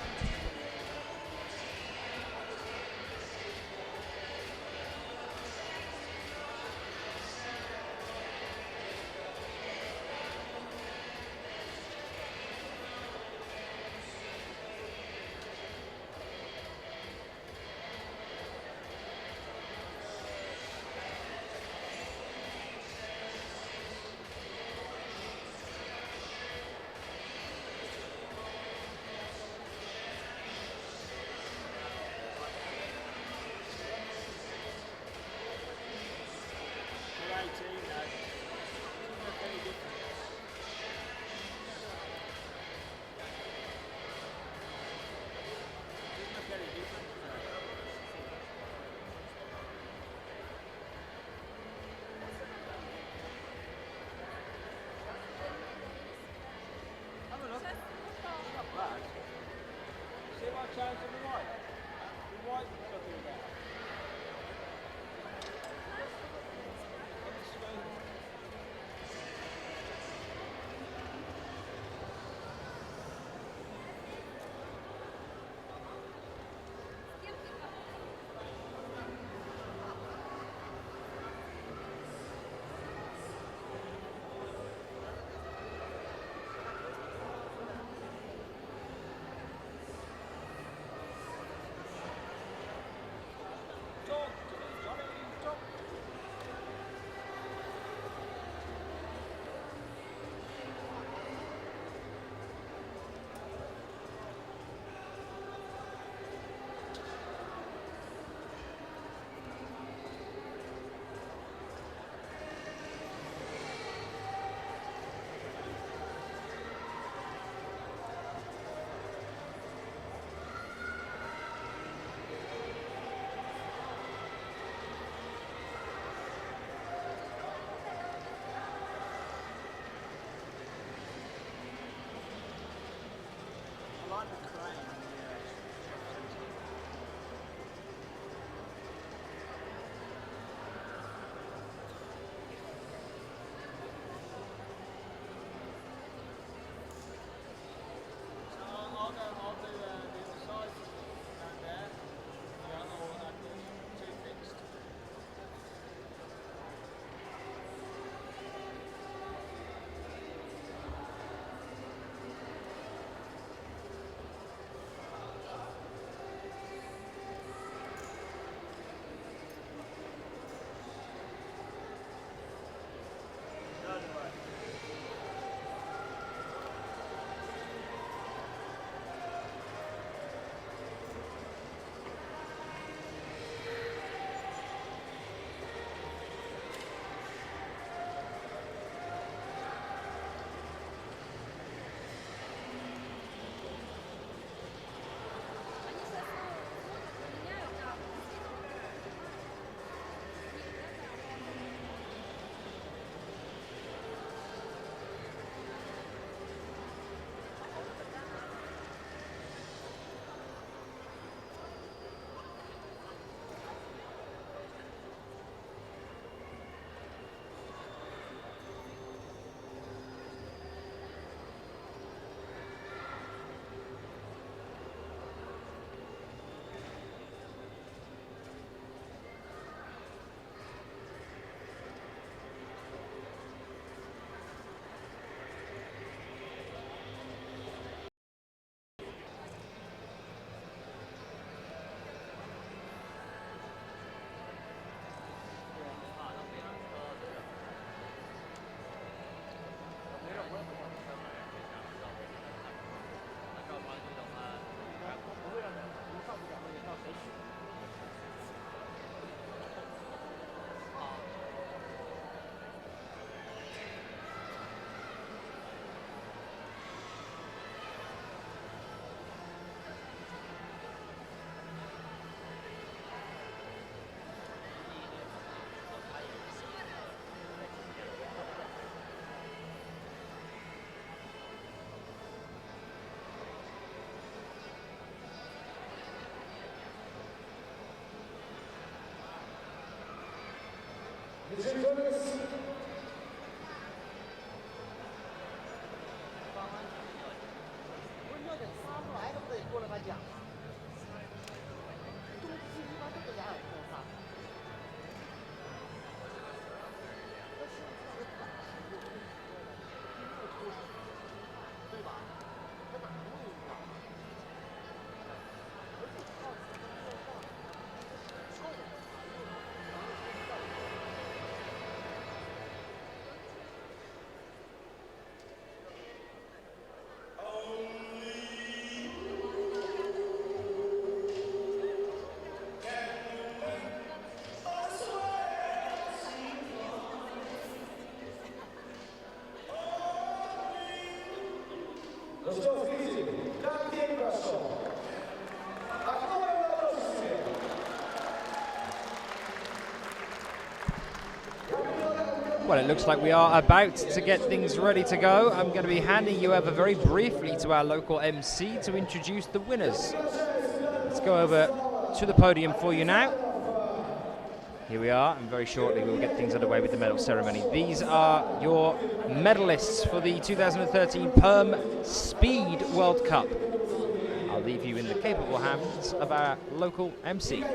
Ну что, зрители, как день прошел? А кто мой молодой себе? Well, it looks like we are about to get things ready to go. I'm going to be handing you over very briefly to our local MC to introduce the winners. Let's go over to the podium for you now. Here we are, and very shortly we'll get things underway with the medal ceremony. These are your medalists for the 2013 Perm Speed World Cup. I'll leave you in the capable hands of our local MC.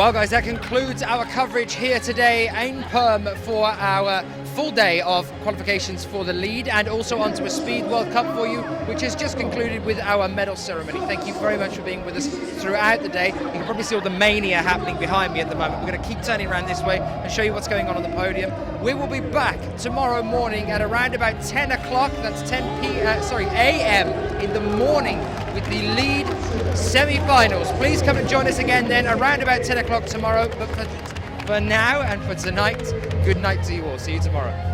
Well, guys, that concludes our coverage here today in Perm for our full day of qualifications for the lead, and also onto a Speed World Cup for you, which has just concluded with our medal ceremony. Thank you very much for being with us throughout the day. You can probably see all the mania happening behind me at the moment. We're going to keep turning around this way and show you what's going on the podium. We will be back tomorrow morning at around about 10 o'clock. That's 10 a.m. in the morning with the lead semi-finals. Please come and join us again then around about 10 o'clock tomorrow. But for now and for tonight, good night to you all. See you tomorrow.